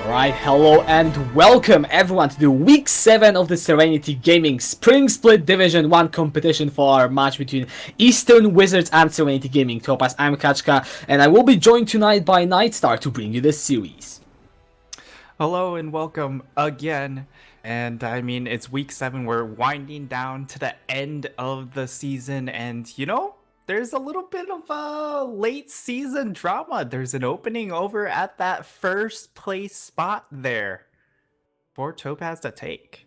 Alright, hello and welcome everyone to the week 7 of the Serenity Gaming Springsplit Division 1 competition for our match between Eastern Wizards and Serenity Gaming. Topaz, I'm Kachka, and I will be joined tonight by Nightstar to bring you this series. Hello and welcome again. And I mean, it's week 7. We're winding down to the end of the season, and there's a little bit of a late season drama. There's an opening over at that first place spot there for Topaz to take.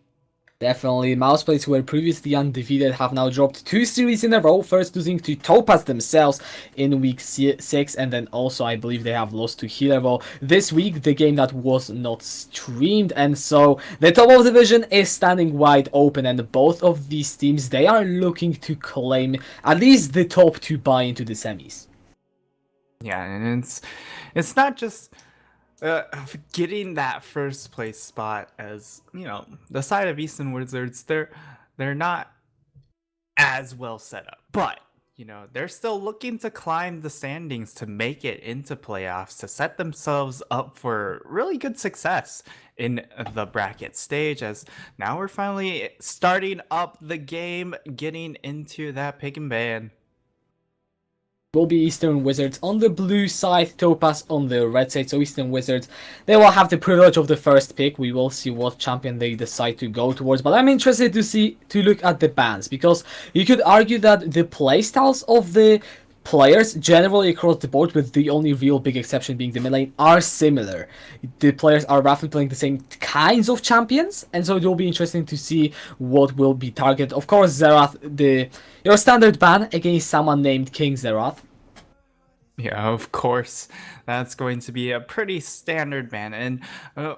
Definitely, Mouseplates, who were previously undefeated, have now dropped 2 series in a row, first losing to Topaz themselves in week 6, and then also I believe they have lost to Healervo this week, the game that was not streamed, and so the top of the division is standing wide open, and both of these teams, they are looking to claim at least the top to buy into the semis. Yeah, and it's not just getting that first place spot, as the side of Eastern Wizards, they're not as well set up, but they're still looking to climb the standings to make it into playoffs, to set themselves up for really good success in the bracket stage, as now we're finally starting up the game, getting into that pick and ban. Will be Eastern Wizards on the blue side, Topaz on the red side. So Eastern Wizards, they will have the privilege of the first pick. We will see what champion they decide to go towards, but I'm interested to look at the bans, because you could argue that the playstyles of the players generally across the board, with the only real big exception being the mid lane, are similar. The players are roughly playing the same kinds of champions, and so it will be interesting to see what will be targeted. Of course, Xerath, your standard ban against someone named King Xerath. Yeah, of course. That's going to be a pretty standard ban. And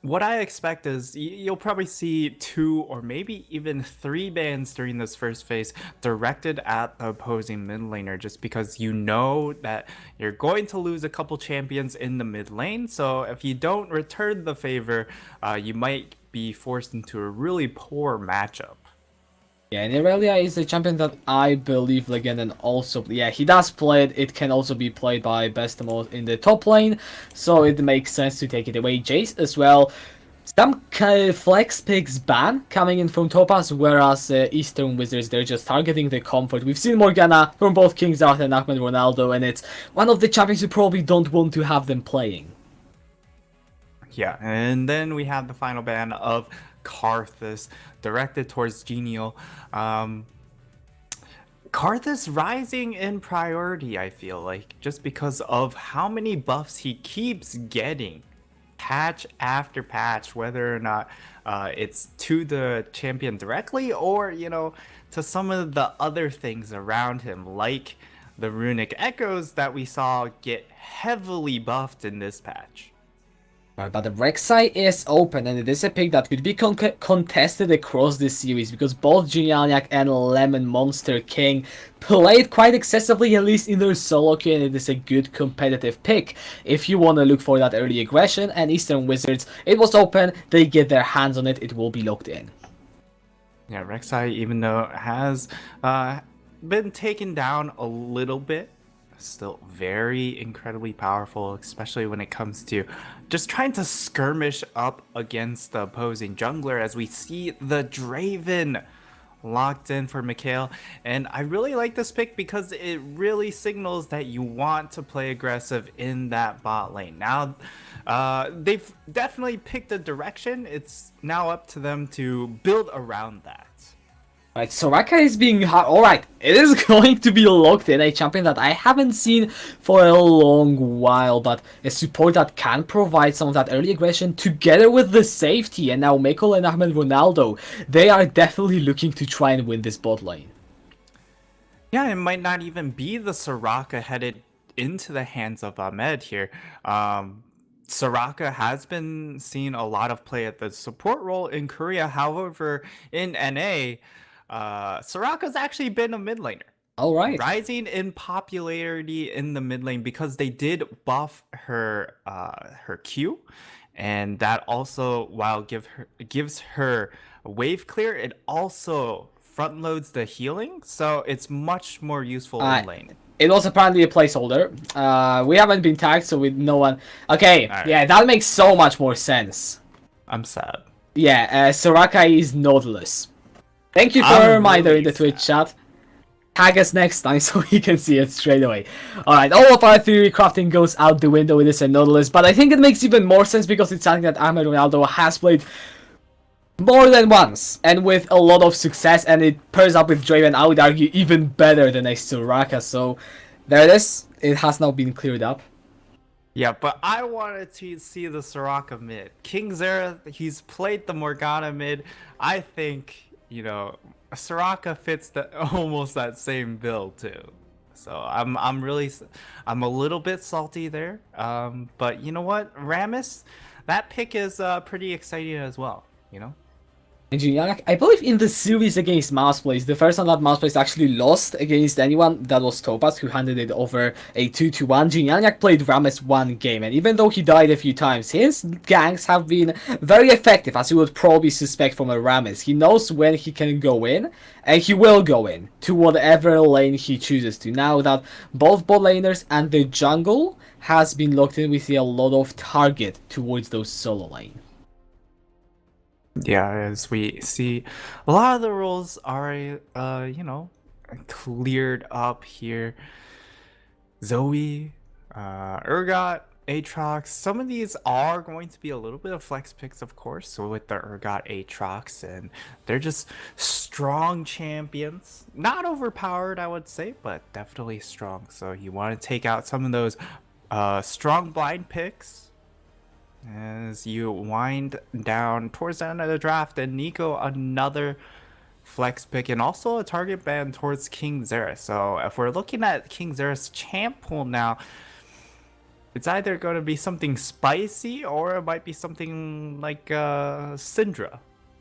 what I expect is you'll probably see 2 or maybe even 3 bans during this first phase directed at the opposing mid laner, just because you know that you're going to lose a couple champions in the mid lane. So if you don't return the favor, you might be forced into a really poor matchup. Yeah, and Irelia is a champion that I believe Legenden also... Yeah, he does play it. It can also be played by Bestamos in the top lane, so it makes sense to take it away. Jace as well. Some kind of flex picks ban coming in from Topaz, whereas Eastern Wizards, they're just targeting the comfort. We've seen Morgana from both Kings Arthur and Ahmed Ronaldo, and it's one of the champions you probably don't want to have them playing. Yeah, and then we have the final ban of Karthus, directed towards Genial. Karthus rising in priority, I feel like, just because of how many buffs he keeps getting, patch after patch, whether or not it's to the champion directly or, to some of the other things around him, like the runic echoes that we saw get heavily buffed in this patch. Right, but the Rek'Sai is open, and it is a pick that could be contested across this series, because both Genialniak and Lemon Monster King played quite excessively, at least in their solo queue, and it is a good competitive pick if you want to look for that early aggression. And Eastern Wizards, it was open, they get their hands on it, it will be locked in. Yeah, Rek'Sai, even though it has been taken down a little bit, still very incredibly powerful, especially when it comes to just trying to skirmish up against the opposing jungler, as we see the Draven locked in for Mikhail. And I really like this pick because it really signals that you want to play aggressive in that bot lane. Now they've definitely picked a direction. It's now up to them to build around that. Right, Soraka is being alright, it is going to be locked in, a champion that I haven't seen for a long while, but a support that can provide some of that early aggression together with the safety. And now Mikhail and Ahmed Ronaldo, they are definitely looking to try and win this bot lane. Yeah, it might not even be the Soraka headed into the hands of Ahmed here. Soraka has been seeing a lot of play at the support role in Korea. However, in NA, Soraka's actually been a mid laner. Alright. Rising in popularity in the mid lane because they did buff her Q, and that also, while gives her a wave clear, it also front loads the healing, so it's much more useful in lane. It was apparently a placeholder. We haven't been tagged, so with no one. Okay, All right. yeah, that makes so much more sense. I'm sad. Yeah, Soraka is Nautilus. Thank you for a I'm reminder in really the Twitch sad. chat. Tag us next time so we can see it straight away. Alright, all of our theory crafting goes out the window with this and Nautilus, but I think it makes even more sense because it's something that Ahmed Ronaldo has played more than once, and with a lot of success, and it pairs up with Draven, I would argue, even better than a Soraka, so there it is. It has now been cleared up. Yeah, but I wanted to see the Soraka mid. King Zera, he's played the Morgana mid. I think, Soraka fits almost that same build too. So I'm a little bit salty there. But you know what, Rammus, that pick is pretty exciting as well. And Jinyanak, I believe in the series against Mouseplace, the first time that Mouseplace actually lost against anyone, that was Topaz, who handed it over a 2-1. Jinyanak played Rammus one game, and even though he died a few times, his ganks have been very effective, as you would probably suspect from a Rammus. He knows when he can go in, and he will go in to whatever lane he chooses to. Now that both bot laners and the jungle has been locked in, we see a lot of target towards those solo lanes. Yeah, as we see, a lot of the roles are, cleared up here. Zoe, Urgot, Aatrox. Some of these are going to be a little bit of flex picks, of course. So with the Urgot, Aatrox, and they're just strong champions. Not overpowered, I would say, but definitely strong. So you want to take out some of those strong blind picks as you wind down towards the end of the draft. And Nico, another flex pick, and also a target ban towards King Xerath. So if we're looking at King Xerath's champ pool now, it's either going to be something spicy or it might be something like Syndra.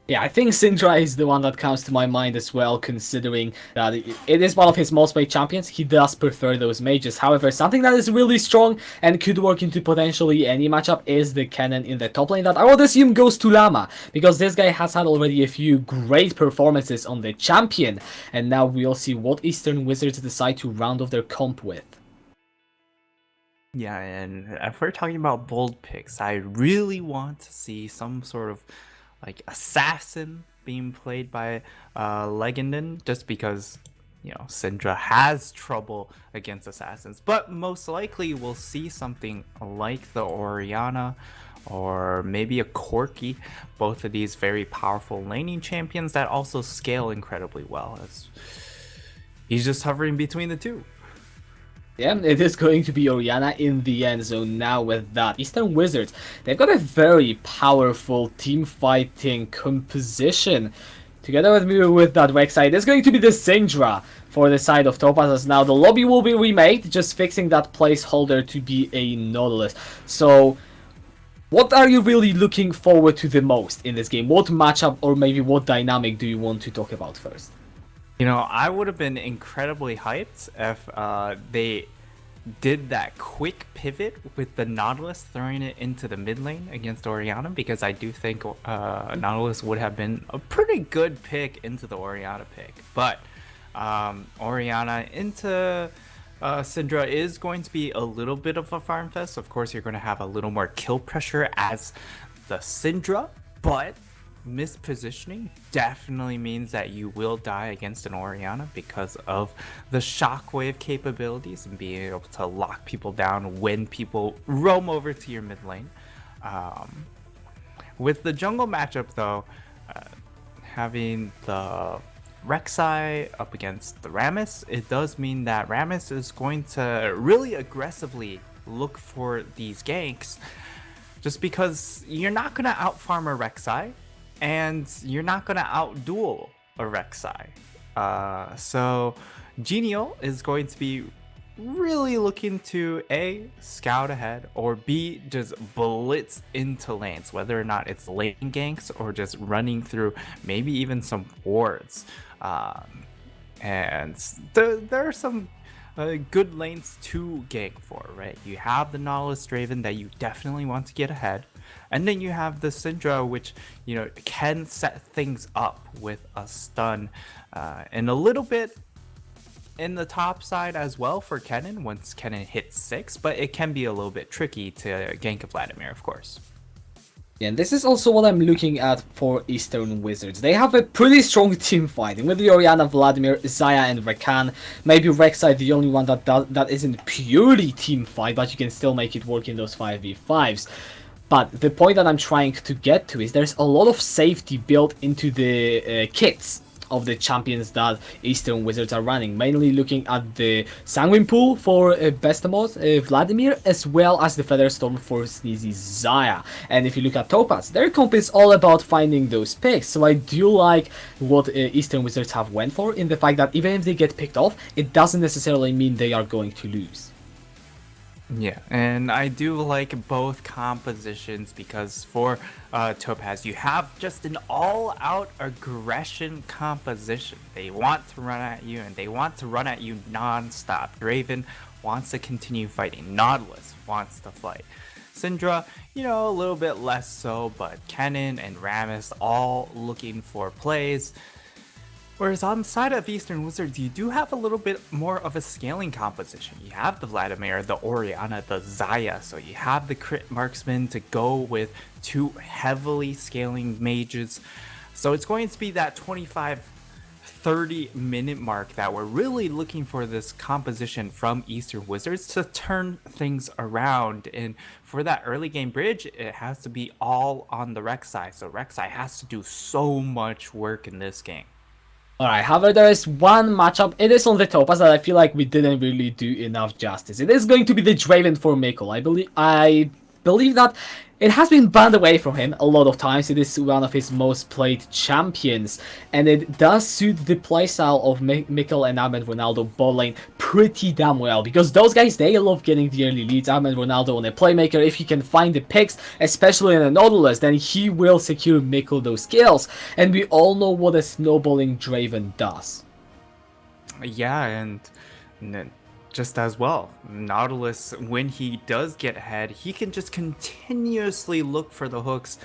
Yeah, I think Syndra is the one that comes to my mind as well, considering that it is one of his most played champions. He does prefer those mages. However, something that is really strong and could work into potentially any matchup is the cannon in the top lane that I would assume goes to Llama, because this guy has had already a few great performances on the champion, and now we'll see what Eastern Wizards decide to round off their comp with. Yeah, and if we're talking about bold picks, I really want to see some sort of like assassin being played by Legenden, just because Syndra has trouble against assassins. But most likely we'll see something like the Orianna or maybe a Corki, both of these very powerful laning champions that also scale incredibly well, as he's just hovering between the two. Yeah, it is going to be Orianna in the end. So now with that, Eastern Wizards, they've got a very powerful team fighting composition. Together with me with that Rek'Sai, there's going to be the Syndra for the side of Topaz, as now the lobby will be remade, just fixing that placeholder to be a Nautilus. So what are you really looking forward to the most in this game? What matchup or maybe what dynamic do you want to talk about first? I would have been incredibly hyped if they did that quick pivot with the Nautilus throwing it into the mid lane against Orianna, because I do think Nautilus would have been a pretty good pick into the Orianna pick. But Orianna into Syndra is going to be a little bit of a farm fest. Of course, you're going to have a little more kill pressure as the Syndra, but mispositioning definitely means that you will die against an Orianna because of the shockwave capabilities and being able to lock people down when people roam over to your mid lane. With the jungle matchup though, having the Rek'Sai up against the Rammus, it does mean that Rammus is going to really aggressively look for these ganks, just because you're not going to outfarm a Rek'Sai and you're not going to outduel a Rek'Sai. So Genial is going to be really looking to A, scout ahead, or B, just blitz into lanes, whether or not it's lane ganks or just running through maybe even some wards. And there are some good lanes to gank for, right? You have the Nautilus Draven that you definitely want to get ahead. And then you have the Syndra, which, can set things up with a stun and a little bit in the top side as well for Kennen once Kennen hits 6, but it can be a little bit tricky to gank Vladimir, of course. Yeah, and this is also what I'm looking at for Eastern Wizards. They have a pretty strong team fighting with the Orianna, Vladimir, Zaya, and Rakan. Maybe Rek'Sai the only one that isn't purely team fight, but you can still make it work in those 5v5s. But the point that I'm trying to get to is there's a lot of safety built into the kits of the champions that Eastern Wizards are running, mainly looking at the Sanguine Pool for Behemoth Vladimir, as well as the Featherstorm for Sneezy Zaya. And if you look at Topaz, their comp is all about finding those picks, so I do like what Eastern Wizards have went for, in the fact that even if they get picked off, it doesn't necessarily mean they are going to lose. Yeah, and I do like both compositions because for Topaz, you have just an all-out aggression composition. They want to run at you, and they want to run at you non-stop. Draven wants to continue fighting. Nautilus wants to fight. Syndra, you know, a little bit less so, but Kennen and Rammus all looking for plays. Whereas on the side of Eastern Wizards, you do have a little bit more of a scaling composition. You have the Vladimir, the Orianna, the Zaya, so you have the crit marksman to go with 2 heavily scaling mages. So it's going to be that 25-30 minute mark that we're really looking for this composition from Eastern Wizards to turn things around. And for that early game bridge, it has to be all on the Rek'Sai. So Rek'Sai has to do so much work in this game. Alright, however, there is one matchup, it is on the Topaz, that I feel like we didn't really do enough justice. It is going to be the Draven for Mikkel. I believe that it has been banned away from him a lot of times. It is one of his most played champions, and it does suit the playstyle of Mikkel and Ahmed Ronaldo bot lane pretty damn well, because those guys, they love getting the early leads. Ahmed Ronaldo on a playmaker, if he can find the picks, especially in a Nautilus, then he will secure Mikkel those kills, and we all know what a snowballing Draven does. Yeah, and just as well, Nautilus, when he does get ahead, he can just continuously look for the hooks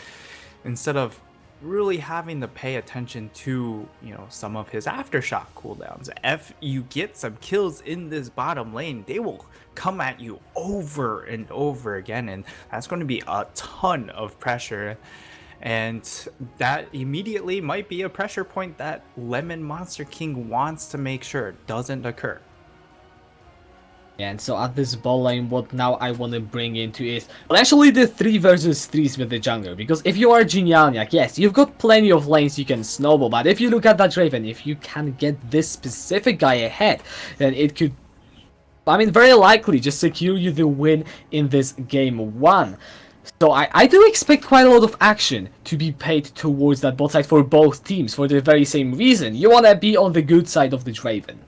instead of really having to pay attention to, you know, some of his aftershock cooldowns. If you get some kills in this bottom lane, they will come at you over and over again, and that's going to be a ton of pressure. And that immediately might be a pressure point that Lemon Monster King wants to make sure doesn't occur. And so at this ball lane, what now I want to bring into is, well, actually the 3 versus 3s with the jungler. Because if you are Genialniak, yes, you've got plenty of lanes you can snowball, but if you look at that Draven, if you can get this specific guy ahead, then it could, I mean, very likely just secure you the win in this game 1. So I do expect quite a lot of action to be paid towards that bot side for both teams, for the very same reason. You want to be on the good side of the Draven.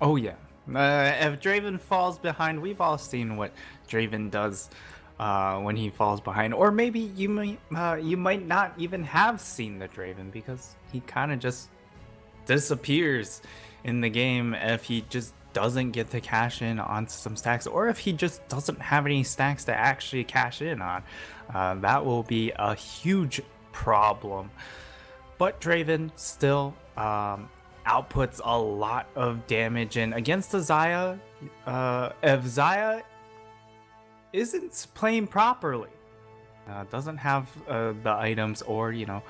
Oh yeah. If Draven falls behind, we've all seen what Draven does when he falls behind. Or maybe you might not even have seen the Draven because he kind of just disappears in the game if he just doesn't get to cash in on some stacks, or if he just doesn't have any stacks to actually cash in on. That will be a huge problem. But Draven still outputs a lot of damage, and against the Zaya, if Zaya isn't playing properly, doesn't have the items or, you know,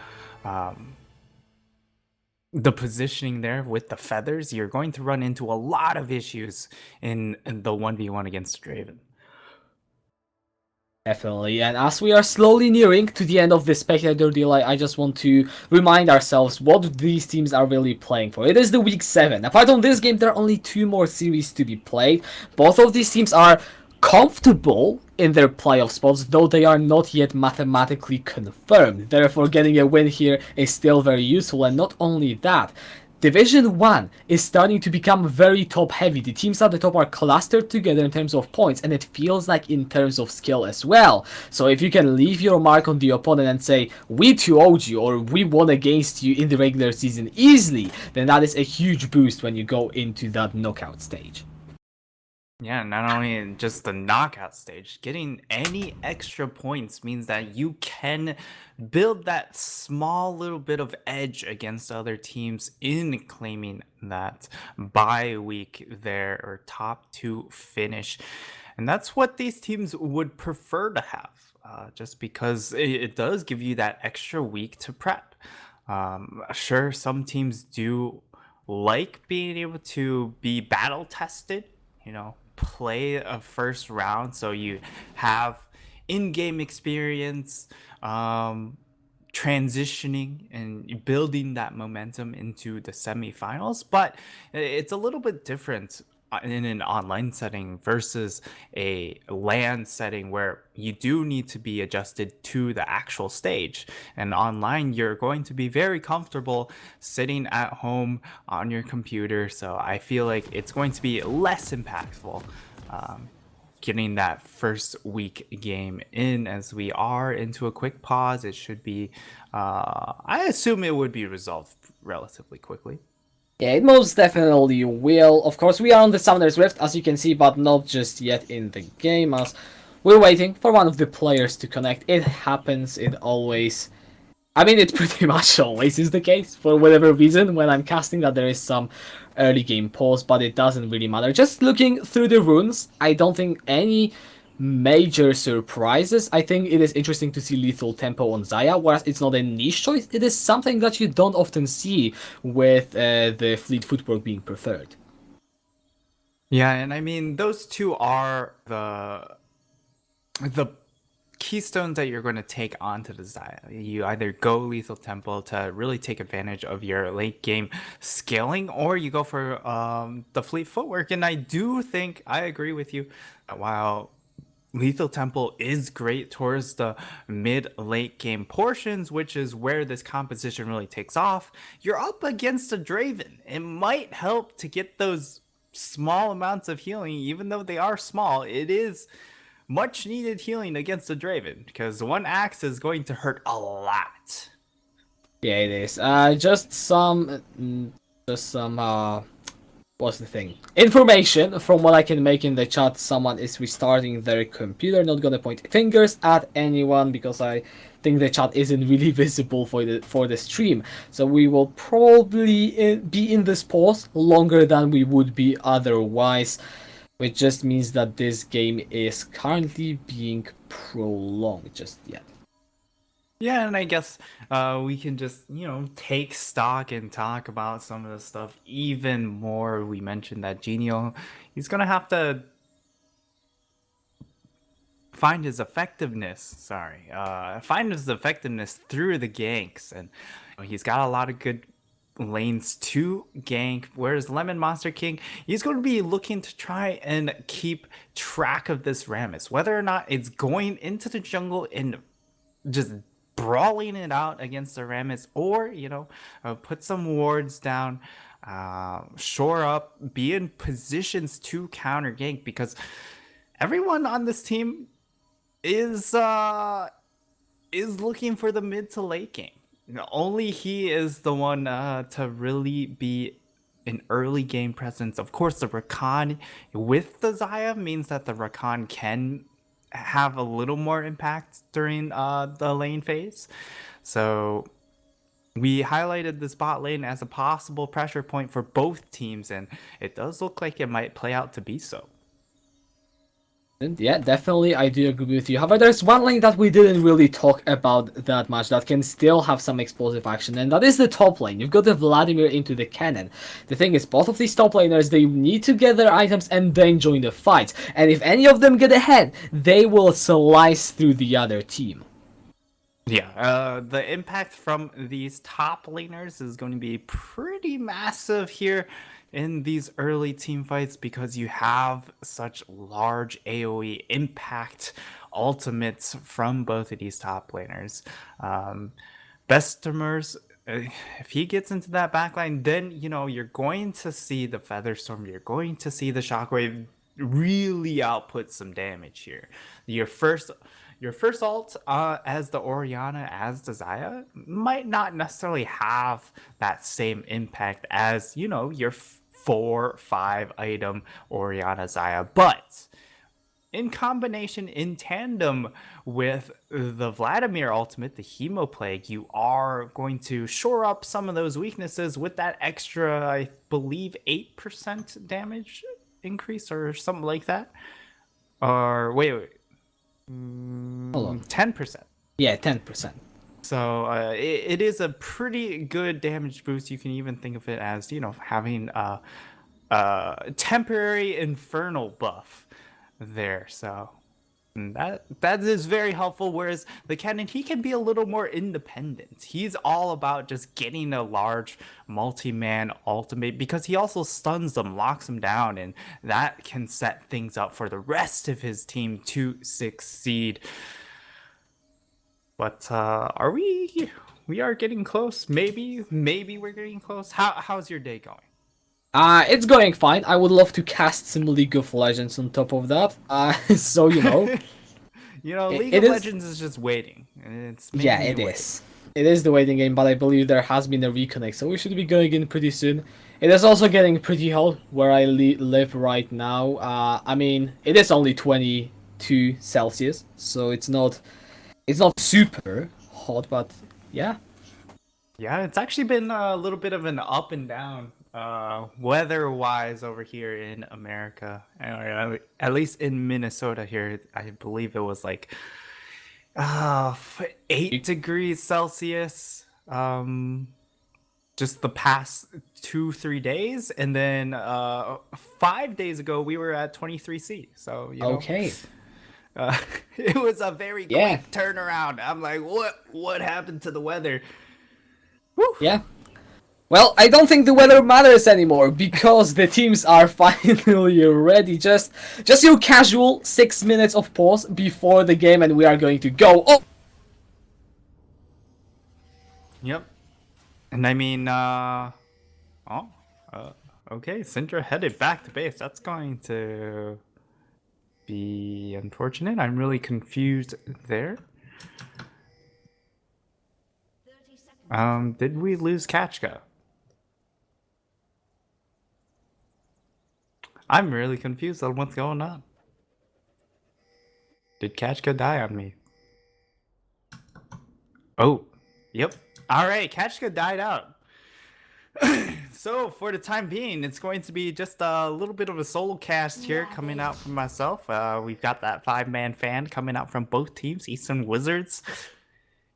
the positioning there with the feathers, you're going to run into a lot of issues in the 1v1 against Draven. Definitely, and as we are slowly nearing to the end of this spectator deal, I just want to remind ourselves what these teams are really playing for. It is the week 7. Apart from this game, there are only 2 more series to be played. Both of these teams are comfortable in their playoff spots, though they are not yet mathematically confirmed. Therefore, getting a win here is still very useful, and not only that, Division 1 is starting to become very top heavy. The teams at the top are clustered together in terms of points, and it feels like in terms of skill as well. So if you can leave your mark on the opponent and say, we 2-0'd you, or we won against you in the regular season easily, then that is a huge boost when you go into that knockout stage. Yeah, not only in just the knockout stage, getting any extra points means that you can build that small little bit of edge against other teams in claiming that bye week there or top two finish. And that's what these teams would prefer to have, just because it does give you that extra week to prep. Sure, some teams do like being able to be battle tested, play a first round so you have in-game experience, transitioning and building that momentum into the semifinals. But it's a little bit different in an online setting versus a LAN setting where you do need to be adjusted to the actual stage. And online, you're going to be very comfortable sitting at home on your computer. So I feel like it's going to be less impactful. Um, Getting that first week game in, as we are into a quick pause. It should be, I assume it would be resolved relatively quickly. Yeah, it most definitely will. Of course, we are on the Summoner's Rift, as you can see, but not just yet in the game, as we're waiting for one of the players to connect. It happens, it always... I mean, it pretty much always is the case, for whatever reason, when I'm casting that there is some early game pause, but it doesn't really matter. Just looking through the runes, I don't think any major surprises. I think it is interesting to see Lethal Tempo on Zaya, whereas it's not a niche choice, it is something that you don't often see with the Fleet Footwork being preferred. Yeah, and I mean those two are the keystones that you're going to take onto the Zaya. You either go Lethal Temple to really take advantage of your late game scaling, or you go for the Fleet Footwork. And I do think I agree with you. While Lethal Temple is great towards the mid late game portions, which is where this composition really takes off, you're up against a Draven. It might help to get those small amounts of healing, even though they are small. It is much needed healing against a Draven, because one axe is going to hurt a lot. Yeah, it is. Just some, what's the thing? Information from what I can make in the chat. Someone is restarting their computer. Not gonna point fingers at anyone because I think the chat isn't really visible for the stream. So we will probably be in this pause longer than we would be otherwise, which just means that this game is currently being prolonged just yet. Yeah, and I guess we can just, take stock and talk about some of the stuff even more. We mentioned that Genial, he's going to have to find his effectiveness. Find his effectiveness through the ganks. And he's got a lot of good lanes to gank, whereas Lemon Monster King, he's going to be looking to try and keep track of this Rammus, whether or not it's going into the jungle and just brawling it out against the Rammus, or put some wards down, shore up, be in positions to counter gank, because everyone on this team is looking for the mid to late game. Only he is the one to really be an early game presence. Of course, the Rakan with the Zaya means that the Rakan can have a little more impact during the lane phase. So we highlighted this bot lane as a possible pressure point for both teams, and it does look like it might play out to be so. Yeah, definitely, I do agree with you. However, there's one lane that we didn't really talk about that much that can still have some explosive action, and that is the top lane. You've got the Vladimir into the cannon. The thing is, both of these top laners, they need to get their items and then join the fight. And if any of them get ahead, they will slice through the other team. Yeah, the impact from these top laners is going to be pretty massive here in these early team fights, because you have such large AoE impact ultimates from both of these top laners. Bestemers, if he gets into that backline, then you're going to see the Featherstorm, you're going to see the Shockwave really output some damage here. Your first ult as the Orianna, as the Zaya, might not necessarily have that same impact as your 4/5 item Oriana Zaya, but in combination, in tandem with the Vladimir ultimate, the Hemoplague, you are going to shore up some of those weaknesses with that extra, I believe, 8% damage increase or something like that. Or wait, Hold on. 10%. Yeah, 10%. So it is a pretty good damage boost. You can even think of it as, you know, having a temporary infernal buff there. So that is very helpful. Whereas the cannon, he can be a little more independent. He's all about just getting a large multi-man ultimate, because he also stuns them, locks them down, and that can set things up for the rest of his team to succeed. But are we are getting close? Maybe we're getting close. How's your day going? It's going fine. I would love to cast some League of Legends on top of that. So, you know. You know, League it of is... Legends is just waiting. It's yeah, it is. It is the waiting game, but I believe there has been a reconnect, so we should be going in pretty soon. It is also getting pretty hot where I live right now. I mean, it is only 22 Celsius, so it's not super hot, but yeah. Yeah, it's actually been a little bit of an up and down weather-wise over here in America. At least in Minnesota here, I believe it was like 8 degrees Celsius just the past 2-3 days, and then 5 days ago we were at 23°C. So, you know, Okay. it was a very quick turnaround. I'm like, what happened to the weather? Woo. Yeah. Well, I don't think the weather matters anymore, because the teams are finally ready. Just your casual 6 minutes of pause before the game, and we are going to go. Oh! Yep. And I mean, okay, Syndra headed back to base. That's going to be unfortunate. I'm really confused there. Did we lose Kachka? I'm really confused on what's going on. Did Kachka die on me? Oh, yep. All right, Kachka died out. So for the time being, it's going to be just a little bit of a solo cast here coming out from myself. We've got that 5-man fan coming out from both teams, Eastern Wizards.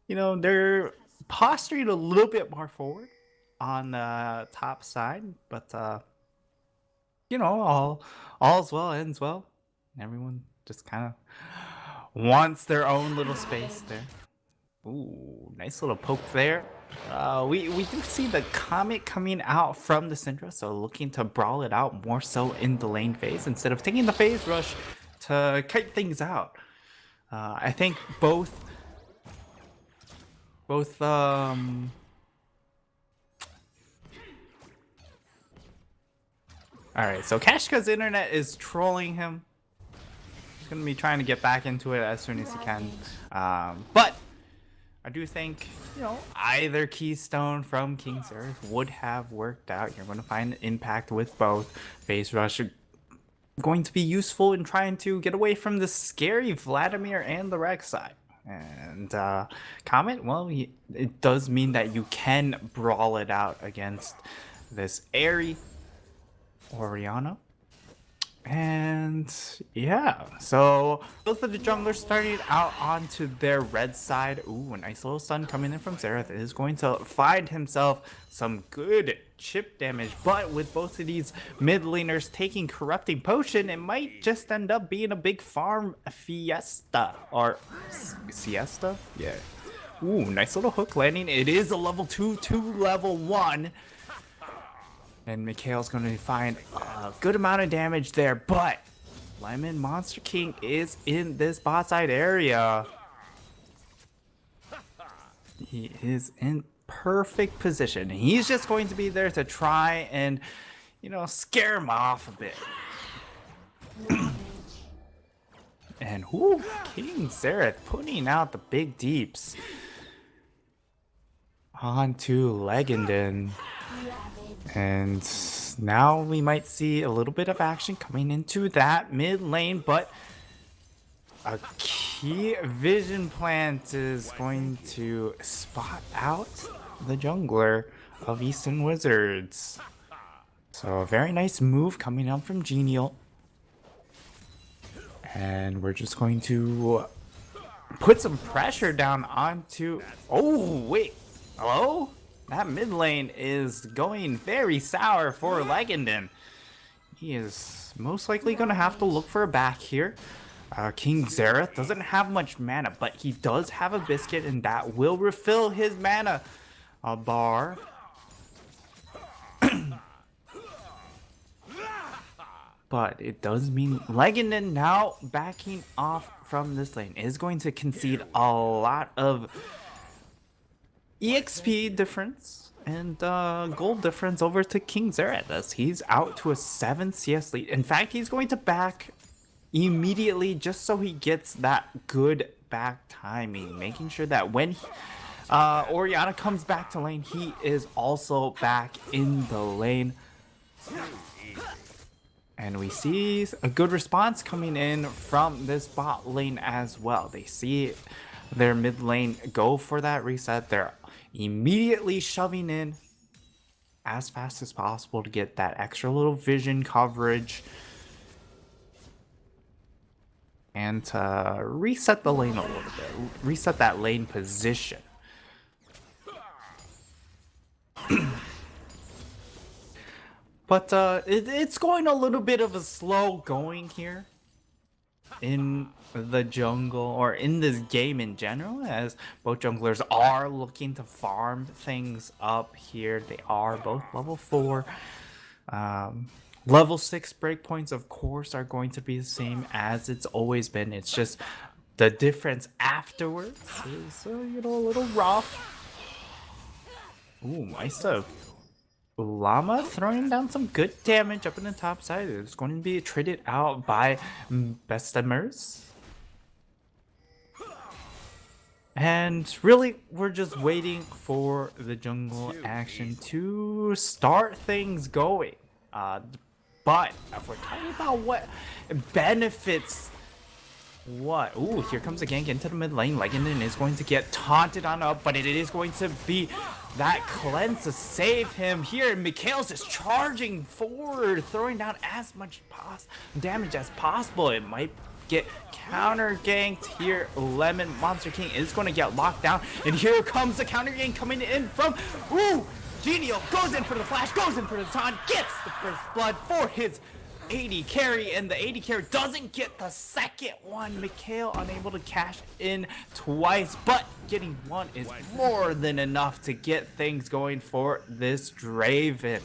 You know, they're posturing a little bit more forward on the top side, but you know, all's well ends well. Everyone just kind of wants their own little space there. Ooh, nice little poke there. We do see the Comet coming out from the Syndra, so looking to brawl it out more so in the lane phase instead of taking the phase rush to kite things out. I think both Alright, so Kashka's internet is trolling him. He's gonna be trying to get back into it as soon as he can. But I do think, you know, either Keystone from King's Earth would have worked out. You're going to find impact with both. Phase Rush are going to be useful in trying to get away from the scary Vladimir and the Rek'Sai. And Comet, well, it does mean that you can brawl it out against this airy Oriana. And yeah, so both of the junglers started out onto their red side. Ooh, a nice little stun coming in from Xerath is going to find himself some good chip damage. But with both of these mid laners taking Corrupting Potion, it might just end up being a big farm fiesta. Or siesta? Yeah. Ooh, nice little hook landing. It is a level 2 to level 1. And Mikhail's going to find a good amount of damage there, but Lemon Monster King is in this bot side area. He is in perfect position. He's just going to be there to try and, you know, scare him off a bit. And whoo, King Xerath putting out the big deeps onto Legendin. And now we might see a little bit of action coming into that mid lane, but a key vision plant is going to spot out the jungler of Eastern Wizards. So a very nice move coming out from Genial. And we're just going to put some pressure down onto... Oh, wait. Hello? That mid lane is going very sour for Legenden. He is most likely going to have to look for a back here. King Xerath doesn't have much mana, but he does have a biscuit, and that will refill his mana bar. But it does mean Legenden now backing off from this lane is going to concede a lot of EXP difference and gold difference over to King Xerath as he's out to a 7 CS lead. In fact, he's going to back immediately just so he gets that good back timing, making sure that when Orianna comes back to lane, he is also back in the lane. And we see a good response coming in from this bot lane as well. They see their mid lane go for that reset. They're immediately shoving in as fast as possible to get that extra little vision coverage and to reset the lane a little bit, reset that lane position. But it's going a little bit of a slow going here in the jungle, or in this game in general, as both junglers are looking to farm things up here. They are both level 4. Level 6 breakpoints, of course, are going to be the same as it's always been. It's just the difference afterwards is, you know, a little rough. Ooh, nice though. Llama throwing down some good damage up in the top side. It's going to be traded out by Bestemers. And really, we're just waiting for the jungle action to start things going. But if we're talking about what benefits what? Ooh, here comes a gank into the mid lane. Legenden is going to get taunted on up, but it is going to be that cleanse to save him here. Mikhail's just charging forward, throwing down as much damage as possible. It might get counter ganked here. Lemon Monster King is going to get locked down, and here comes the counter gank coming in from Genial. Goes in for the flash, goes in for the taunt, gets the first blood for his AD carry, and the AD carry doesn't get the second one. Mikhail unable to cash in twice, but getting one is more than enough to get things going for this Draven.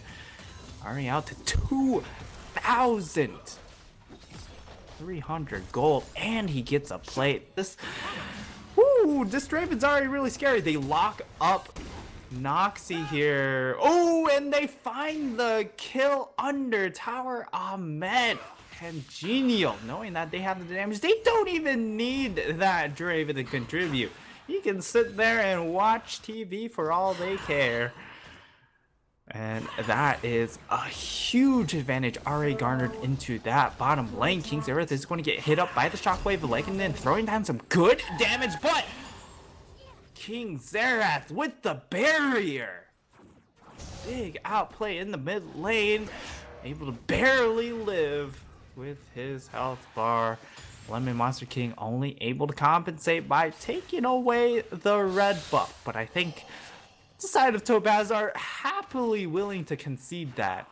Already out to 2,300 gold, and he gets a plate. This Draven's already really scary. They lock up Noxy here. Oh, and they find the kill under tower. Ahmed and Genial, knowing that they have the damage, they don't even need that Draven to contribute. He can sit there and watch TV for all they care. And that is a huge advantage already garnered into that bottom lane. King Xerath is going to get hit up by the shockwave of Leg, and then throwing down some good damage, but King Xerath with the barrier. Big outplay in the mid lane. Able to barely live with his health bar. Lemon Monster King only able to compensate by taking away the red buff. But I think the side of Topaz are happily willing to concede that,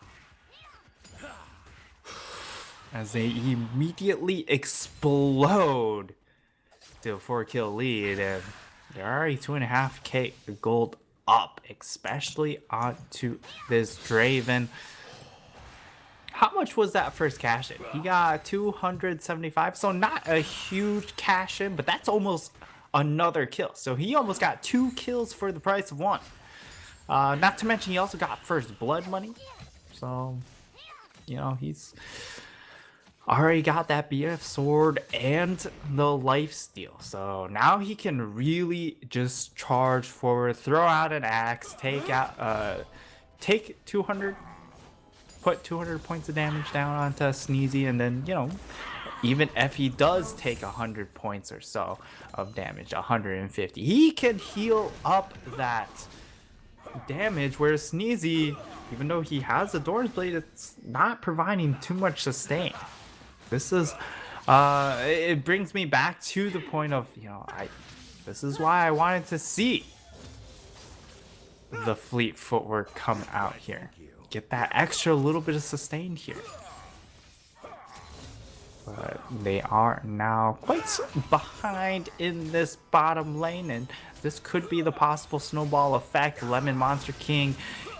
as they immediately explode to a 4-kill lead, and they're already 2.5k gold up, especially onto this Draven. How much was that first cash in? He got 275, so not a huge cash in, but that's almost another kill. So he almost got 2 kills for the price of 1. Not to mention he also got first blood money. So, you know, he's already got that BF sword and the lifesteal. So now he can really just charge forward, throw out an axe, take 200 put 200 points of damage down onto Sneezy, and then, you know, even if he does take 100 points or so of damage, 150, he can heal up that damage, whereas Sneezy, even though he has the Doors Blade, it's not providing too much sustain. This is it brings me back to the point of, you know, this is why I wanted to see the Fleet footwork come out here. Get that extra little bit of sustain here. But they are now quite behind in this bottom lane, and this could be the possible snowball effect. Lemon Monster King,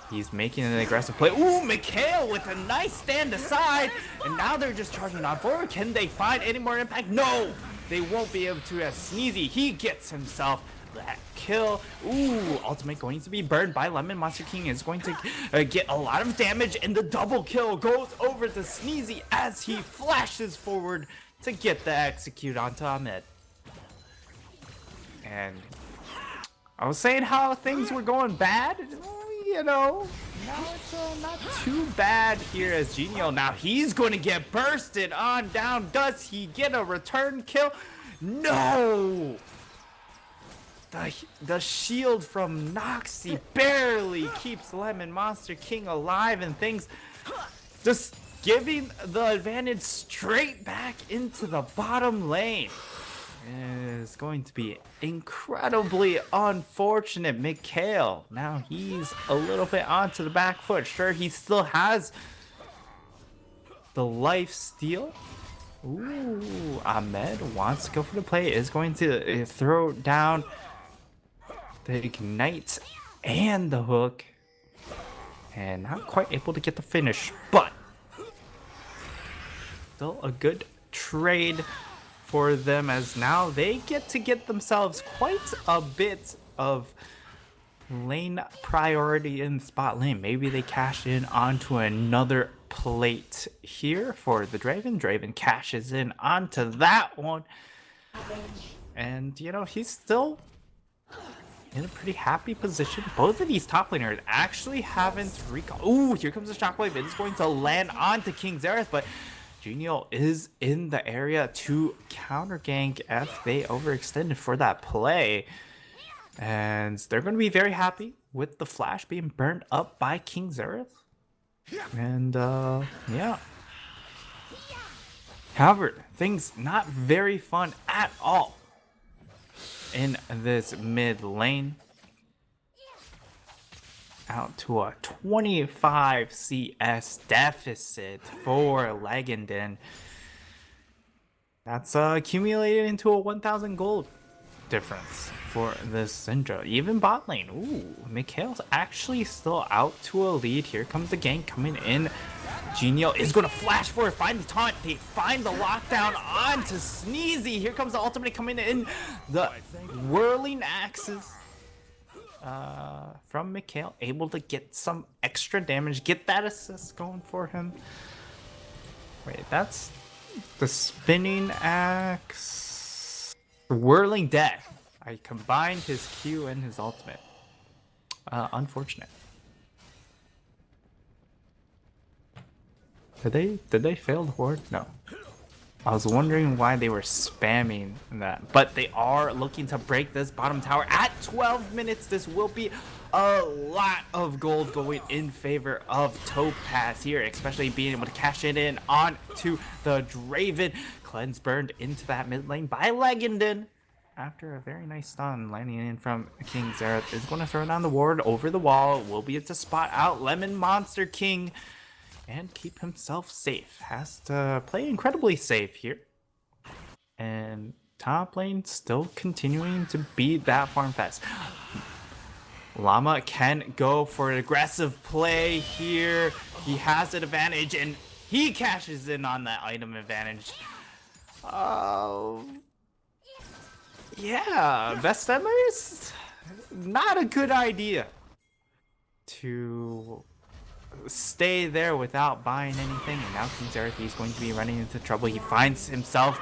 he's making an aggressive play. Ooh, Mikhail with a nice stand aside, and now they're just charging on forward. Can they find any more impact? No, they won't be able to, as Sneezy, he gets himself that kill. Ooh, ultimate going to be burned by Lemon Monster King, is going to get a lot of damage, and the double kill goes over to Sneezy as he flashes forward to get the execute onto Ahmed. And I was saying how things were going bad, you know, now it's not too bad here as Genio. Now he's going to get bursted on down. Does he get a return kill? No! The shield from Noxy barely keeps Lemon Monster King alive, and things just giving the advantage straight back into the bottom lane. Is going to be incredibly unfortunate. Mikhail, now he's a little bit onto the back foot. Sure, he still has the life steal. Ooh, Ahmed wants to go for the play, is going to throw down the ignite and the hook, and not quite able to get the finish, but still a good trade for them, as now they get to get themselves quite a bit of lane priority in spot lane. Maybe they cash in onto another plate here for the Draven. Draven cashes in onto that one, and you know, he's still in a pretty happy position. Both of these top laners actually haven't recall. Ooh, here comes the shockwave. It is going to land onto King Xerath, but Genio is in the area to counter gank if they overextended for that play. And they're going to be very happy with the flash being burned up by King Xerath. And yeah. However, things not very fun at all in this mid lane. Out to a 25 CS deficit for Legendin. That's accumulated into a 1,000 gold difference for this Syndra. Even bot lane. Ooh, Mikhail's actually still out to a lead. Here comes the gank coming in. Genio is going to flash for it, find the taunt. They find the lockdown onto Sneezy. Here comes the ultimate coming in. The whirling axes from Mikhail, able to get some extra damage, get that assist going for him. Wait, that's the spinning axe. Whirling death. I combined his Q and his ultimate. Unfortunate. Did they fail the ward? No. I was wondering why they were spamming that. But they are looking to break this bottom tower at 12 minutes. This will be a lot of gold going in favor of Topaz here, especially being able to cash it in onto the Draven. Cleanse burned into that mid lane by Legendin. After a very nice stun landing in from King Xerath, is going to throw down the ward over the wall. Will be able to spot out Lemon Monster King and keep himself safe. Has to play incredibly safe here. And top lane still continuing to be that farm fast. Llama can go for an aggressive play here. He has an advantage and he cashes in on that item advantage. Yeah, best settlers, not a good idea to stay there without buying anything, and now King Serenity is going to be running into trouble. He finds himself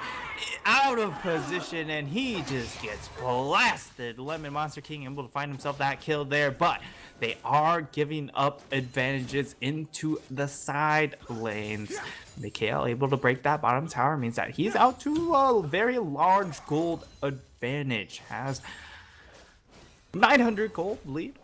out of position, and he just gets blasted. Lemon Monster King able to find himself that kill there, but they are giving up advantages into the side lanes. Mikhail able to break that bottom tower means that he's out to a very large gold advantage. Has 900 gold lead.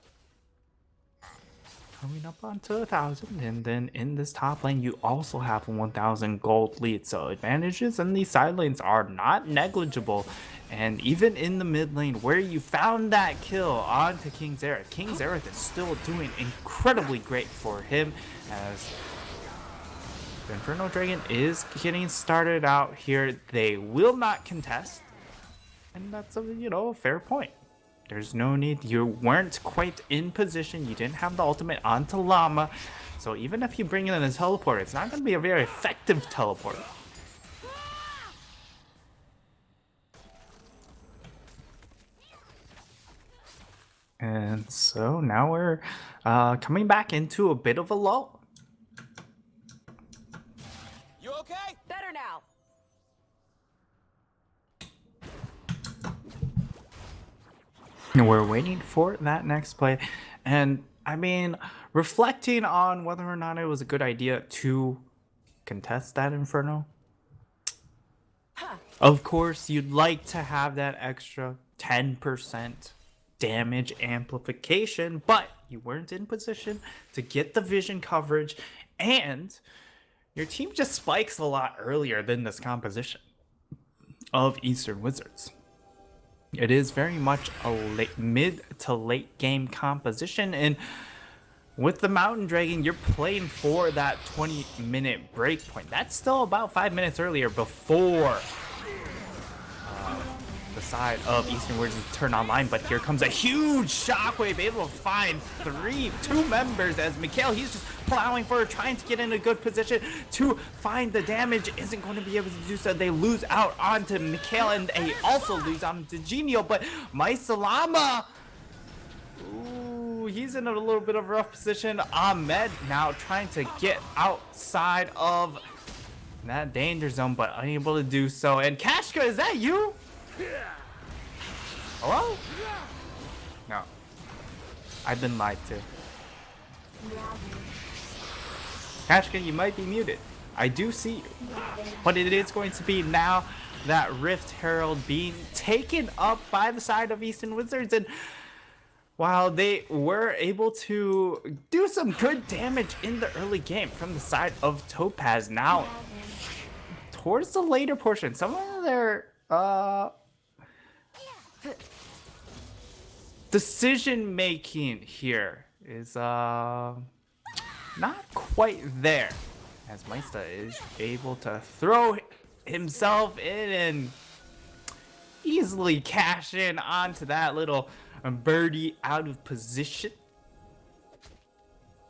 Coming up onto 1,000, and then in this top lane you also have 1,000 gold lead, so advantages in these side lanes are not negligible. And even in the mid lane where you found that kill onto King Xerath, King Xerath is still doing incredibly great for him, as the Inferno Dragon is getting started out here. They will not contest, and that's a fair point. There's no need. You weren't quite in position. You didn't have the ultimate onto Llama. So even if you bring in a teleport, it's not going to be a very effective teleport. And so now we're coming back into a bit of a lull. You okay? Better now. We're waiting for that next play, and I mean, reflecting on whether or not it was a good idea to contest that Inferno. Of course, you'd like to have that extra 10% damage amplification, but you weren't in position to get the vision coverage, and your team just spikes a lot earlier than this composition of Eastern Wizards. It is very much a mid to late game composition, and with the Mountain Dragon, you're playing for that 20-minute break point. That's still about 5 minutes earlier before the side of Eastern Wizards turn online, but here comes a huge shockwave, able to find two members as Mikhail, he's just plowing forward, trying to get in a good position to find the damage, isn't going to be able to do so. They lose out onto Mikhail, and they also lose onto Genio, but Maisalama, ooh, he's in a little bit of a rough position. Ahmed now trying to get outside of that danger zone, but unable to do so. And Kashka, is that you? Hello? No. I've been lied to. Kashka, you might be muted. I do see you. But it is going to be now that Rift Herald being taken up by the side of Eastern Wizards. And while they were able to do some good damage in the early game from the side of Topaz, now towards the later portion, some of their decision making here is not quite there, as Maista is able to throw himself in and easily cash in onto that little birdie out of position.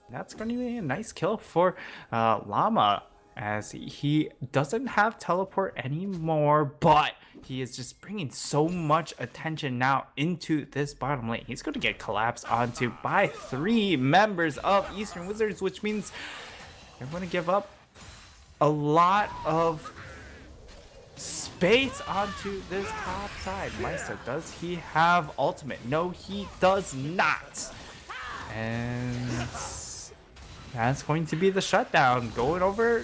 That's going to be a nice kill for Llama, as he doesn't have teleport anymore, but he is just bringing so much attention now into this bottom lane. He's going to get collapsed onto by 3 members of Eastern Wizards, which means they're going to give up a lot of space onto this top side. Maista, does he have ultimate? No, he does not. And that's going to be the shutdown, going over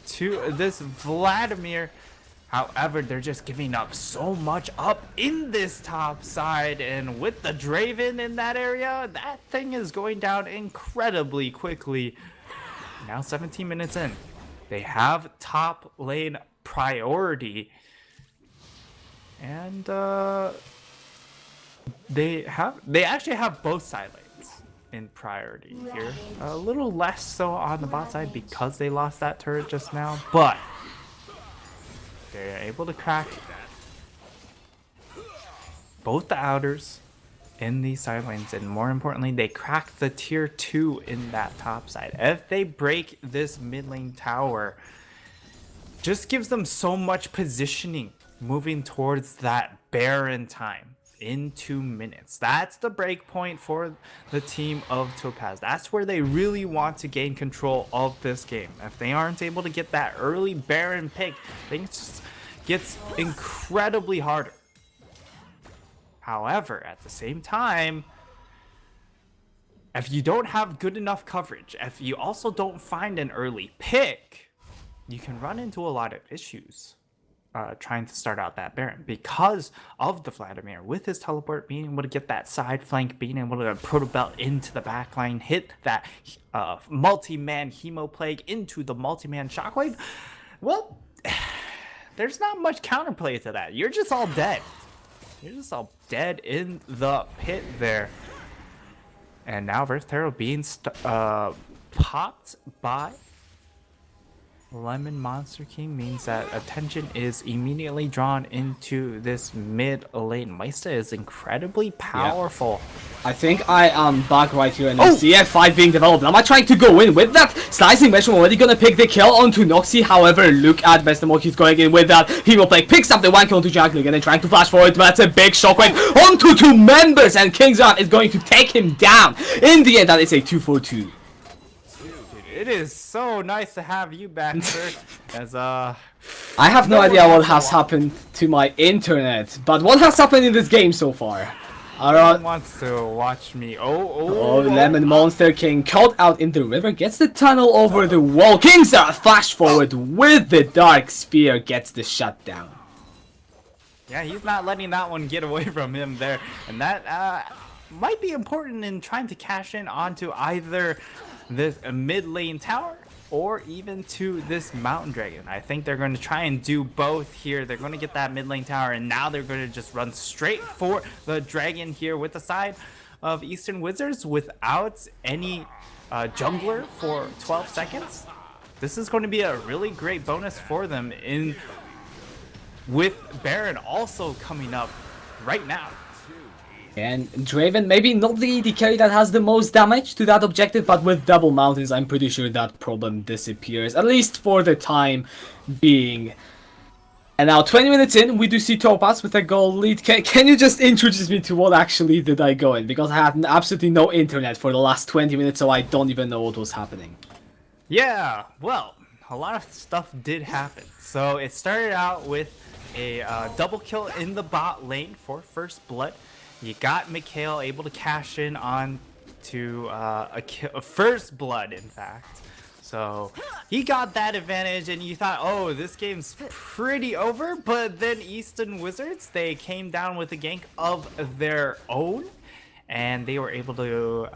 to this Vladimir. However, they're just giving up so much up in this top side, and with the Draven in that area, that thing is going down incredibly quickly. Now 17 minutes in, they have top lane priority, and they actually have both side lanes in priority here. A little less so on the bot side because they lost that turret just now, but they're able to crack both the outers in these side lanes, and more importantly, they crack the tier 2 in that top side. If they break this mid lane tower, just gives them so much positioning moving towards that Baron time. in 2 minutes. That's the break point for the team of Topaz. That's where they really want to gain control of this game. If they aren't able to get that early Baron pick, things just gets incredibly harder. However, at the same time, if you don't have good enough coverage, if you also don't find an early pick, you can run into a lot of issues trying to start out that Baron because of the Vladimir. With his teleport, being able to get that side flank, being able to proto belt into the backline, hit that multi-man Hemo Plague into the multi-man Shockwave, well, there's not much counterplay to that. You're just all dead. You're just all dead in the pit there. And now Rift Herald being popped by Lemon Monster King means that attention is immediately drawn into this mid lane. Maesta is incredibly powerful. I think I am back right here and CF5 being developed. Am I trying to go in with that? Slicing Mesh already gonna pick the kill onto Noxy. However, look at Vestermore, he's going in with that. He will play, picks up the one kill onto Jungle again and trying to flash forward, but that's a big shockwave onto 2 members, and Kingsrod is going to take him down. In the end, that is a 2-4-2. It is so nice to have you back, sir. As I have no idea what has happened to my internet, but what has happened in this game so far? No one wants to watch me. Lemon Monster King caught out in the river, gets the tunnel over the wall. Kingsar flash forward with the Dark Sphere, gets the shutdown. Yeah, he's not letting that one get away from him there, and that might be important in trying to cash in onto either this mid lane tower or even to this mountain dragon. I think they're going to try and do both here. They're going to get that mid lane tower, and now they're going to just run straight for the dragon here with the side of Eastern Wizards without any jungler for 12 seconds. This is going to be a really great bonus for them with Baron also coming up right now. And Draven, maybe not the AD carry that has the most damage to that objective, but with double mountains, I'm pretty sure that problem disappears, at least for the time being. And now 20 minutes in, we do see Topaz with a goal lead. Can you just introduce me to what actually did I go in? Because I had absolutely no internet for the last 20 minutes, so I don't even know what was happening. Yeah, well, a lot of stuff did happen. So it started out with a double kill in the bot lane for First Blood. You got Mikhail able to cash in on to a First Blood, in fact. So he got that advantage, and you thought, oh, this game's pretty over. But then Eastern Wizards, they came down with a gank of their own, and they were able to,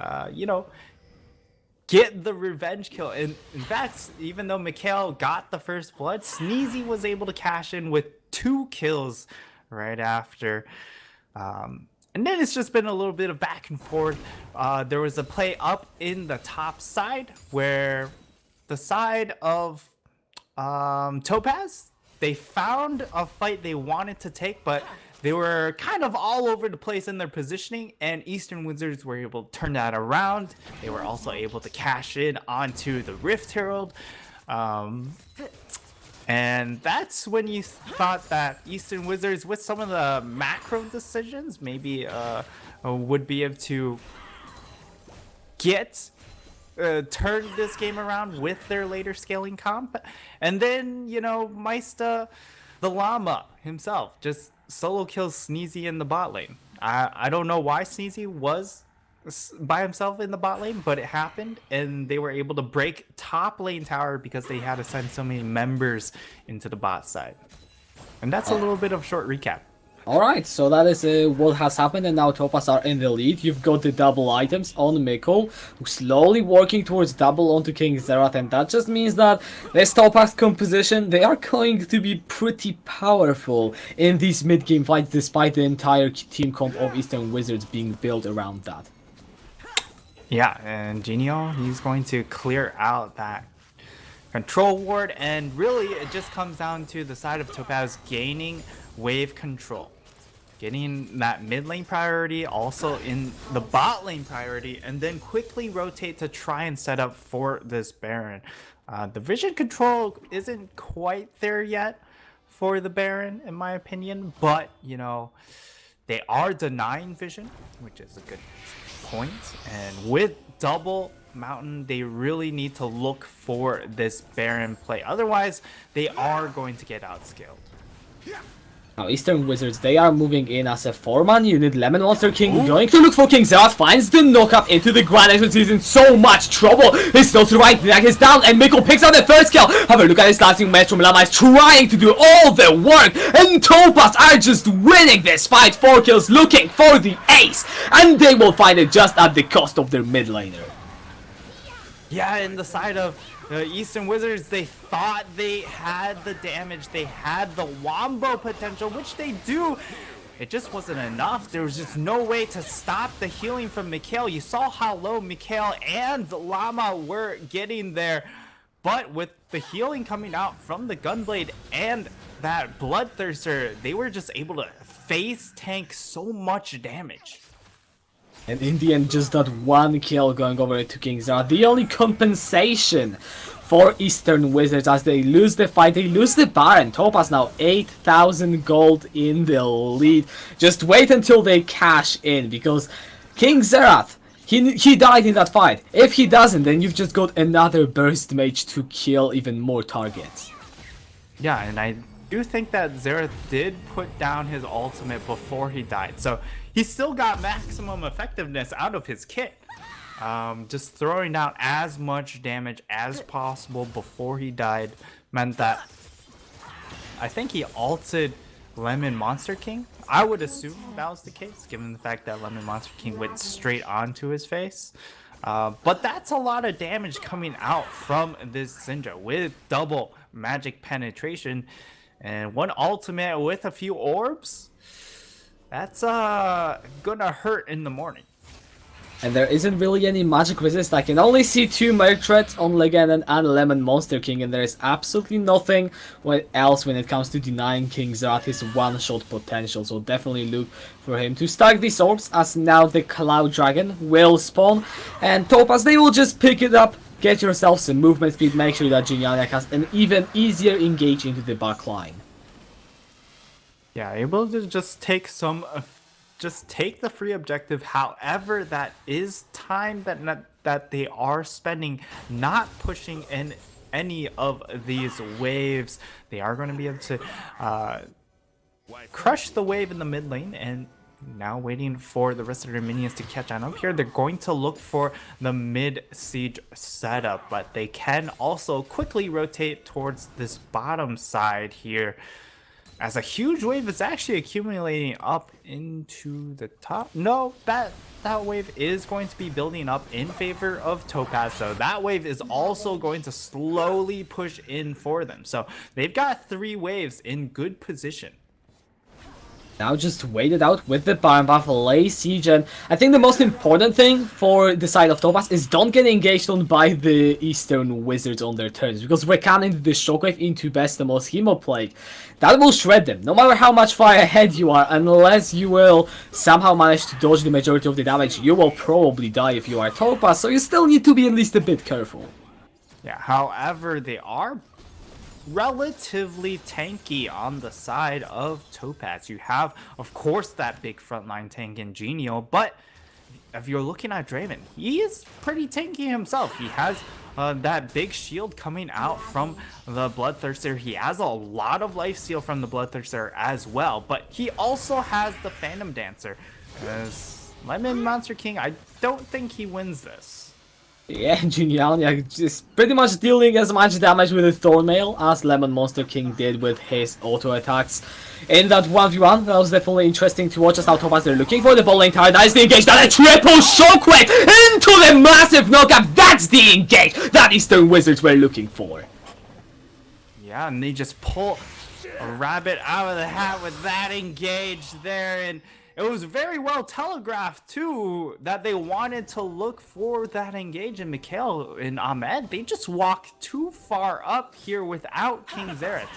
get the revenge kill. And in fact, even though Mikhail got the First Blood, Sneezy was able to cash in with 2 kills right after. And then it's just been a little bit of back and forth. There was a play up in the top side where the side of Topaz, they found a fight they wanted to take, but they were kind of all over the place in their positioning, and Eastern Wizards were able to turn that around. They were also able to cash in onto the Rift Herald. And that's when you thought that Eastern Wizards, with some of the macro decisions, maybe would be able to turn this game around with their later scaling comp. And then, Maesta, the llama himself, just solo kills Sneezy in the bot lane. I don't know why Sneezy was by himself in the bot lane, but it happened, and they were able to break top lane tower because they had to send so many members into the bot side. And that's a little bit of short recap. Alright, so that is what has happened, and now Topaz are in the lead. You've got the double items on Mikkel, who's slowly working towards double onto King Zerat, and that just means that this Topaz composition, they are going to be pretty powerful in these mid-game fights, despite the entire team comp of Eastern Wizards being built around that. Yeah, and Genial, he's going to clear out that control ward, and really it just comes down to the side of Topaz gaining wave control, getting that mid lane priority, also in the bot lane priority, and then quickly rotate to try and set up for this Baron. The vision control isn't quite there yet for the Baron, in my opinion, but They are denying vision, which is a good point. And with double mountain, they really need to look for this Baron play. Otherwise, they are going to get outscaled. Now, Eastern Wizards, they are moving in as a 4-man unit. Lemon Monster King going to look for King Zerat, finds the knockup into the Grand Entrance. He's in so much trouble. He's still surviving. Drag is down, and Mikko picks out the first kill. Have a look at his lasting match from Lama. Is trying to do all the work, and Topaz are just winning this fight. 4 kills, looking for the ace, and they will find it just at the cost of their mid laner. Yeah, in the side of the Eastern Wizards, they thought they had the damage, they had the wombo potential, which they do. It just wasn't enough. There was just no way to stop the healing from Mikhail. You saw how low Mikhail and Llama were getting there. But with the healing coming out from the Gunblade and that Bloodthirster, they were just able to face tank so much damage. And in the end, just that 1 kill going over to King Zerat. The only compensation for Eastern Wizards as they lose the fight, they lose the Baron. Topaz now 8,000 gold in the lead. Just wait until they cash in, because King Zerat, he died in that fight. If he doesn't, then you've just got another Burst Mage to kill even more targets. Yeah, and I do think that Zerat did put down his ultimate before he died. So he still got maximum effectiveness out of his kit. Just throwing out as much damage as possible before he died meant that I think he ulted Lemon Monster King. I would assume that was the case, given the fact that Lemon Monster King went straight onto his face. But that's a lot of damage coming out from this Syndra with double magic penetration and 1 ultimate with a few orbs. That's gonna hurt in the morning. And there isn't really any magic resist. I can only see 2 Merc Threats on Legenden and Lemon Monster King, and there is absolutely nothing else when it comes to denying King Zerat his one-shot potential. So definitely look for him to stack these orbs, as now the Cloud Dragon will spawn. And Topaz, they will just pick it up. Get yourself some movement speed, make sure that Genialiac has an even easier engage into the back line. Yeah, able to just take just take the free objective. However, that is time that they are spending not pushing in any of these waves. They are going to be able to crush the wave in the mid lane, and now waiting for the rest of their minions to catch on up here. They're going to look for the mid siege setup, but they can also quickly rotate towards this bottom side here, as a huge wave is actually accumulating up into the top. No, that wave is going to be building up in favor of Topaz, so that wave is also going to slowly push in for them. So they've got 3 waves in good position. Now just wait it out with the Baron buff, lay siege, and I think the most important thing for the side of Topaz is don't get engaged on by the Eastern Wizards on their turns, because recanning the Shockwave into Bestamos Hemoplague, that will shred them. No matter how much far ahead you are, unless you will somehow manage to dodge the majority of the damage, you will probably die if you are Topaz, so you still need to be at least a bit careful. Yeah, however, they are relatively tanky on the side of Topaz. You have, of course, that big frontline tank in Genial, but if you're looking at Draven, he is pretty tanky himself. He has that big shield coming out from the Bloodthirster. He has a lot of lifesteal from the Bloodthirster as well, but he also has the Phantom Dancer. As Lemon Monster King, I don't think he wins this. Yeah, Genialia just pretty much dealing as much damage with the Thornmail as Lemon Monster King did with his auto attacks. In that 1v1, that was definitely interesting to watch as how Topaz they're looking for the bot lane tower. Nicely engaged, and a triple shockwave into the massive knockup. That's the engage that Eastern Wizards were looking for. Yeah, and they just pull a rabbit out of the hat with that engage there, and it was very well telegraphed too that they wanted to look for that engage in Mikhail and Ahmed. They just walked too far up here without King Zerat.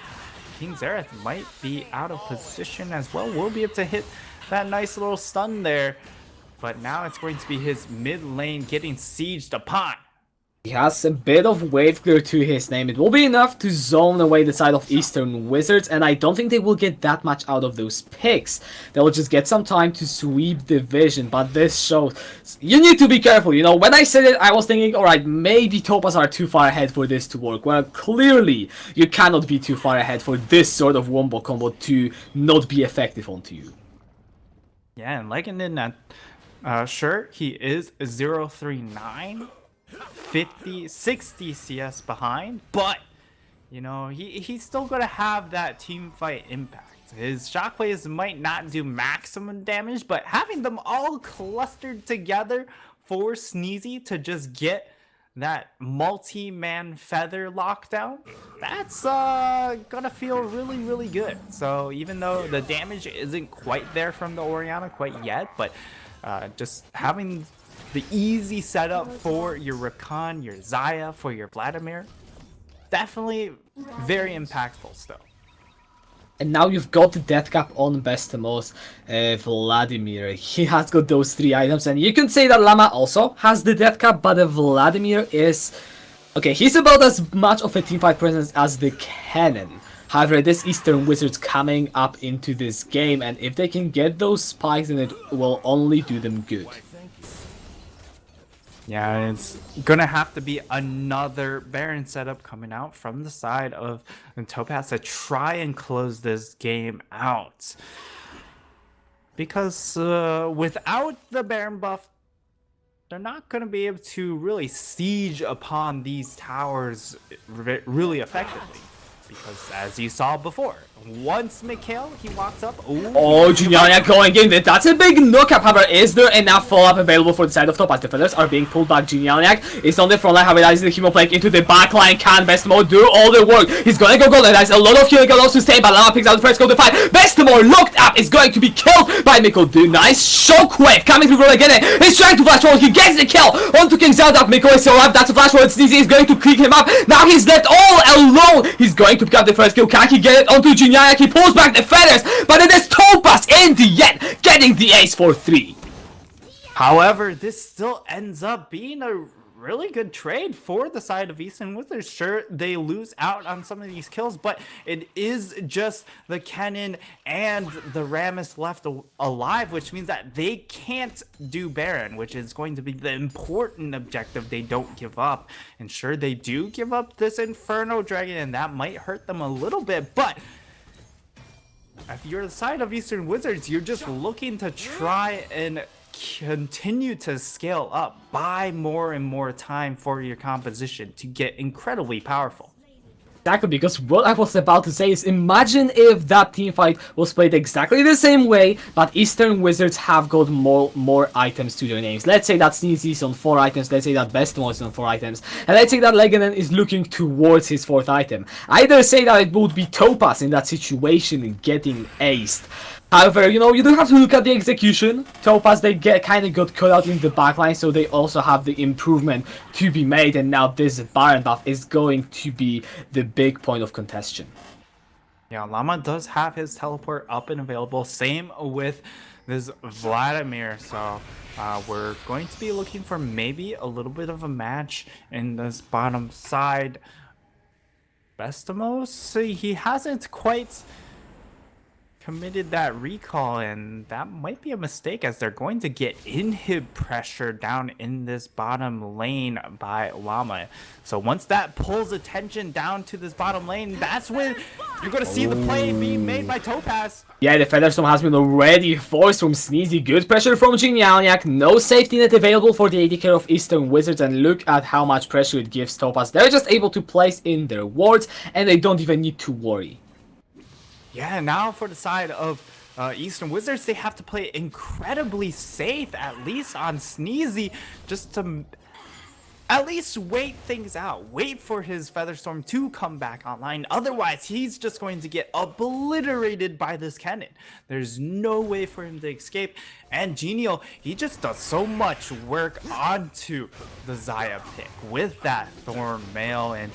King Zerat might be out of position as well. We'll be able to hit that nice little stun there, but now it's going to be his mid lane getting sieged upon. He has a bit of wave clear to his name. It will be enough to zone away the side of Eastern Wizards, and I don't think they will get that much out of those picks. They will just get some time to sweep the vision, but this shows you need to be careful. You know, when I said it, I was thinking, alright, maybe Topaz are too far ahead for this to work. Well, clearly, you cannot be too far ahead for this sort of wombo combo to not be effective onto you. Yeah, and like in that shirt, he is 039. 50, 60 CS behind, but you know, he's still gonna have that team fight impact. His shockwaves might not do maximum damage, but having them all clustered together for Sneezy to just get that multi-man feather lockdown, that's gonna feel really, really good. So even though the damage isn't quite there from the Orianna quite yet, but just having the easy setup for your Rakan, your Xayah, for your Vladimir, definitely very impactful still. And now you've got the death cap on Bestamos Vladimir. He has got those 3 items, and you can say that Llama also has the death cap, but the Vladimir is... Okay, he's about as much of a teamfight presence as the Cannon. However, this Eastern Wizards coming up into this game, and if they can get those spikes, then it will only do them good. Yeah, it's gonna have to be another Baron setup coming out from the side of Topaz to try and close this game out. Because without the Baron buff, they're not gonna be able to really siege upon these towers really effectively. Because as you saw before, once Mikhail, he walks up. Ooh, oh, Juliana going in. That's a big knock-up. However, is there enough follow-up available for the side of Topaz? The feathers are being pulled back. Julianiak is on the front line. However, that is the Hemoplague into the back line. Can Bestamo do all the work? He's gonna go golden. There's a lot of healing goes to stay, but Lama picks out the first goal to fight. Bestamo locked up is going to be killed by Mikko. Do nice shockwave coming through again. He's trying to flash forward. He gets the kill onto King Zelda. Mikko is still alive. That's a flash forward. Sneezy is going to kick him up. Now he's left all alone. He's going to pick up the first kill. Can he get it onto Julianiak? He pulls back the feathers, but it is Topaz in the end getting the ace for 3. However, this still ends up being a really good trade for the side of Eastern Wizards. Sure, they lose out on some of these kills, but it is just the Kennen and the Rammus left alive, which means that they can't do Baron, which is going to be the important objective they don't give up. And sure, they do give up this Inferno Dragon, and that might hurt them a little bit, but if you're the side of Eastern Wizards, you're just looking to try and continue to scale up, buy more and more time for your composition to get incredibly powerful. Exactly, because what I was about to say is, imagine if that teamfight was played exactly the same way, but Eastern Wizards have got more items to their names. Let's say that Sneezy is on 4 items, let's say that Bestamo is on 4 items, and let's say that Leganon is looking towards his 4th item. Either say that it would be Topaz in that situation getting aced. However, you know, you do have to look at the execution. Topaz, they kind of got cut out in the backline, so they also have the improvement to be made, and now this Baron buff is going to be the big point of contention. Yeah, Llama does have his teleport up and available. Same with this Vladimir, so we're going to be looking for maybe a little bit of a match in this bottom side. Bestamos, he hasn't quite committed that recall, and that might be a mistake as they're going to get inhib pressure down in this bottom lane by Llama. So once that pulls attention down to this bottom lane, that's when you're going to see the play being made by Topaz. Yeah, the Featherstorm has been already forced from Sneezy. Good pressure from Genialniak. No safety net available for the AD carry of Eastern Wizards, and look at how much pressure it gives Topaz. They're just able to place in their wards, and they don't even need to worry. Yeah, now for the side of Eastern Wizards, they have to play incredibly safe, at least on Sneezy, just to at least wait things out. Wait for his Featherstorm to come back online. Otherwise, he's just going to get obliterated by this cannon. There's no way for him to escape. And Genial, he just does so much work onto the Xayah pick with that Thorn Mail. And,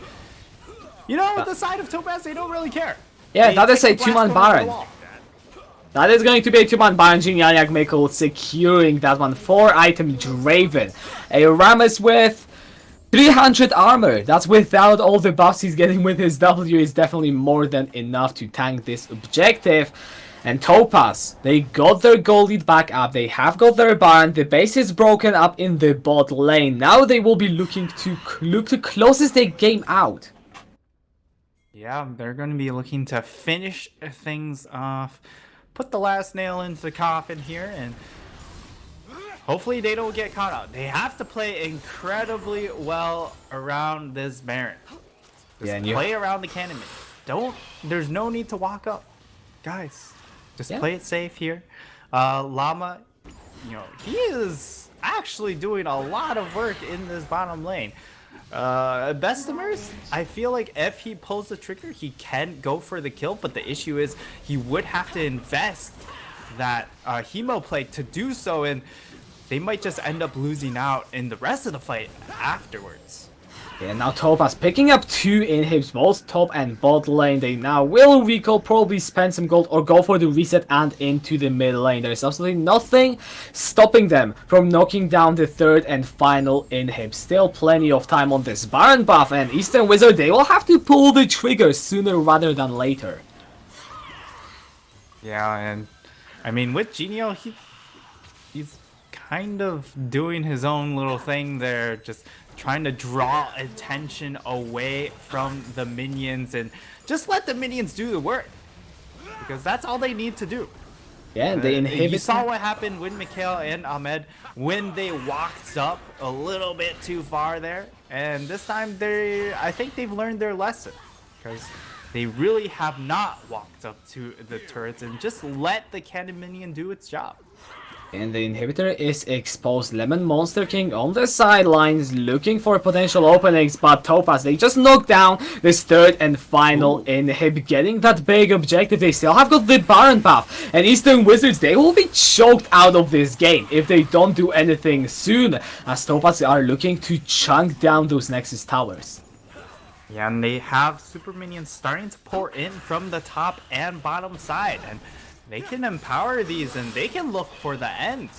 you know, the side of Topaz, they don't really care. Yeah, that is a 2-man Baron. That is going to be a 2-man Baron. Genialniak Mikkel securing that one. 4-item Draven. A Rammus with 300 armor, that's without all the buffs he's getting with his W, is definitely more than enough to tank this objective. And Topaz, they got their gold lead back up, they have got their Baron, the base is broken up in the bot lane. Now they will be looking to close the game out. Yeah, they're going to be looking to finish things off, put the last nail into the coffin here, and hopefully they don't get caught out. They have to play incredibly well around this Baron. Just play around the cannon. There's no need to walk up. Guys, just play it safe here. Llama, he is actually doing a lot of work in this bottom lane. Bestemers, I feel like if he pulls the trigger, he can go for the kill, but the issue is he would have to invest that Hemo Plague to do so, and they might just end up losing out in the rest of the fight afterwards. Yeah, now Topaz picking up 2 inhibs, both top and bot lane. They now will recall, probably spend some gold or go for the reset and into the mid lane. There's absolutely nothing stopping them from knocking down the 3rd and final inhib. Still plenty of time on this Baron buff, and Eastern Wizard, they will have to pull the trigger sooner rather than later. Yeah, and I mean with Genio, he's kind of doing his own little thing there, just trying to draw attention away from the minions and just let the minions do the work, because that's all they need to do. Yeah, they inhibit. You saw what happened with Mikhail and Ahmed when they walked up a little bit too far there, and this time I think they've learned their lesson, because they really have not walked up to the turrets and just let the cannon minion do its job. And the inhibitor is exposed. Lemon Monster King on the sidelines looking for potential openings, but Topaz, they just knocked down this 3rd and final inhib, getting that big objective. They still have got the Baron buff, and Eastern Wizards, they will be choked out of this game if they don't do anything soon, as Topaz are looking to chunk down those Nexus towers. Yeah, and they have super minions starting to pour in from the top and bottom side, and they can empower these and they can look for the end.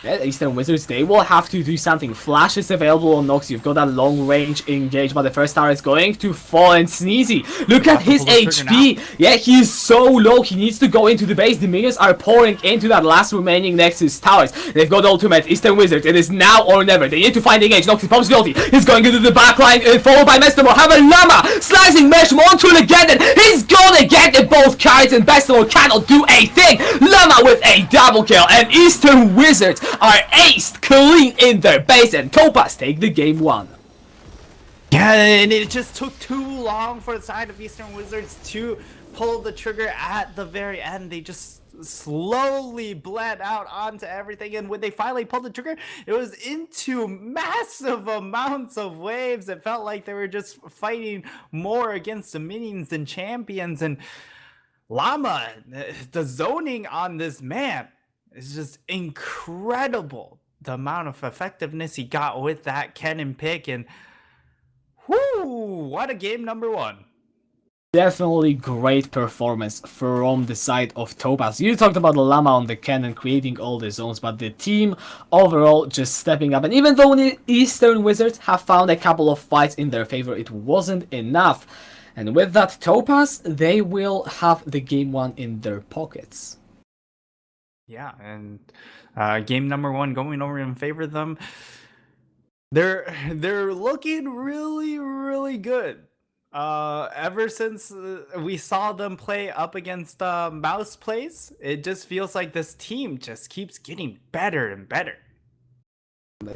Yeah, Eastern Wizards, they will have to do something. Flash is available on Nox. You've got that long range engage, but the first tower is going to fall, and Sneezy, look at his HP. Yeah, he is so low. He needs to go into the base. The minions are pouring into that last remaining Nexus towers. They've got ultimate. Eastern Wizards, it is now or never. They need to find the engage. Nox pops guilty. He's going into the backline, followed by Bestamo. Have a Llama slicing Meshmo onto Legend. He's gonna get both cards, and Bestamo cannot do a thing. Llama with a double kill, and Eastern Wizards are aced clean in their base, and Topaz take the game 1. Yeah, and it just took too long for the side of Eastern Wizards to pull the trigger at the very end. They just slowly bled out onto everything, and when they finally pulled the trigger, it was into massive amounts of waves. It felt like they were just fighting more against the minions than champions, and Llama, the zoning on this man, it's just incredible, the amount of effectiveness he got with that cannon pick, and whoo, what a game number 1. Definitely great performance from the side of Topaz. You talked about Llama on the cannon creating all the zones, but the team overall just stepping up. And even though the Eastern Wizards have found a couple of fights in their favor, it wasn't enough. And with that, Topaz, they will have the game 1 in their pockets. Yeah, and game number 1 going over in favor of them. They're looking really, really good. Ever since we saw them play up against Mouse Plays, it just feels like this team just keeps getting better and better.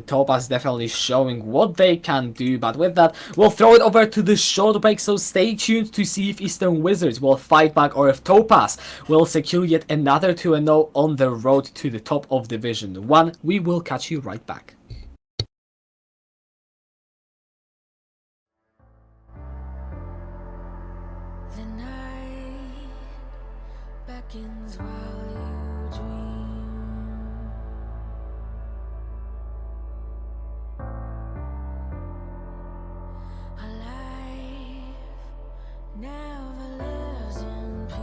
Topaz definitely showing what they can do, but with that, we'll throw it over to the short break, so stay tuned to see if Eastern Wizards will fight back or if Topaz will secure yet another 2-0 on the road to the top of Division 1. We will catch you right back. The night beckons while you dream. Alive never lives in peace.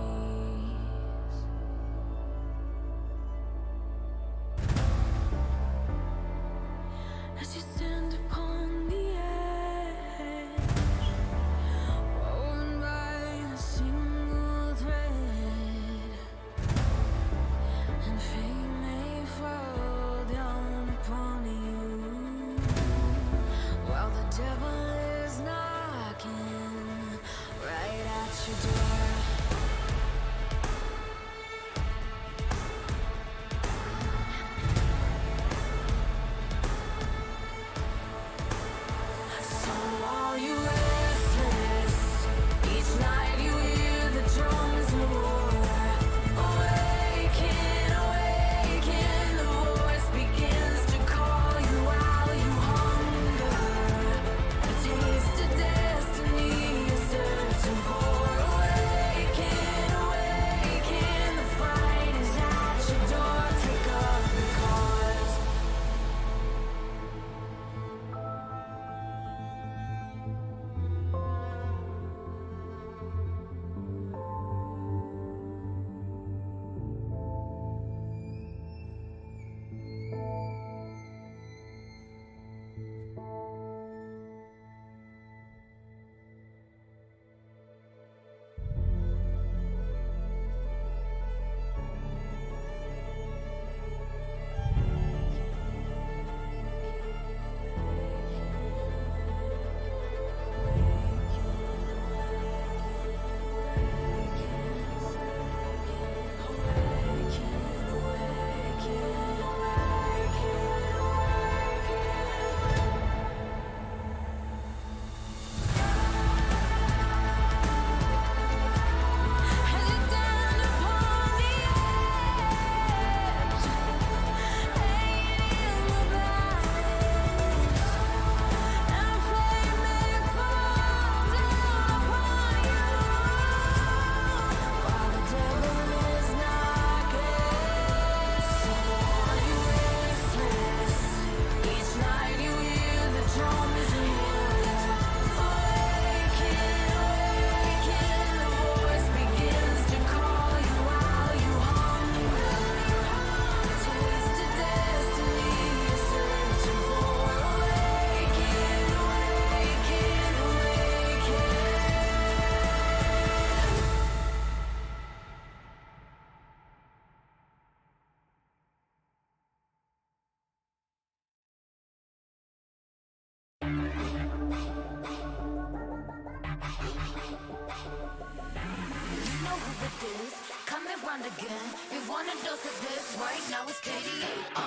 want a dose of this right now it's KD8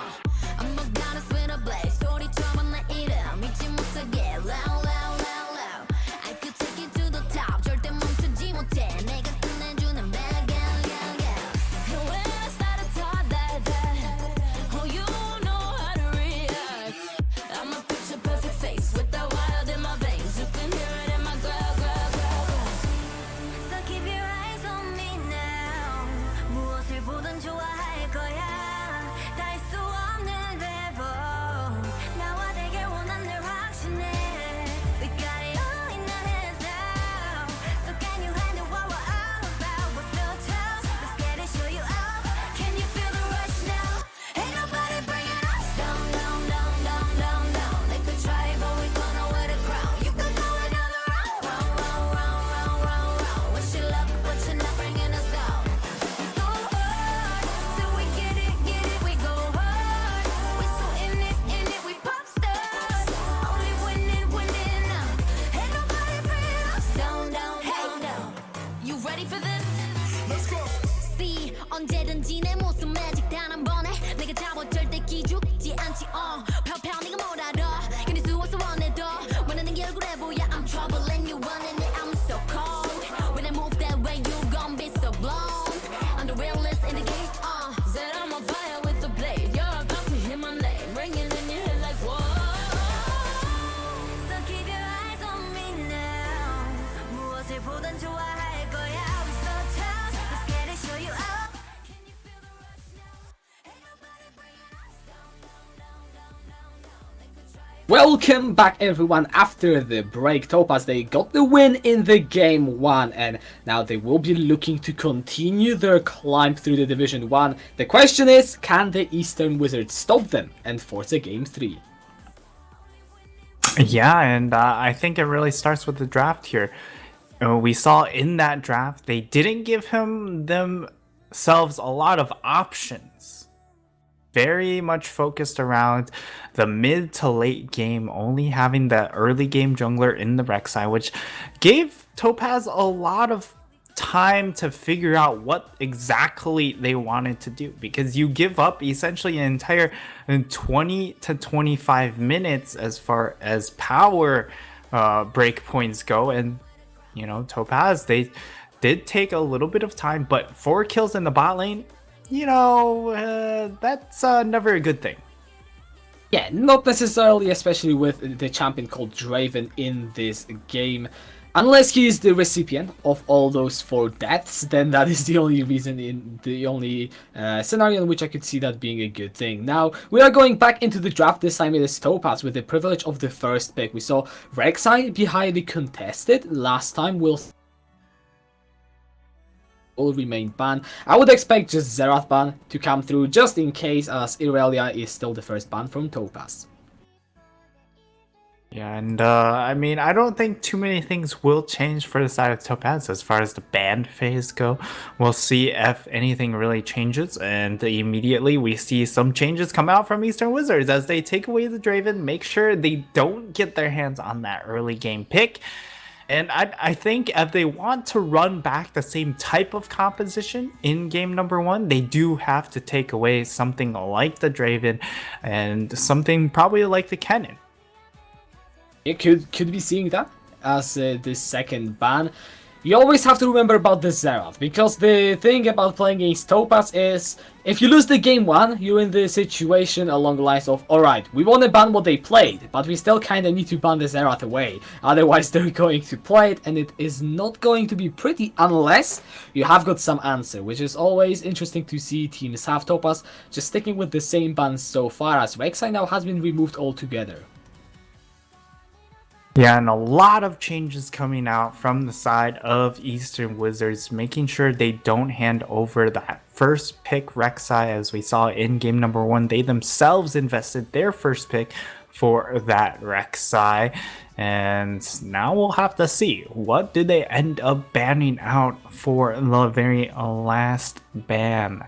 I'm a goddess with a blaze 소리처럼 내 이름 믿지 못하게 loud loud loud loud I could take you to the top 절대 멈추지 못해 내가 끝내주는 bad gal gal gal And when I started talk that oh you know how to react I'm a picture perfect face with the wild in my veins you can hear it in my growl growl growl growl So keep your eyes on me now 무엇을 보든 좋아할 거야 다 할 수 없는 래퍼 나와 되길 원한 늘 확신해 We got it all in our hands now So can you handle what we're all about What's so tough? Let's get it, show you up Can you feel the rush now? Ain't nobody bringing us down, down, down, down, down, down They could try but we gonna wear the crown You could go another round, round, round, round, round, round, round Wish you luck but you're not bringing us down Go hard, till we get it, we go hard We so in it, we pop stars Only winning now Ain't nobody bringing us down, down, down, down You ready for this? Let's go! See, 언제든지 내 모습 매직 단 한 번에 내가 잡아 절대 기죽지 않지 펴펴 네가 뭘 알아 견딜 수 없어 원해도 원하는 게 얼굴에 보여 I'm trouble and you running it I'm so cold When I move that way you gon' be so blown I'm the realest in the game Said I'm on fire with the blade You're about to hear my name ringing in your head like whoa So keep your eyes on me now 무엇을 보든 좋아할 거야 We so tough Let's get it show you up Can you feel the rush now Ain't nobody bringing us down down down down down down They could try Welcome back everyone after the break. Topaz, they got the win in the game 1 and now they will be looking to continue their climb through the Division 1. The question is, can the Eastern Wizards stop them and force a game 3? Yeah, and I think it really starts with the draft here. We saw in that draft, they didn't give themselves a lot of options. Very much focused around the mid to late game, only having the early game jungler in the Rek'Sai, which gave Topaz a lot of time to figure out what exactly they wanted to do, because you give up essentially an entire 20 to 25 minutes as far as power breakpoints go, and you know, Topaz, they did take a little bit of time, but 4 kills in the bot lane, you know, that's never a good thing. Yeah, not necessarily, especially with the champion called Draven in this game. Unless he is the recipient of all those 4 deaths, then that is the only reason, in the only scenario in which I could see that being a good thing. Now, we are going back into the draft. This time it is Topaz with the privilege of the first pick. We saw Rek'Sai be highly contested last time, will remain banned. I would expect just Xerath ban to come through just in case, as Irelia is still the first ban from Topaz. Yeah, and I mean, I don't think too many things will change for the side of Topaz as far as the ban phase go. We'll see if anything really changes, and immediately we see some changes come out from Eastern Wizards as they take away the Draven, make sure they don't get their hands on that early game pick. And I think if they want to run back the same type of composition in game number 1, they do have to take away something like the Draven and something probably like the Kennen. You could be seeing that as the second ban. You always have to remember about the Xerath, because the thing about playing against Topaz is, if you lose the game 1, you're in the situation along the lines of, alright, we want to ban what they played, but we still kinda need to ban the Xerath away, otherwise they're going to play it, and it is not going to be pretty unless you have got some answer, which is always interesting to see teams have. Topaz just sticking with the same bans so far, as Rek'Sai now has been removed altogether. Yeah, and a lot of changes coming out from the side of Eastern Wizards, making sure they don't hand over that first pick Rek'Sai. As we saw in game number 1, they themselves invested their first pick for that Rek'Sai. And now we'll have to see, what did they end up banning out for the very last ban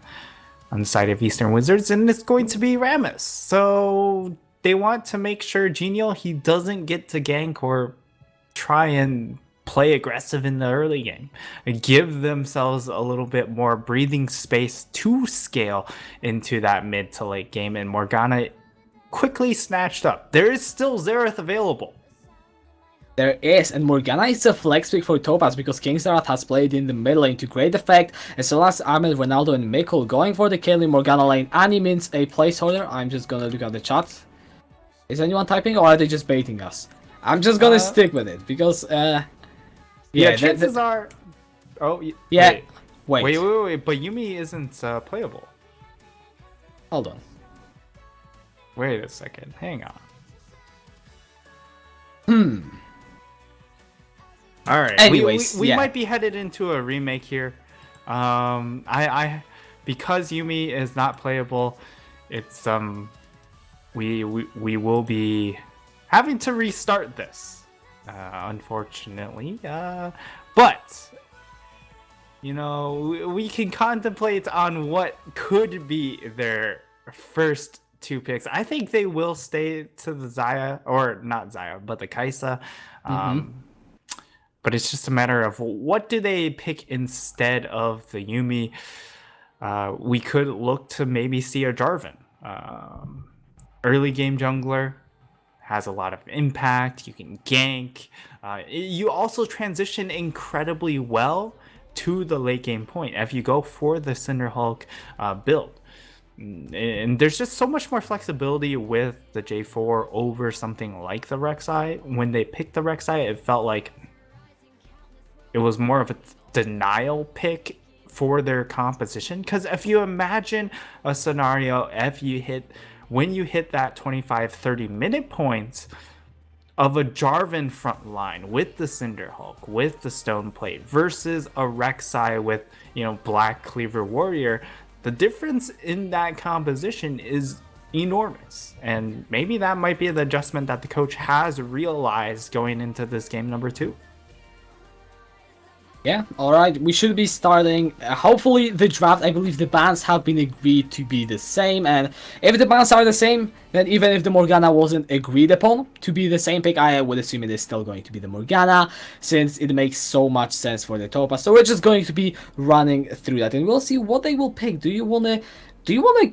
on the side of Eastern Wizards, and it's going to be Rammus. So they want to make sure Genial, he doesn't get to gank or try and play aggressive in the early game and give themselves a little bit more breathing space to scale into that mid to late game, and Morgana quickly snatched up. There is still Xerath available. There is, and Morgana is a flex pick for Topaz because King Xerath has played in the mid lane to great effect, as well as Ahmed, Ronaldo, and Mikkel going for the kill in Morgana lane. Annie means a placeholder. I'm just gonna look at the chat. Is anyone typing, or are they just baiting us? I'm just gonna stick with it because, yeah, chances are. Oh, yeah. Wait. But Yuumi isn't playable. Hold on. Wait a second. Hang on. All right. Anyways, we might be headed into a remake here. Because Yuumi is not playable, it's we will be having to restart this, unfortunately. But you know, we can contemplate on what could be their first 2 picks. I think they will stay to the Xayah, or not Xayah, but the Kai'Sa. But it's just a matter of what do they pick instead of the Yuumi. We could look to maybe see a Jarvan. Early game jungler, has a lot of impact. You can gank. You also transition incredibly well to the late game point if you go for the Cinderhulk build. And there's just so much more flexibility with the J4 over something like the Rek'Sai. When they picked the Rek'Sai, it felt like it was more of a denial pick for their composition. Because if you imagine a scenario, when you hit that 25-30 minute points of a Jarvan front line with the Cinderhulk, with the Stone Plate, versus a Rek'Sai with, Black Cleaver Warrior, the difference in that composition is enormous. And maybe that might be the adjustment that the coach has realized going into this game number 2. Yeah, alright, we should be starting. Hopefully the draft, I believe the bans have been agreed to be the same, and if the bans are the same, then even if the Morgana wasn't agreed upon to be the same pick, I would assume it is still going to be the Morgana, since it makes so much sense for the Topaz. So we're just going to be running through that, and we'll see what they will pick. Do you wanna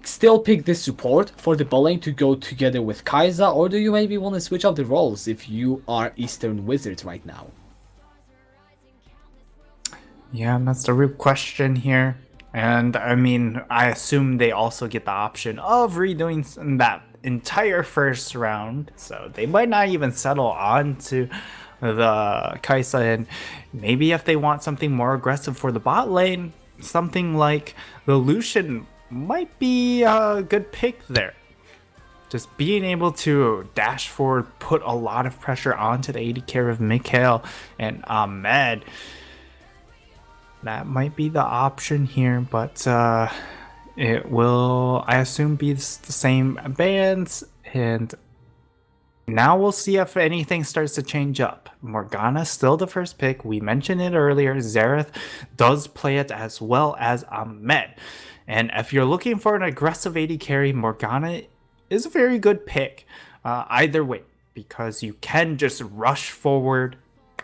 still pick this support for the bot lane to go together with Kai'Sa, or do you maybe want to switch up the roles if you are Eastern Wizards right now? Yeah, and that's the real question here. And I mean, I assume they also get the option of redoing that entire first round. So they might not even settle on to the Kai'Sa. And maybe if they want something more aggressive for the bot lane, something like the Lucian might be a good pick there. Just being able to dash forward, put a lot of pressure onto the AD carry of Mikhail and Ahmed. That might be the option here, but it will, I assume, be the same bans. And now we'll see if anything starts to change up. Morgana still the first pick. We mentioned it earlier. Xerath does play it as well as Ahmed. And if you're looking for an aggressive AD carry, Morgana is a very good pick. Either way, because you can just rush forward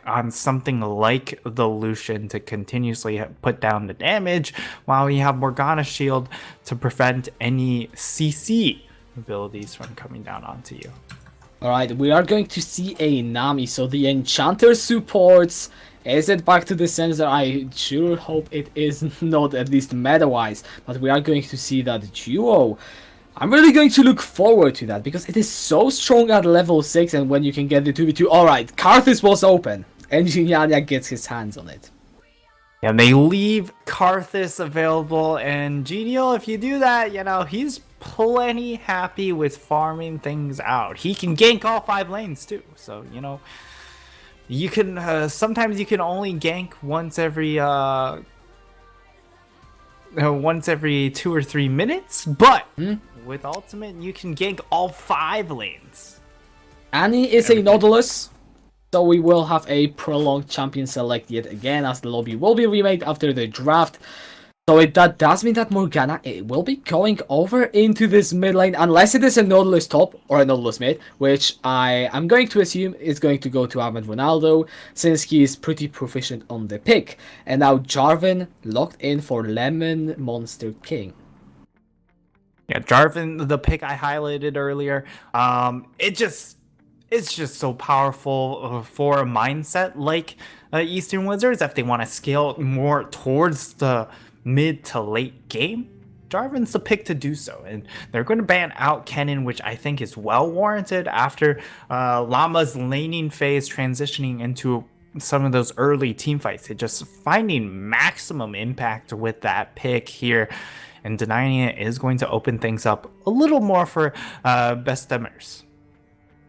on something like the Lucian to continuously put down the damage, while you have Morgana's shield to prevent any CC abilities from coming down onto you. Alright, we are going to see a Nami, so the Enchanter supports. Is it back to the sensor? I sure hope it is not, at least meta-wise, but we are going to see that duo. I'm really going to look forward to that, because it is so strong at level 6, and when you can get the 2v2, alright, Karthus was open, and Jinyanya gets his hands on it. And they leave Karthus available, and Genial, if you do that, he's plenty happy with farming things out. He can gank all 5 lanes too, so, you can, sometimes you can only gank once every 2 or 3 minutes, but with Ultimate, you can gank all 5 lanes. Annie is a Nautilus, so we will have a prolonged champion select yet again, as the lobby will be remade after the draft. So that does mean that Morgana will be going over into this mid lane, unless it is a Nautilus top or a Nautilus mid, which I am going to assume is going to go to Ahmed Ronaldo, since he is pretty proficient on the pick. And now Jarvan locked in for Lemon Monster King. Yeah, Jarvan, the pick I highlighted earlier, it's just so powerful for a mindset like Eastern Wizards if they want to scale more towards the mid to late game. Jarvan's the pick to do so, and they're going to ban out Kennen, which I think is well warranted after Llama's laning phase transitioning into some of those early team fights. It just finding maximum impact with that pick here, and denying it is going to open things up a little more for best stemmers.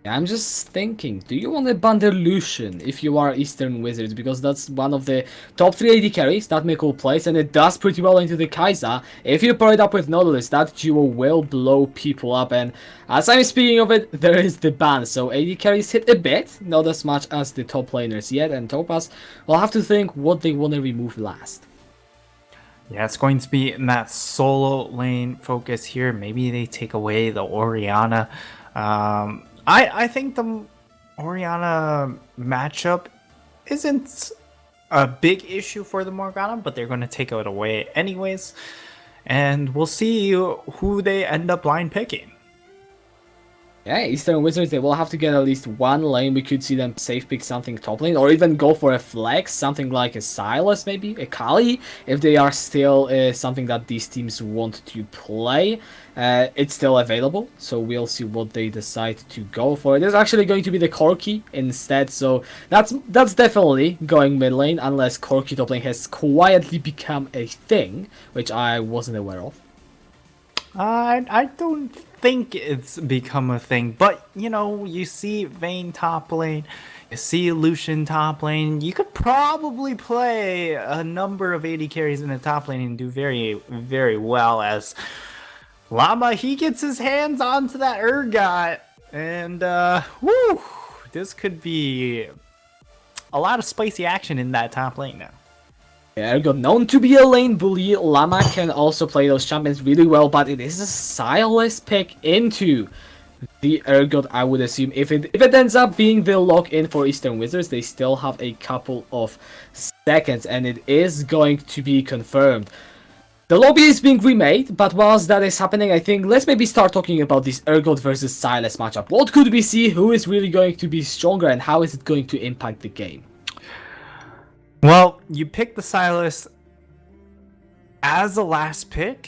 I'm just thinking, do you want to bundle Lucian if you are Eastern Wizards? Because that's one of the top 3 AD carries that make all plays, and it does pretty well into the Kai'Sa. If you pair it up with Nautilus, that duo will blow people up, and as I'm speaking of it, there is the ban. So AD carries hit a bit, not as much as the top laners yet, and Topaz will have to think what they want to remove last. Yeah, it's going to be in that solo lane focus here. Maybe they take away the Orianna. I think the Orianna matchup isn't a big issue for the Morgana, but they're going to take it away anyways. And we'll see who they end up line picking. Yeah, Eastern Wizards, they will have to get at least one lane. We could see them safe pick something top lane, or even go for a flex, something like a Sylas, maybe a Kali, if they are still something that these teams want to play. It's still available, so we'll see what they decide to go for. It is actually going to be the Corki instead, so that's definitely going mid lane, unless Corki top lane has quietly become a thing, which I wasn't aware of. I don't think it's become a thing, but you know, you see Vayne top lane, you see Lucian top lane. You could probably play a number of AD carries in the top lane and do very, very well. As Llama, he gets his hands onto that Urgot, and whoo, this could be a lot of spicy action in that top lane now. Urgot, known to be a lane bully, Llama can also play those champions really well, but it is a Sylas pick into the Urgot, I would assume. If it ends up being the lock-in for Eastern Wizards, they still have a couple of seconds, and it is going to be confirmed. The lobby is being remade, but whilst that is happening, I think let's maybe start talking about this Urgot versus Sylas matchup. What could we see? Who is really going to be stronger, and how is it going to impact the game? Well, you pick the Sylas as the last pick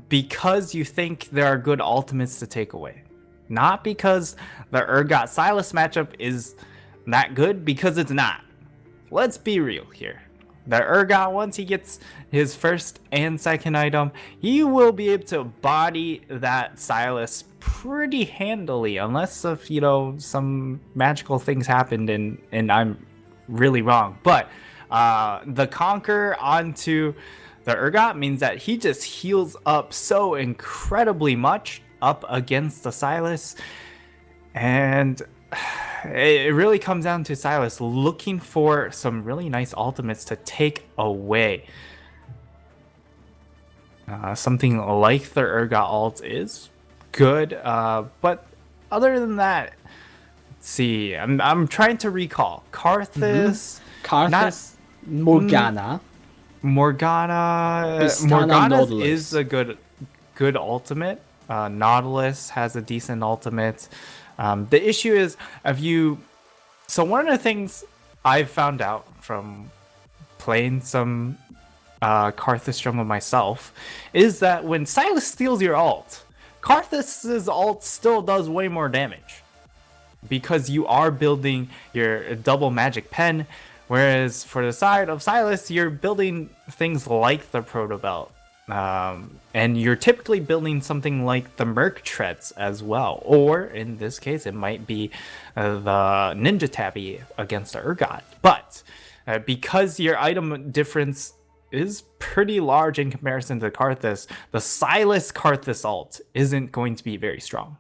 because you think there are good ultimates to take away. Not because the Urgot Sylas matchup is that good, because it's not. Let's be real here. The Urgot, once he gets his first and second item, he will be able to body that Sylas pretty handily, unless if, you know, some magical things happened and I'm really wrong. But the Conquer onto the Urgot means that he just heals up so incredibly much up against the Sylas, and it really comes down to Sylas looking for some really nice ultimates to take away. Something like the Urgot ult is good, but other than that, let's see, I'm trying to recall. Karthus, Morgana. Morgana Nautilus is a good ultimate. Nautilus has a decent ultimate. The issue is, so one of the things I've found out from playing some Karthus jungle myself is that when Sylas steals your ult, Karthus's ult still does way more damage, because you are building your double magic pen, whereas for the side of Sylas, you're building things like the Proto Belt, and you're typically building something like the Merc Treads as well, or in this case, it might be the Ninja Tabby against the Urgot. But because your item difference is pretty large in comparison to Karthus, the Sylas Karthus ult isn't going to be very strong.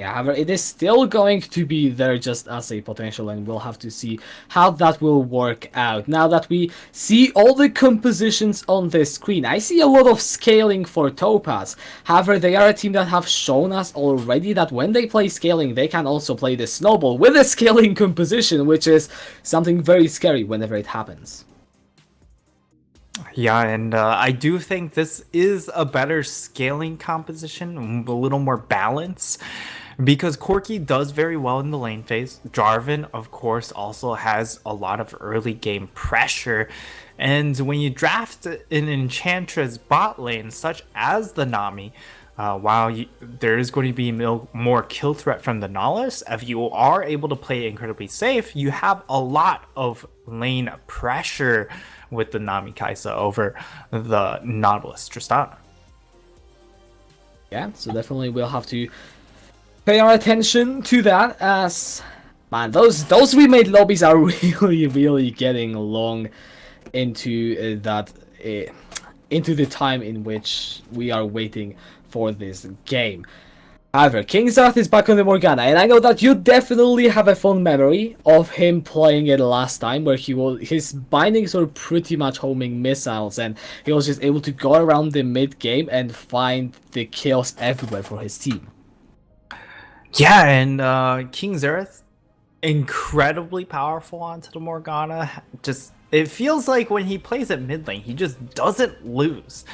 Yeah, however, it is still going to be there just as a potential, and we'll have to see how that will work out. Now that we see all the compositions on the screen, I see a lot of scaling for Topaz. However, they are a team that have shown us already that when they play scaling, they can also play the snowball with a scaling composition, which is something very scary whenever it happens. Yeah, and I do think this is a better scaling composition, a little more balance, because Corki does very well in the lane phase. Jarvan, of course, also has a lot of early game pressure. And when you draft an Enchantress bot lane, such as the Nami, there is going to be more kill threat from the Nautilus, if you are able to play incredibly safe, you have a lot of lane pressure with the Nami Kaisa over the Nautilus Tristana. Yeah, so definitely we'll have to pay our attention to that, as man, those remade lobbies are really getting long into into the time in which we are waiting for this game. However, King Zarth is back on the Morgana, and I know that you definitely have a fond memory of him playing it last time, where his bindings were pretty much homing missiles, and he was just able to go around the mid game and find the kills everywhere for his team. Yeah, and King Zareth, incredibly powerful onto the Morgana. Just, it feels like when he plays at mid lane, he just doesn't lose.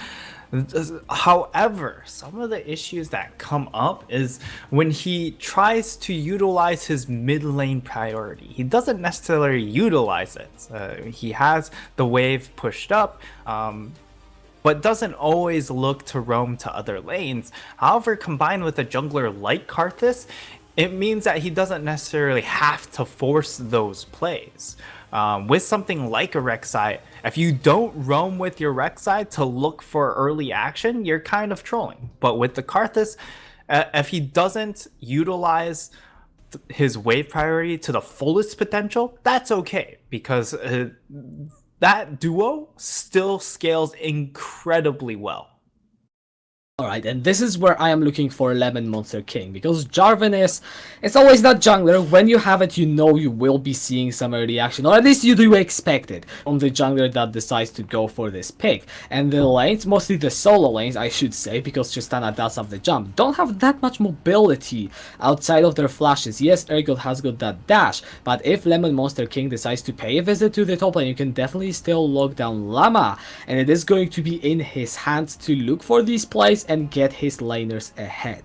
However, some of the issues that come up is when he tries to utilize his mid lane priority. He doesn't necessarily utilize it. He has the wave pushed up, but doesn't always look to roam to other lanes. However, combined with a jungler like Karthus, it means that he doesn't necessarily have to force those plays. With something like a Rek'Sai, if you don't roam with your Rek'Sai to look for early action, you're kind of trolling. But with the Karthus, if he doesn't utilize his wave priority to the fullest potential, that's okay, because that duo still scales incredibly well. Alright, and this is where I am looking for Lemon Monster King, because Jarvan it's always that jungler. When you have it, you know you will be seeing some early action, or at least you do expect it from the jungler that decides to go for this pick. And the lanes, mostly the solo lanes I should say, because Tristana does have the jump, don't have that much mobility outside of their flashes. Yes, Ergot has got that dash, but if Lemon Monster King decides to pay a visit to the top lane, you can definitely still lock down Llama, and it is going to be in his hands to look for these plays and get his laners ahead.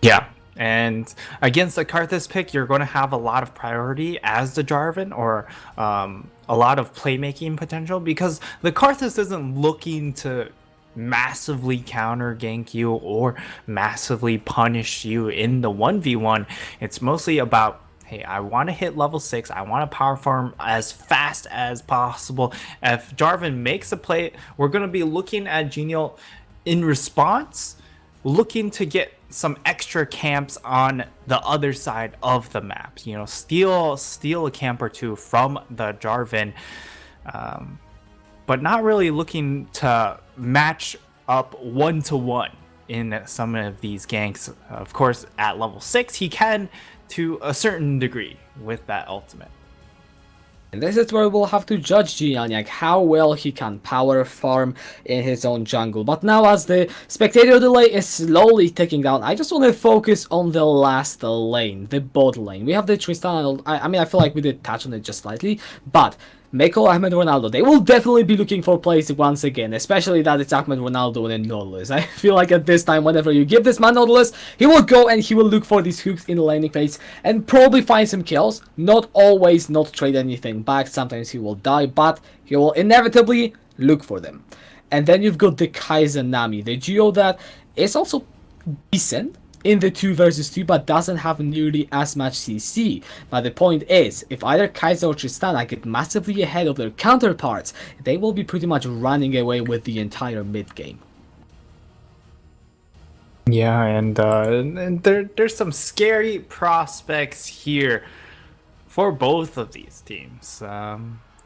Yeah, and against the Karthus pick, you're going to have a lot of priority as the Jarvan, or a lot of playmaking potential, because the Karthus isn't looking to massively counter gank you or massively punish you in the 1v1. It's mostly about, hey, I want to hit level 6, I want to power farm as fast as possible. If Jarvan makes a play, we're going to be looking at Genial in response, looking to get some extra camps on the other side of the map. You know, steal a camp or two from the Jarvan, but not really looking to match up 1-to-1 in some of these ganks. Of course, at level 6, he can to a certain degree with that ultimate. And this is where we'll have to judge Gianyak, how well he can power farm in his own jungle. But now, as the spectator delay is slowly ticking down, I just want to focus on the last lane, the bot lane. We have the Tristana. I mean, I feel like we did touch on it just slightly, but Meko, Ahmed, Ronaldo, they will definitely be looking for plays once again, especially that it's Ahmed, Ronaldo, and Nautilus. I feel like at this time, whenever you give this man Nautilus, he will go and he will look for these hooks in the laning phase and probably find some kills. Not always not trade anything back, sometimes he will die, but he will inevitably look for them. And then you've got the Kaiser Nami, the duo that is also decent in the 2 versus 2, but doesn't have nearly as much CC. But the point is, if either Kaiser or Tristana get massively ahead of their counterparts, they will be pretty much running away with the entire mid game. Yeah, and there's some scary prospects here for both of these teams.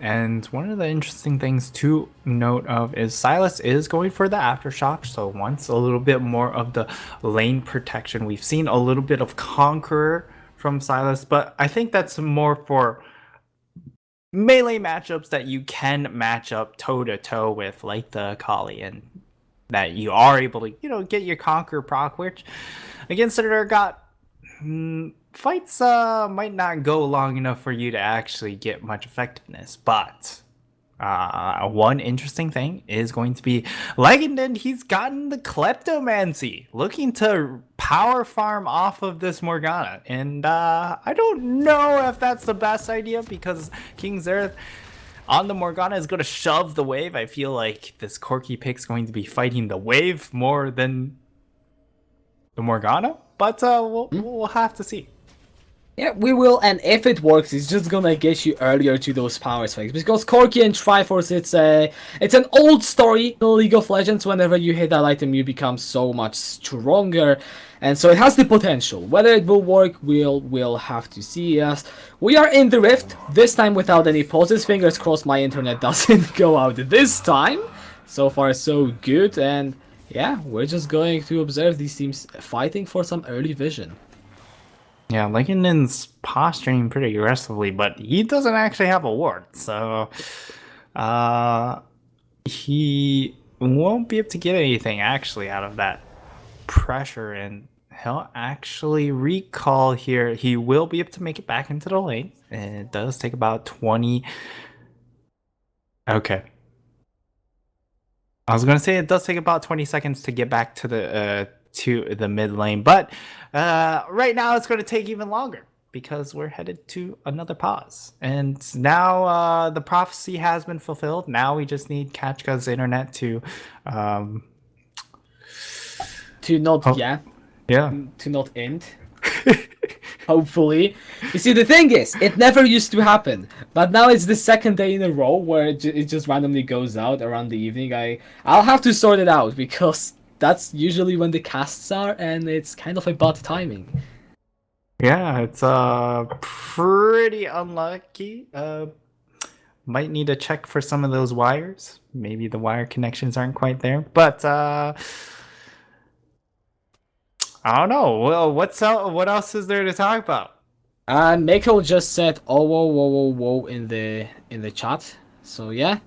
And one of the interesting things to note of is Silas is going for the aftershock, so wants a little bit more of the lane protection. We've seen a little bit of Conqueror from Silas, but I think that's more for melee matchups that you can match up toe to toe with, like the Akali, and that you are able to, get your Conqueror proc, which against the Urgot, fights might not go long enough for you to actually get much effectiveness. But one interesting thing is going to be Legend. He's gotten the Kleptomancy, looking to power farm off of this Morgana, and I don't know if that's the best idea, because King Xerath on the Morgana is going to shove the wave. I feel like this Corki pick's going to be fighting the wave more than the Morgana, but we'll have to see. Yeah, we will, and if it works, it's just gonna get you earlier to those power spikes. Because Corki and Triforce, it's an old story in League of Legends. Whenever you hit that item, you become so much stronger, and so it has the potential. Whether it will work, we'll have to see. Yes, we are in the Rift this time without any pauses. Fingers crossed, my internet doesn't go out this time. So far, so good, and yeah, we're just going to observe these teams fighting for some early vision. Yeah, Lincoln's posturing pretty aggressively, but he doesn't actually have a ward, so he won't be able to get anything actually out of that pressure, and he'll actually recall here. He will be able to make it back into the lane, and it does take about 20. Okay. I was gonna say it does take about 20 seconds to get back to the mid lane, but right now it's going to take even longer, because we're headed to another pause. And now the prophecy has been fulfilled. Now we just need Kachka's internet to not end. Hopefully. You see, the thing is, it never used to happen, but now it's the second day in a row where it just randomly goes out around the evening. I'll have to sort it out, because that's usually when the casts are, and it's kind of a bad timing. Yeah, it's pretty unlucky. Might need to check for some of those wires. Maybe the wire connections aren't quite there, but I don't know. Well, what else is there to talk about? Mako just said, "Oh, whoa, whoa, whoa, whoa," in the chat. So yeah.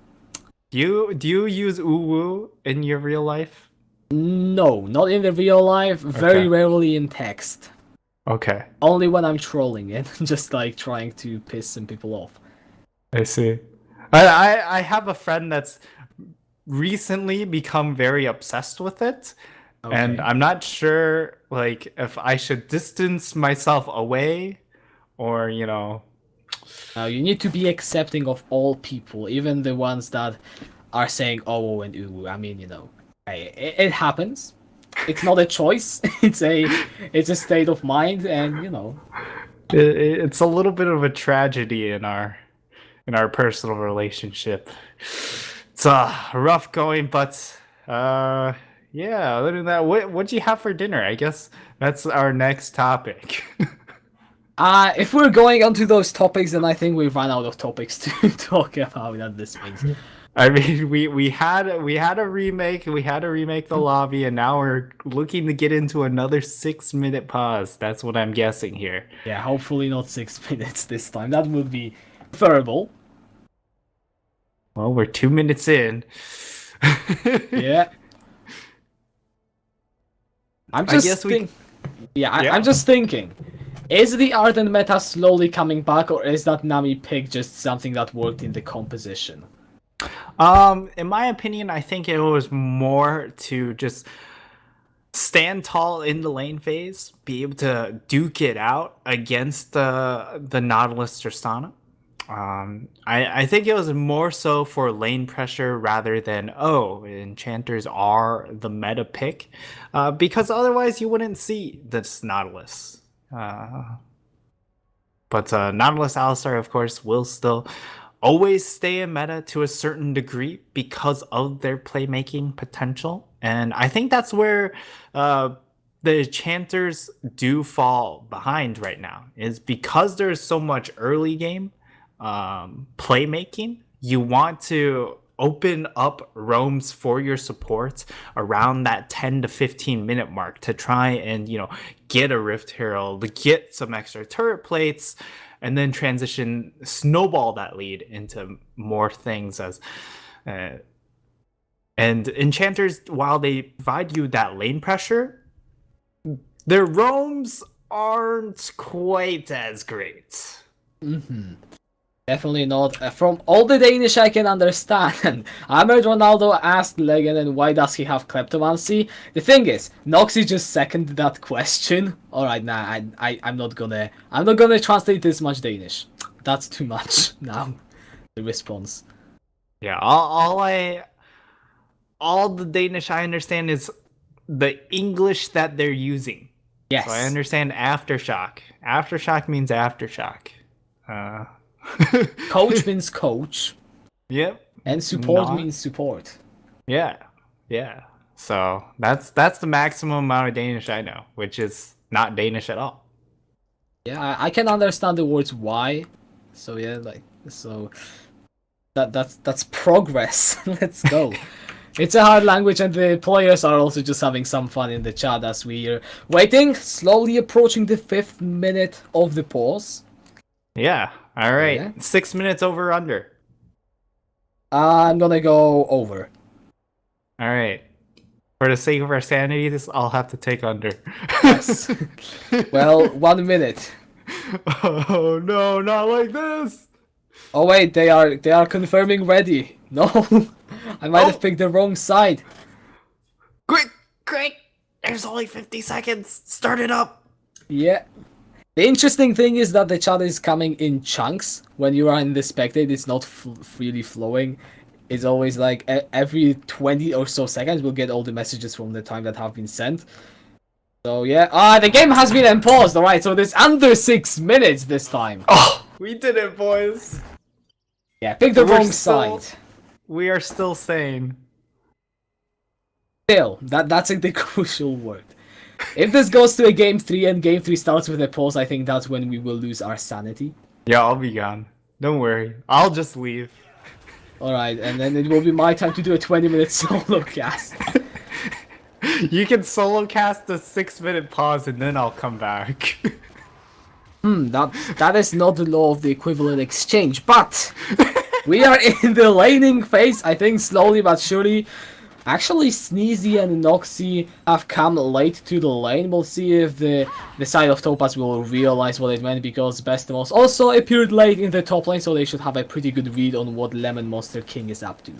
Do you use uwu in your real life? No, not in the real life. Very rarely in text. Okay. Only when I'm trolling it, just like trying to piss some people off. I see. I have a friend that's recently become very obsessed with it. Okay. And I'm not sure, like, if I should distance myself away, or you need to be accepting of all people, even the ones that are saying "oh" and "ooh." I mean, it happens. It's not a choice. It's a state of mind, and it's a little bit of a tragedy in our personal relationship. It's rough going, but yeah, other than that, what'd you have for dinner? I guess that's our next topic. If we're going onto those topics, then I think we've run out of topics to talk about at this point. I mean, we had a remake, the lobby, and now we're looking to get into another 6-minute pause. That's what I'm guessing here. Yeah, hopefully not 6 minutes this time. That would be preferable. Well, we're 2 minutes in. Yeah. I'm just thinking, is the Ardent meta slowly coming back, or is that Nami pick just something that worked in the composition? In my opinion, I think it was more to just stand tall in the lane phase, be able to duke it out against the Nautilus Tristana. I think it was more so for lane pressure rather than, enchanters are the meta pick, because otherwise you wouldn't see this Nautilus. But Nautilus Alistar, of course, will still always stay in meta to a certain degree because of their playmaking potential. And I think that's where the enchanters do fall behind right now, is because there's so much early game playmaking you want to open up roams for your supports around that 10 to 15 minute mark to try and, get a Rift Herald, get some extra turret plates, and then transition, snowball that lead into more things as. And enchanters, while they provide you that lane pressure, their roams aren't quite as great. Definitely not. From all the Danish I can understand. I heard Ronaldo asked Legend why does he have kleptomancy. The thing is, Noxy just seconded that question. Alright, nah, I'm not gonna translate this much Danish. That's too much now. The response. Yeah, all the Danish I understand is the English that they're using. Yes. So I understand aftershock. Aftershock means aftershock. Coach means coach. Yep. And support means support. Yeah. So that's the maximum amount of Danish I know, which is not Danish at all. Yeah, I can understand the words why. So yeah, that's progress. Let's go. It's a hard language, and the players are also just having some fun in the chat as we're waiting, slowly approaching the 5th minute of the pause. Yeah. All right. Yeah. 6 minutes over under. I'm gonna go over. All right. For the sake of our sanity, I'll have to take under. Yes. Well, 1 minute. Oh no, not like this. Oh wait, they are confirming ready. No, I might have picked the wrong side. Quick! There's only 50 seconds. Start it up. Yeah. The interesting thing is that the chat is coming in chunks. When you are in the spectate, it's not freely flowing. It's always like every 20 or so seconds we'll get all the messages from the time that have been sent. So yeah, the game has been unpaused, alright, so there's under 6 minutes this time. Oh, we did it, boys. Yeah, pick the wrong side. We are still sane. Still, that's the crucial word. If this goes to a game 3 and game 3 starts with a pause, I think that's when we will lose our sanity. Yeah, I'll be gone. Don't worry. I'll just leave. Alright, and then it will be my time to do a 20-minute solo cast. You can solo cast a 6-minute pause and then I'll come back. That is not the law of the equivalent exchange, but we are in the laning phase, I think slowly but surely. Actually, Sneezy and Noxy have come late to the lane. We'll see if the side of Topaz will realize what it meant, because Bestemos also appeared late in the top lane, so they should have a pretty good read on what Lemon Monster King is up to.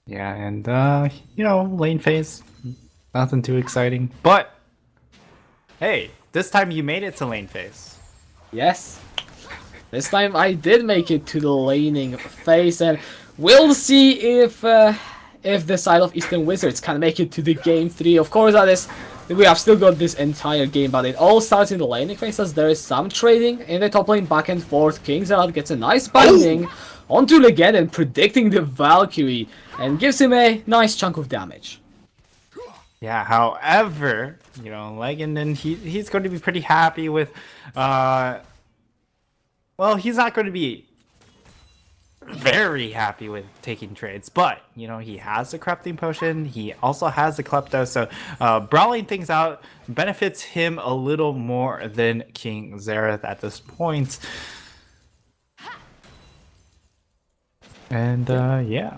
Yeah, and lane phase. Nothing too exciting. But hey, this time you made it to lane phase. Yes. This time I did make it to the laning phase, and we'll see if the side of Eastern Wizards can make it to the game 3. Of course, we have still got this entire game, but it all starts in the laning phase as there is some trading in the top lane, back and forth. Kingzerad gets a nice binding onto Legend and predicting the Valkyrie, and gives him a nice chunk of damage. Yeah, however, Legend, and he's going to be pretty happy with well, he's not going to be very happy with taking trades, but he has the corrupting potion, he also has the klepto, so brawling things out benefits him a little more than King Xerath at this point. And yeah,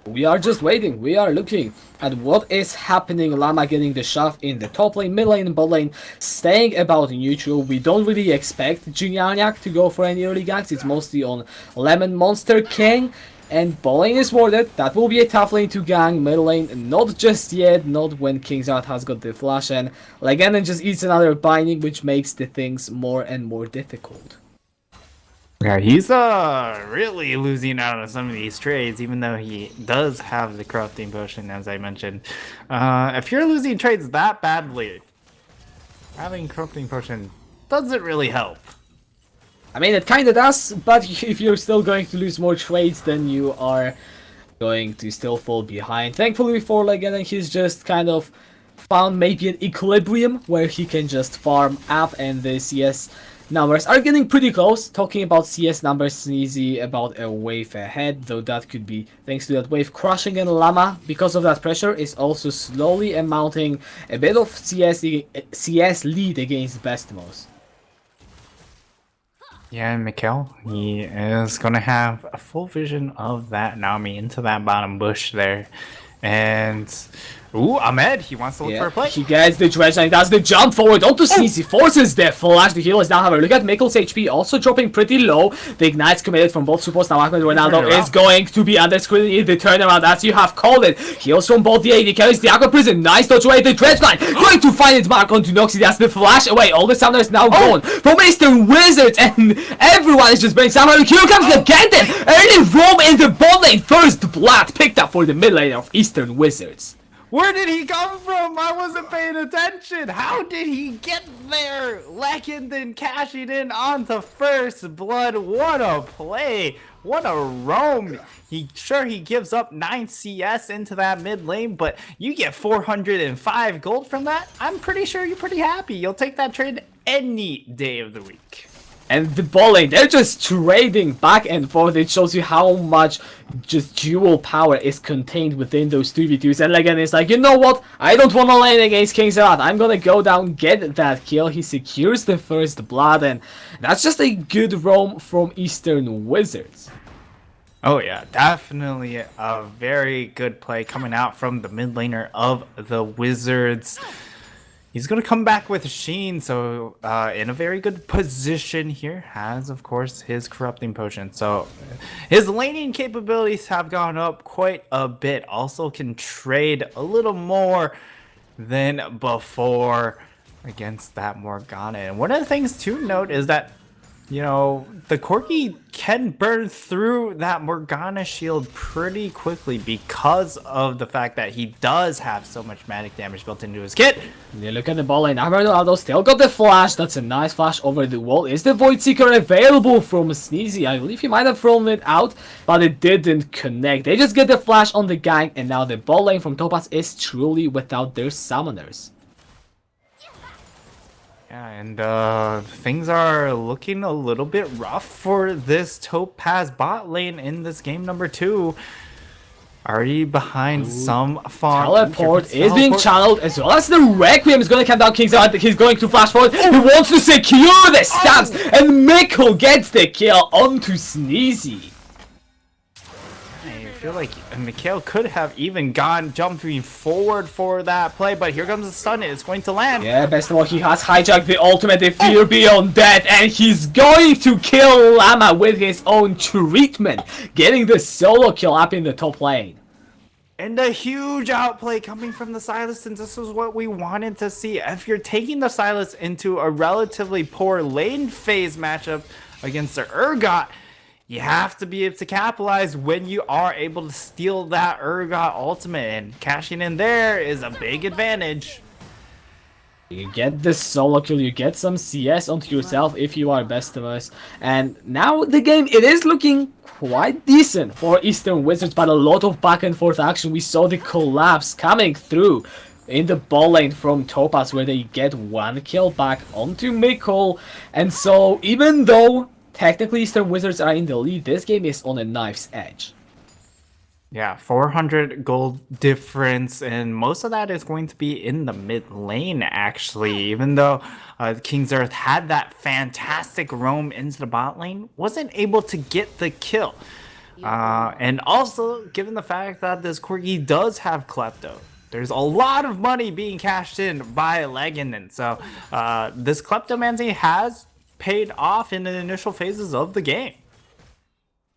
we are just waiting, we are looking at what is happening. Llama getting the shove in the top lane, mid lane, bot lane, staying about neutral. We don't really expect Junianiak to go for any early ganks, it's mostly on Lemon Monster King, and bot lane is warded. That will be a tough lane to gank. Mid lane, not just yet, not when Kingzart has got the flash, and Legend just eats another binding, which makes the things more and more difficult. yeah, he's really losing out on some of these trades, even though he does have the corrupting potion, as I mentioned. If you're losing trades that badly, having corrupting potion doesn't really help. I mean, it kinda does, but if you're still going to lose more trades, then you are going to still fall behind. Thankfully for Legend, he's just kind of found maybe an equilibrium where he can just farm up, and this, yes, numbers are getting pretty close. Talking about CS numbers, Sneezy about a wave ahead, though that could be thanks to that wave crushing, and Llama, because of that pressure, is also slowly amounting a bit of CS lead against Bestmos. Yeah, and Mikhail, he is going to have a full vision of that Naomi into that bottom bush there. And, ooh, Ahmed, he wants to look for a play. He gets the dredge and he does the jump forward onto Sneezy, forces the flash. The healers now have a look at Mikkel's HP, also dropping pretty low. The ignite's committed from both supports. Now Ahmed Ronaldo is going to be under scrutiny in the turnaround, as you have called it. Heals from both the AD carries, the Aqua Prison, nice dodge away, the dredge line, going to find its mark onto Noxy. That's the flash away. All the summoners now gone from Eastern Wizards, and everyone is just being summoned. Here comes the Genten, early roam in the bot lane. First blood picked up for the mid lane of Eastern Wizards. Where did he come from? I wasn't paying attention. How did he get there? Lekin then cashing in onto first blood. What a play. What a roam. He gives up 9 CS into that mid lane, but you get 405 gold from that. I'm pretty sure you're pretty happy. You'll take that trade any day of the week. And the bot lane, they're just trading back and forth. It shows you how much just dual power is contained within those 2v2s. And again, it's like, you know what? I don't want to lane against King Zerat. I'm gonna go down, get that kill. He secures the first blood, and that's just a good roam from Eastern Wizards. Oh yeah, definitely a very good play coming out from the mid laner of the Wizards. He's going to come back with Sheen, so in a very good position here. Has, of course, his Corrupting Potion. So his laning capabilities have gone up quite a bit. Also can trade a little more than before against that Morgana. And one of the things to note is that, you know, the Corki can burn through that Morgana shield pretty quickly because of the fact that he does have so much magic damage built into his kit. Yeah, look at the ball lane. Ronaldo still got the flash. That's a nice flash over the wall. Is the Void Seeker available from Sneezy? I believe he might have thrown it out, but it didn't connect. They just get the flash on the gang, and now the ball lane from Topaz is truly without their summoners. Yeah, and things are looking a little bit rough for this Topaz bot lane in this game number 2. Already behind some farm. Teleport is being channeled, as well as the Requiem is going to come down. King's out. He's going to flash forward. He wants to secure the stance, and Mikkel gets the kill onto Sneezy. I feel like Mikhail could have even gone jumping forward for that play, but here comes the stun. It's going to land. Yeah, best of all, he has hijacked the ultimate, the Fear Beyond Death, and he's going to kill Llama with his own treatment, getting the solo kill up in the top lane. And a huge outplay coming from the Silas, and this is what we wanted to see. If you're taking the Silas into a relatively poor lane phase matchup against the Urgot, you have to be able to capitalize when you are able to steal that Urgot ultimate, and cashing in there is a big advantage. You get the solo kill, you get some CS onto yourself if you are best of us, and now the game, it is looking quite decent for Eastern Wizards, but a lot of back and forth action. We saw the collapse coming through in the ball lane from Topaz, where they get one kill back onto Mikkel, and so even though technically Eastern Wizards are in the lead, this game is on a knife's edge. Yeah, 400 gold difference, and most of that is going to be in the mid lane, actually. Even though King's Earth had that fantastic roam into the bot lane, wasn't able to get the kill. And also, given the fact that this Corgi does have Klepto, there's a lot of money being cashed in by Leganon. So this Kleptomancy has paid off in the initial phases of the game.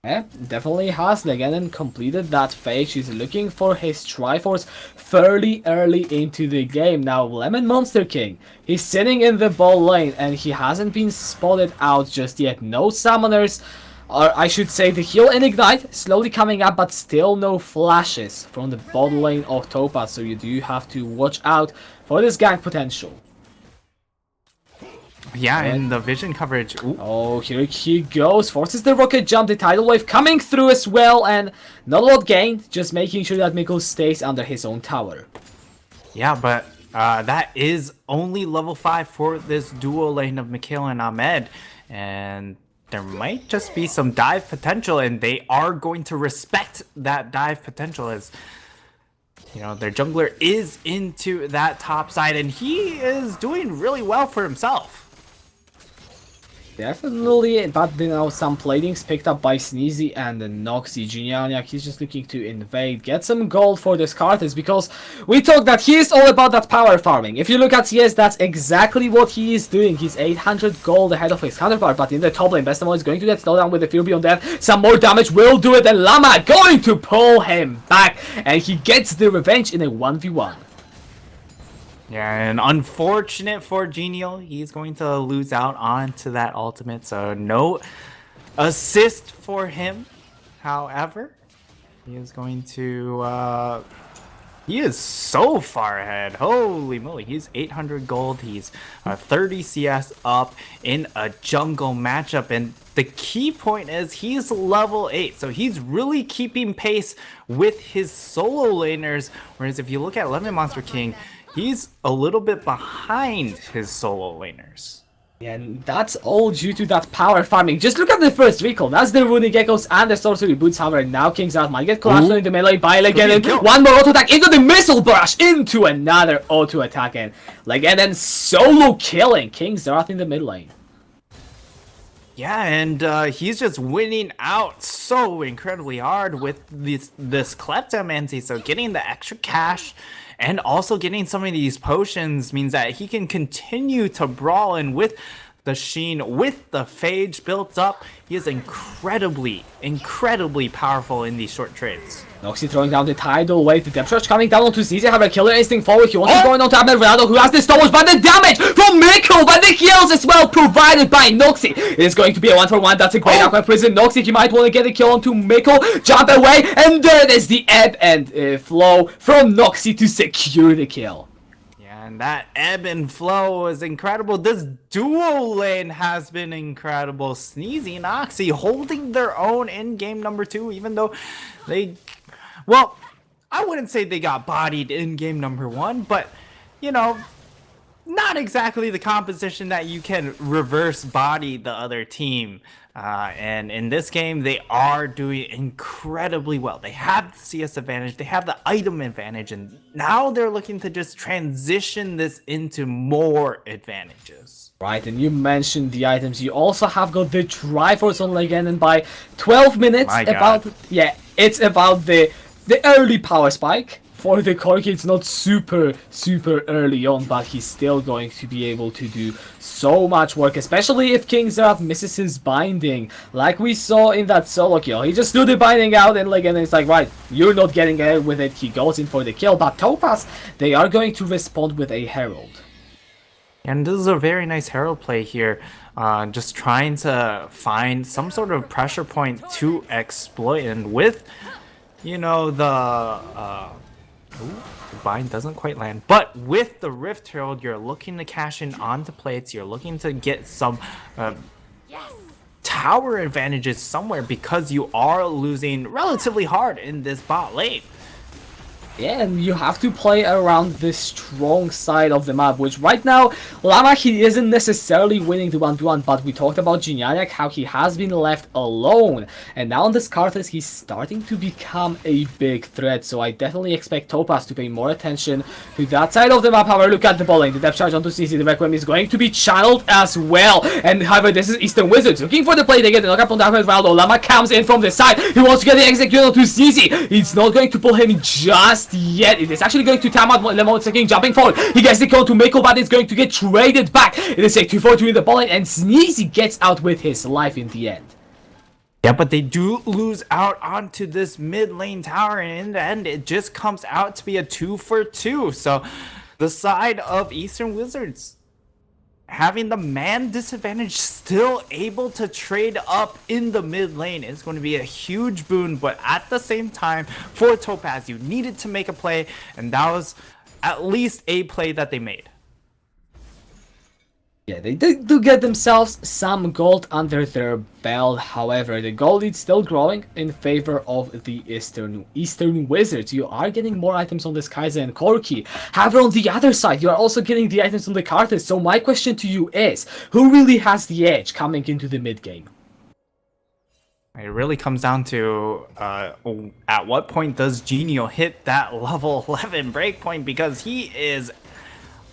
Yeah, definitely has. Leganon completed that phase. She's looking for his Triforce fairly early into the game. Now, Lemon Monster King, he's sitting in the ball lane, and he hasn't been spotted out just yet. No summoners, or I should say the heal and ignite, slowly coming up, but still no flashes from the bot lane of Topaz. So you do have to watch out for this gank potential. Yeah, and the vision coverage. Ooh. Oh, here he goes. Forces the rocket jump. The tidal wave coming through as well. And not a lot gained. Just making sure that Mikkel stays under his own tower. Yeah, but That is only level 5 for this duo lane of Mikhail and Ahmed. And there might just be some dive potential, and they are going to respect that dive potential as, you know, their jungler is into that top side, and he is doing really well for himself. Definitely, but you know, some platings picked up by Sneezy and Noxy. Genianiak, he's just looking to invade, get some gold for this Carthus, because we talked that he is all about that power farming. If you look at CS, that's exactly what he is doing. He's 800 gold ahead of his counterpart, but in the top lane, Bestamo is going to get slowed down with the Fury on death. Some more damage will do it, and Llama going to pull him back, and he gets the revenge in a 1v1. Yeah, and unfortunate for Genial, he's going to lose out onto that ultimate, so no assist for him. However, he is going to, he is so far ahead. Holy moly, he's 800 gold, he's 30 CS up in a jungle matchup, and the key point is he's level 8, so he's really keeping pace with his solo laners, whereas if you look at Lemon Monster King, he's a little bit behind his solo laners. And that's all due to that power farming. Just look at the first recall. That's the Runic Geckos and the Sorcery Boots Hammer. And now King's Out might get collapsed into melee by Legenden. One more auto attack into the Missile Barrage, into another auto attack. And Legenden solo killing King's Wrath in the mid lane. Yeah, and he's just winning out so incredibly hard with this Kleptomancy. So getting the extra cash and also getting some of these potions means that he can continue to brawl, and with the Sheen, with the Phage built up, he is incredibly powerful in these short trades. Noxy throwing down the Tidal Wave, the Depth Charge coming down onto CZ, have a Killer Instinct forward, he wants to go on to Ahmed Ronaldo, who has the Stomach, but the damage from Miko, but the heals as well provided by Noxy. It is going to be a 1-for-1, that's a great Aqua Prison. Noxy, he might want to get a kill onto Miko, jump away, and there is the ebb and flow from Noxy to secure the kill. And that ebb and flow was incredible. This duo lane has been incredible. Sneezy and Oxy holding their own in game number 2, even though they, well, I wouldn't say they got bodied in game number 1, but, you know, not exactly the composition that you can reverse body the other team. And in this game, they are doing incredibly well. They have the CS advantage, they have the item advantage, and now they're looking to just transition this into more advantages. Right, and you mentioned the items. You also have got the Triforce on Legend, and by 12 minutes, it's about the early power spike. For the Corki, it's not super early on, but he's still going to be able to do so much work, especially if King Xerath misses his binding, like we saw in that solo kill. He just threw the binding out, and Legend is like, right, you're not getting away with it. He goes in for the kill, but Topaz, they are going to respond with a Herald. And this is a very nice Herald play here, just trying to find some sort of pressure point to exploit, and with, you know, the bind doesn't quite land, but with the Rift Herald, you're looking to cash in onto plates, you're looking to get some tower advantages somewhere, because you are losing relatively hard in this bot lane. Yeah, and you have to play around the strong side of the map, which right now, Llama, he isn't necessarily winning the 1v1, but we talked about Genianiak, how he has been left alone. And now on this Carthus, he's starting to become a big threat, so I definitely expect Topaz to pay more attention to that side of the map. However, look at the ball lane, the depth charge onto CC, the Requiem is going to be channeled as well. And however, this is Eastern Wizards looking for the play, they get the knockup on Ahmed Ronaldo. Llama comes in from the side, he wants to get the executor to CC. He's not going to pull him just yet. It is actually going to time out Lemon King jumping forward. He gets the kill to Miko, but it's going to get traded back. It is a 2-4-2 in the ball lane, and Sneezy gets out with his life in the end. Yeah, but they do lose out onto this mid lane tower, and in the end, it just comes out to be a 2-for-2. So the side of Eastern Wizards, having the man disadvantage, still able to trade up in the mid lane is going to be a huge boon, but at the same time, for Topaz, you needed to make a play, and that was at least a play that they made. Yeah, they do get themselves some gold under their belt. However, the gold is still growing in favor of the Eastern Wizards. You are getting more items on this Kaiser and Corki. However, on the other side, you are also getting the items on the Carthage. So my question to you is, who really has the edge coming into the mid game? It really comes down to at what point does Genio hit that level 11 breakpoint, because he is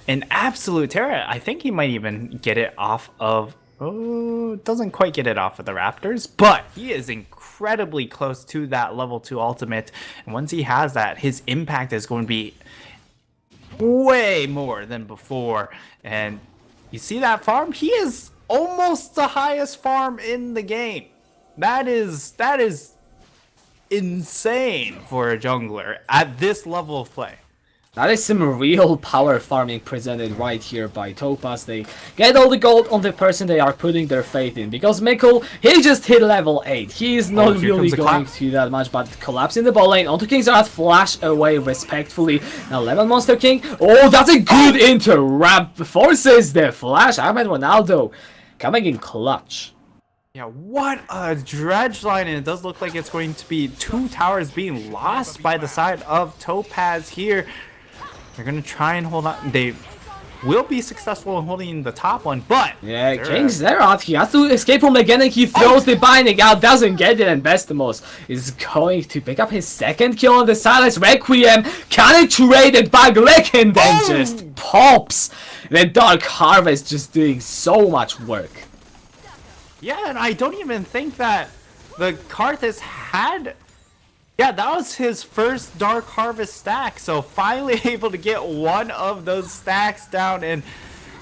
an absolute terror. I think he might even get it off of... Oh, doesn't quite get it off of the Raptors, but he is incredibly close to that level 2 ultimate. And once he has that, his impact is going to be way more than before. And you see that farm? He is almost the highest farm in the game. That is insane for a jungler at this level of play. That is some real power farming presented right here by Topaz. They get all the gold on the person they are putting their faith in. Because Mikkel, he just hit level 8. He is not really going to do that much, but collapse in the ball lane. Onto King's Wrath, flash away respectfully. Now Lemon Monster King. Oh, that's a good interrupt. Forces the flash. Ahmed Ronaldo coming in clutch. Yeah, what a dredge line, and it does look like it's going to be 2 towers being lost by the side of Topaz here. They're going to try and hold on. They will be successful in holding the top one, but... Yeah, King Xerath, he has to escape from again, and he throws the binding out, doesn't get it, and Bestamos is going to pick up his second kill on the Silence Requiem. Can it trade it back? Legend then just pops. The Dark Harvest just doing so much work. Yeah, and I don't even think that the Karthus had... Yeah, that was his first Dark Harvest stack, so finally able to get one of those stacks down, and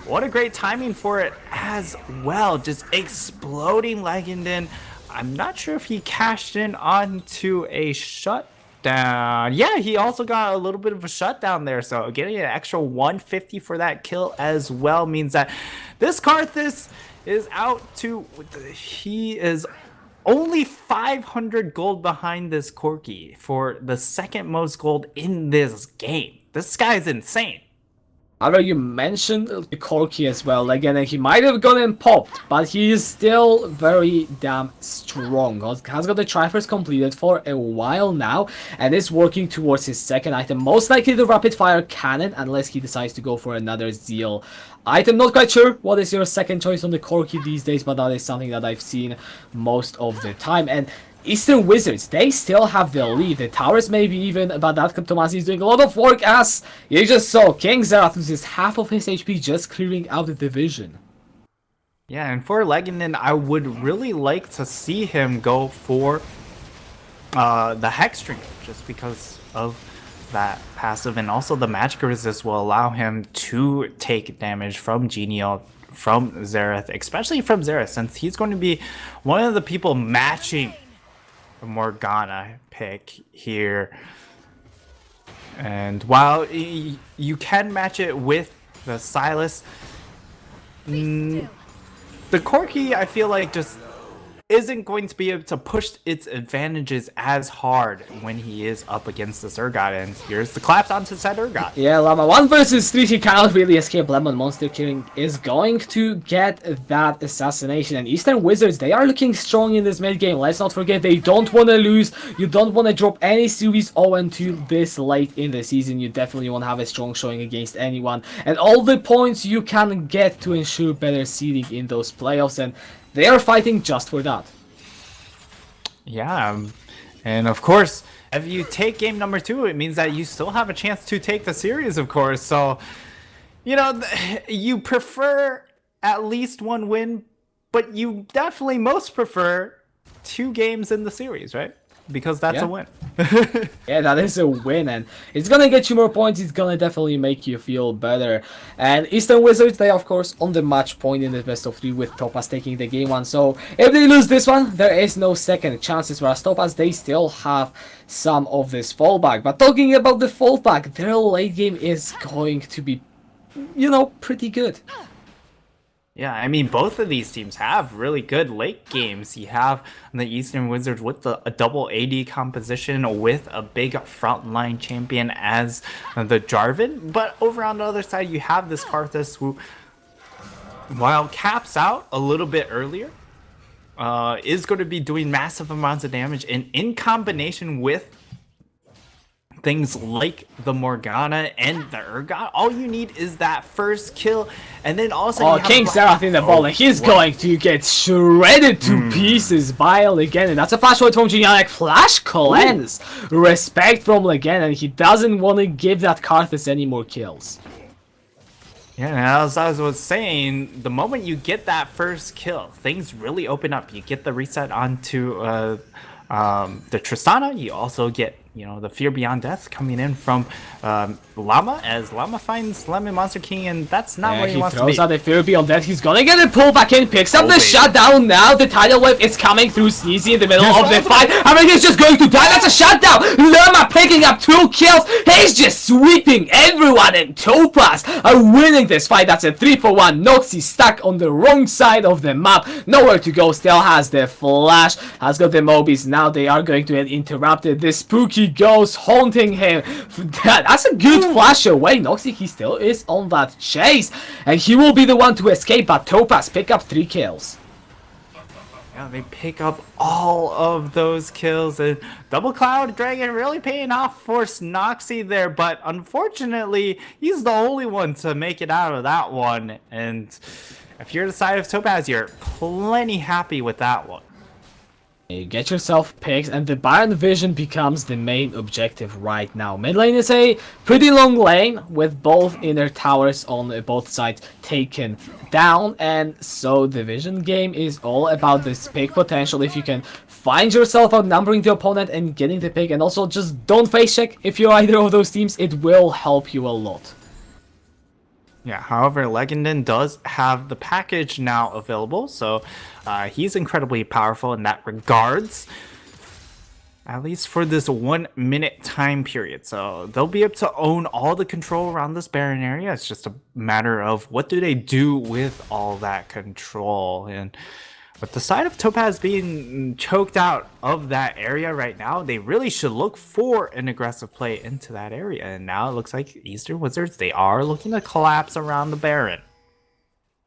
what a great timing for it as well. Just exploding Legenden. I'm not sure if he cashed in onto a shutdown. Yeah, he also got a little bit of a shutdown there, so getting an extra 150 for that kill as well means that this Karthus is out to... He is only 500 gold behind this Corki for the second most gold in this game. This guy's insane. However, you mentioned the Corki as well. Again, he might have gotten popped, but he is still very damn strong. Has got the Triforce completed for a while now, and is working towards his second item. Most likely the Rapid Fire Cannon, unless he decides to go for another Zeal item. Not quite sure what is your second choice on the Corki these days, but that is something that I've seen most of the time. And Eastern Wizards, they still have the lead. The towers maybe even, but that Tomasi is doing a lot of work, as you just saw King Xerath loses half of his HP just clearing out the division. Yeah, and for Legenden, I would really like to see him go for the Hexstream, just because of that passive, and also the magic resist will allow him to take damage from Genio, from Xerath, especially from Xerath, since he's going to be one of the people matching Morgana pick here. And while you can match it with the Silas, the Corki, I feel like, just isn't going to be able to push its advantages as hard when he is up against this Urgot. And here's the collapse onto said Urgot. Yeah, Llama 1 versus 3, he cannot really escape. Lemon Monster King is going to get that assassination. And Eastern Wizards, they are looking strong in this mid game. Let's not forget, they don't want to lose. You don't want to drop any series 0-2 this late in the season. You definitely want to have a strong showing against anyone, and all the points you can get to ensure better seeding in those playoffs, and they are fighting just for that. Yeah, and of course, if you take game number 2, it means that you still have a chance to take the series, of course. So, you know, you prefer at least one win, but you definitely most prefer 2 games in the series, right? Because that's a win. Yeah, that is a win, and it's gonna get you more points. It's gonna definitely make you feel better. And Eastern Wizards, they of course on the match point in the best of 3 with Topaz taking the game 1. So if they lose this one, there is no second chances. Whereas Topaz, they still have some of this fallback. But talking about the fallback, their late game is going to be, you know, pretty good. Yeah, I mean, both of these teams have really good late games. You have the Eastern Wizards with a double AD composition with a big frontline champion as the Jarvan. But over on the other side, you have this Karthus who while caps out a little bit earlier, is going to be doing massive amounts of damage, and in combination with things like the Morgana and the Urgot, all you need is that first kill, and then also King Xerath in the ball, and he's going to get shredded to pieces by Legend, and that's a flash away from Genetic Flash Cleanse. Respect from Legend, and he doesn't want to give that Karthus any more kills. Yeah, and as I was saying, the moment you get that first kill, things really open up. You get the reset onto the Tristana. You also get, you know, the Fear Beyond Death coming in from Llama, as Llama finds Lemon Monster King, and that's not where he wants to be. He throws out the Fear Beyond Death. He's gonna get it pulled back in, picks up the shutdown now. The tidal wave is coming through Sneezy in the middle of the fight. I mean, he's just going to die. That's a shutdown. Llama picking up 2 kills. He's just sweeping everyone, and Topaz are winning this fight. That's a 3-for-1. Noxy stuck on the wrong side of the map. Nowhere to go. Still has the flash. Has got the Mobies. Now they are going to get interrupted. The spooky ghost haunting him. That's a good flash away. Noxy, he still is on that chase, and he will be the one to escape, but Topaz pick up 3 kills. Yeah, they pick up all of those kills, and Double Cloud Dragon really paying off for Noxy there, but unfortunately, he's the only one to make it out of that one, and if you're the side of Topaz, you're plenty happy with that one. You get yourself picked, and the Baron Vision becomes the main objective right now. Mid lane is a pretty long lane with both inner towers on both sides taken down, and so the Vision game is all about this pick potential. If you can find yourself outnumbering the opponent and getting the pick, and also just don't face check if you're either of those teams, it will help you a lot. Yeah, however, Legendin does have the package now available, so he's incredibly powerful in that regards, at least for this 1 minute time period. So they'll be able to own all the control around this Baron area. It's just a matter of what do they do with all that control. And with the side of Topaz being choked out of that area right now, they really should look for an aggressive play into that area. And now it looks like Eastern Wizards, they are looking to collapse around the Baron.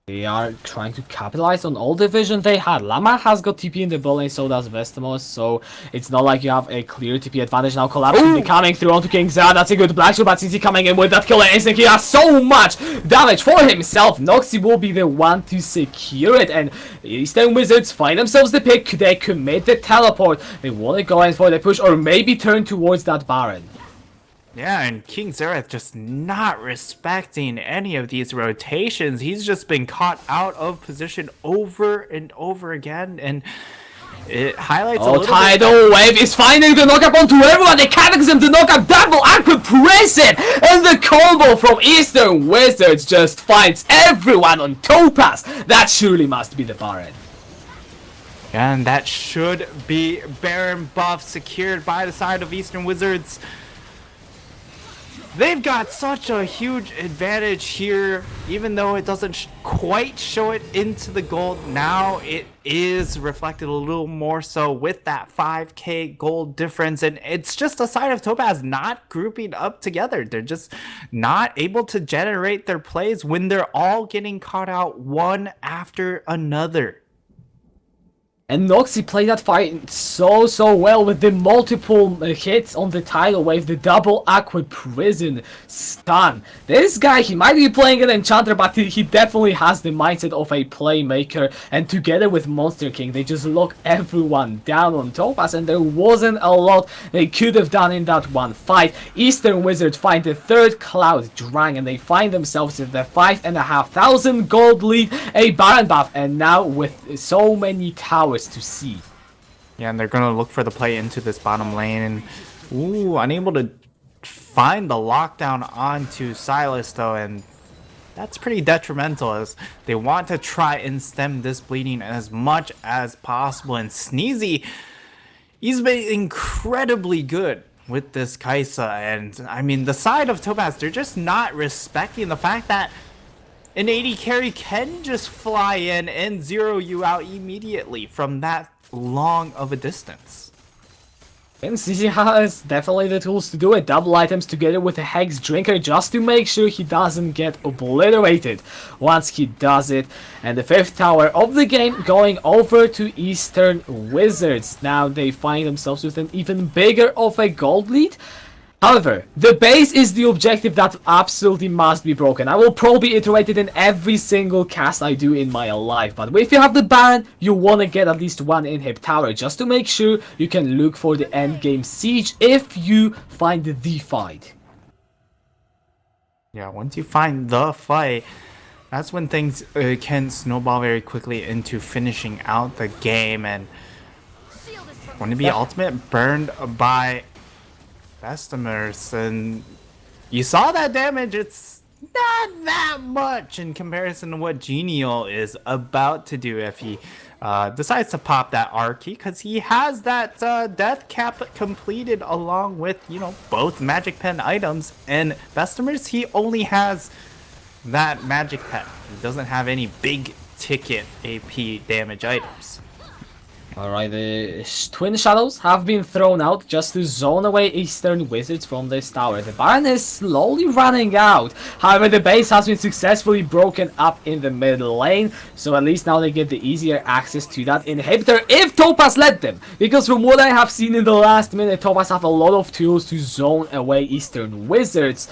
They are trying to capitalize on all the vision they had. Llama has got TP in the ball lane, so does Vestamos, so it's not like you have a clear TP advantage now. Collapse will be coming through onto King Xerath. That's a good black shield, but since he's coming in with that kill and instant, he has so much damage for himself. Noxy will be the one to secure it, and Eastern Wizards find themselves the pick. They commit the teleport. They want to go in for the push, or maybe turn towards that Baron. Yeah, and King Xerath just not respecting any of these rotations. He's just been caught out of position over and over again, and it highlights a little tidal wave is finding the knockup onto everyone. The Cataclysm, the knockup, double Aqua Prison, and the combo from Eastern Wizards just finds everyone on Topaz. That surely must be the Baron. And that should be Baron buff secured by the side of Eastern Wizards. They've got such a huge advantage here, even though it doesn't quite show it into the gold. Now it is reflected a little more so with that 5k gold difference, and it's just a side of Topaz not grouping up together. They're just not able to generate their plays when they're all getting caught out one after another. And Noxy played that fight so well with the multiple hits on the tidal wave, the double Aqua Prison stun. This guy, he might be playing an enchanter, but he definitely has the mindset of a playmaker. And together with Monster King, they just lock everyone down on Topaz, and there wasn't a lot they could have done in that one fight. Eastern Wizards find the third Cloud Drang, and they find themselves in the 5,500 gold lead, a Baron buff, and now with so many towers to see. Yeah, and they're gonna look for the play into this bottom lane, and unable to find the lockdown onto Silas though, and that's pretty detrimental as they want to try and stem this bleeding as much as possible. And Sneezy, he's been incredibly good with this Kaisa, and I mean the side of Topaz, they're just not respecting the fact that an AD carry can just fly in and zero you out immediately from that long of a distance. And CC has definitely the tools to do it. Double items together with a Hex Drinker just to make sure he doesn't get obliterated once he does it. And the 5th tower of the game going over to Eastern Wizards. Now they find themselves with an even bigger of a gold lead. However, the base is the objective that absolutely must be broken. I will probably iterate it in every single cast I do in my life. But if you have the Baron, you want to get at least one inhib tower just to make sure you can look for the endgame siege if you find the fight. Yeah, once you find the fight, that's when things can snowball very quickly into finishing out the game. And going to be ultimate burned by customers, and you saw that damage. It's not that much in comparison to what Genial is about to do if he decides to pop that R key, because he has that death cap completed along with, you know, both magic pen items. And customers, he only has that magic pen. He doesn't have any big ticket AP damage items. Alright, the Twin Shadows have been thrown out just to zone away Eastern Wizards from this tower. The Baron is slowly running out. However, the base has been successfully broken up in the middle lane, so at least now they get the easier access to that inhibitor if Topaz let them. Because from what I have seen in the last minute, Topaz have a lot of tools to zone away Eastern Wizards.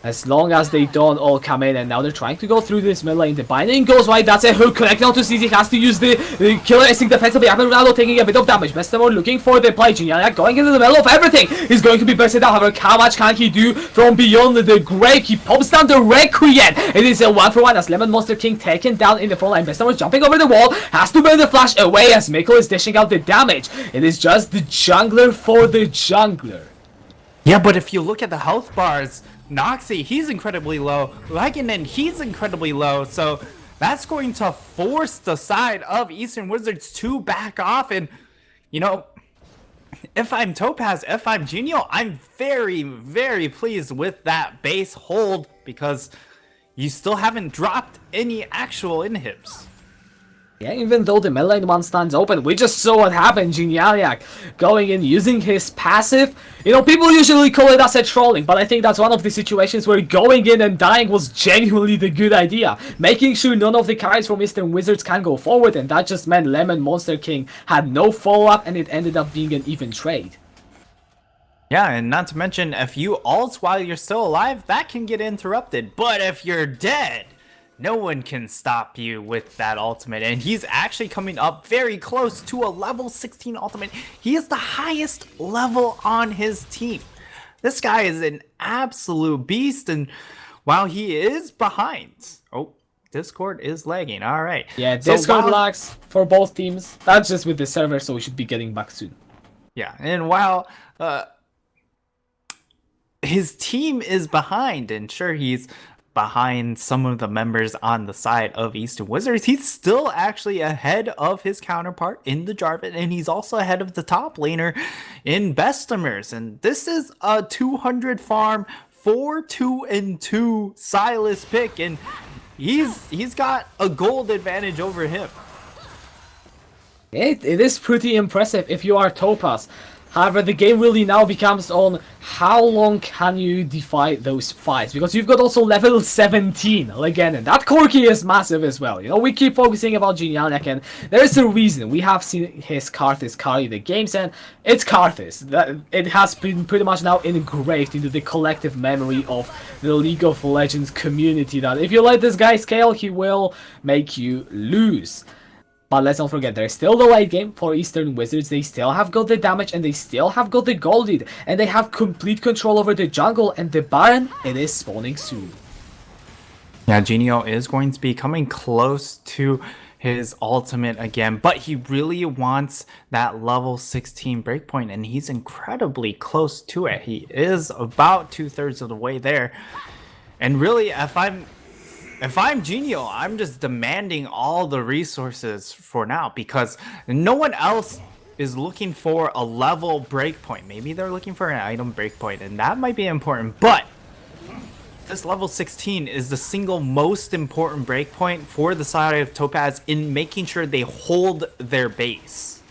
As long as they don't all come in, and now they're trying to go through this mid lane. The binding goes wide, that's a hook connecting onto CZ, has to use the killer instinct defensively. Ronaldo taking a bit of damage. Bestemore looking for the play. Genial going into the middle of everything. He's going to be bursted out. However, how much can he do from beyond the grave? He pops down the Requiem. It is a 1-for-1 as Lemon Monster King taken down in the front line. Bestemore jumping over the wall, has to burn the flash away as Mikkel is dishing out the damage. It is just the jungler for the jungler. Yeah, but if you look at the health bars, Noxy, he's incredibly low. Leganon, he's incredibly low. So that's going to force the side of Eastern Wizards to back off. And, you know, if I'm Topaz, if I'm Genial, I'm very, very pleased with that base hold, because you still haven't dropped any actual inhibs. Yeah, even though the mid lane one stands open, we just saw what happened. Genialiac going in, using his passive. You know, people usually call it asset trolling, but I think that's one of the situations where going in and dying was genuinely the good idea. Making sure none of the carries from Eastern Wizards can go forward, and that just meant Lemon Monster King had no follow-up, and it ended up being an even trade. Yeah, and not to mention, if you ult while you're still alive, that can get interrupted. But if you're dead, no one can stop you with that ultimate. And he's actually coming up very close to a level 16 ultimate. He is the highest level on his team. This guy is an absolute beast. And while he is behind... Oh, Discord is lagging. All right. Yeah, Discord lags for both teams. That's just with the server, so we should be getting back soon. Yeah, and while his team is behind, and sure, he's behind some of the members on the side of Eastern Wizards, he's still actually ahead of his counterpart in the Jarvan, and he's also ahead of the top laner in Bestemers. And this is a 200 farm 4-2-2 Silas pick, and he's got a gold advantage over him. It is pretty impressive if you are Topaz. However, the game really now becomes on how long can you defy those fights, because you've got also level 17 again, and that Corki is massive as well. You know, we keep focusing about Genialiac, and there's a reason we have seen his Karthus carry the games, and it's Karthus. It has been pretty much now engraved into the collective memory of the League of Legends community that if you let this guy scale, he will make you lose. But let's not forget, there's still the late game for Eastern Wizards. They still have got the damage, and they still have got the gold lead, and they have complete control over the jungle, and the Baron, it is spawning soon. Yeah, Genio is going to be coming close to his ultimate again, but he really wants that level 16 breakpoint, and he's incredibly close to it. He is about 2/3 of the way there. And really, if I'm Genio, I'm just demanding all the resources for now, because no one else is looking for a level breakpoint. Maybe they're looking for an item breakpoint, and that might be important, but this level 16 is the single most important breakpoint for the side of Topaz in making sure they hold their base.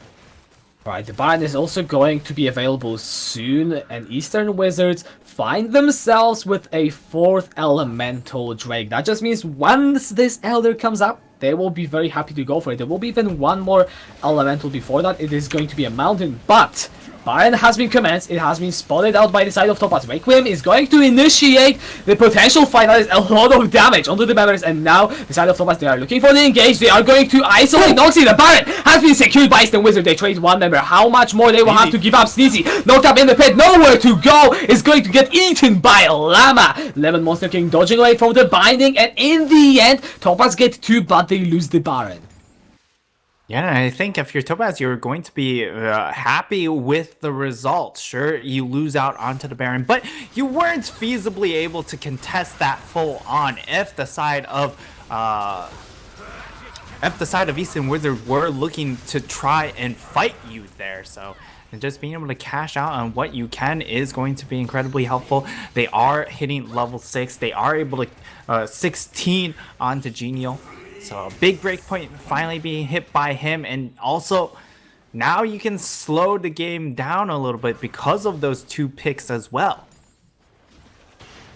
Right, the Baron is also going to be available soon, and Eastern Wizards find themselves with a 4th Elemental Drake. That just means once this Elder comes up, they will be very happy to go for it. There will be even one more Elemental before that. It is going to be a Mountain, but Baron has been commenced. It has been spotted out by the side of Topaz. Requiem is going to initiate the potential fight. That is a lot of damage onto the members, and now the side of Topaz, they are looking for the engage. They are going to isolate Noxie. The Baron has been secured by Eastern Wizard. They trade one member. How much more they will have to give up? Sneezy knocked up in the pit. Nowhere to go. Is going to get eaten by Llama. Lemon Monster King dodging away from the binding, and in the end, Topaz get 2, but they lose the Baron. Yeah, and I think if you're Topaz, you're going to be happy with the results. Sure, you lose out onto the Baron, but you weren't feasibly able to contest that full on if the side of Eastern Wizard were looking to try and fight you there. So and just being able to cash out on what you can is going to be incredibly helpful. They are hitting level 6. They are able to 16 onto Genial. So a big breakpoint finally being hit by him, and also now you can slow the game down a little bit because of those 2 picks as well.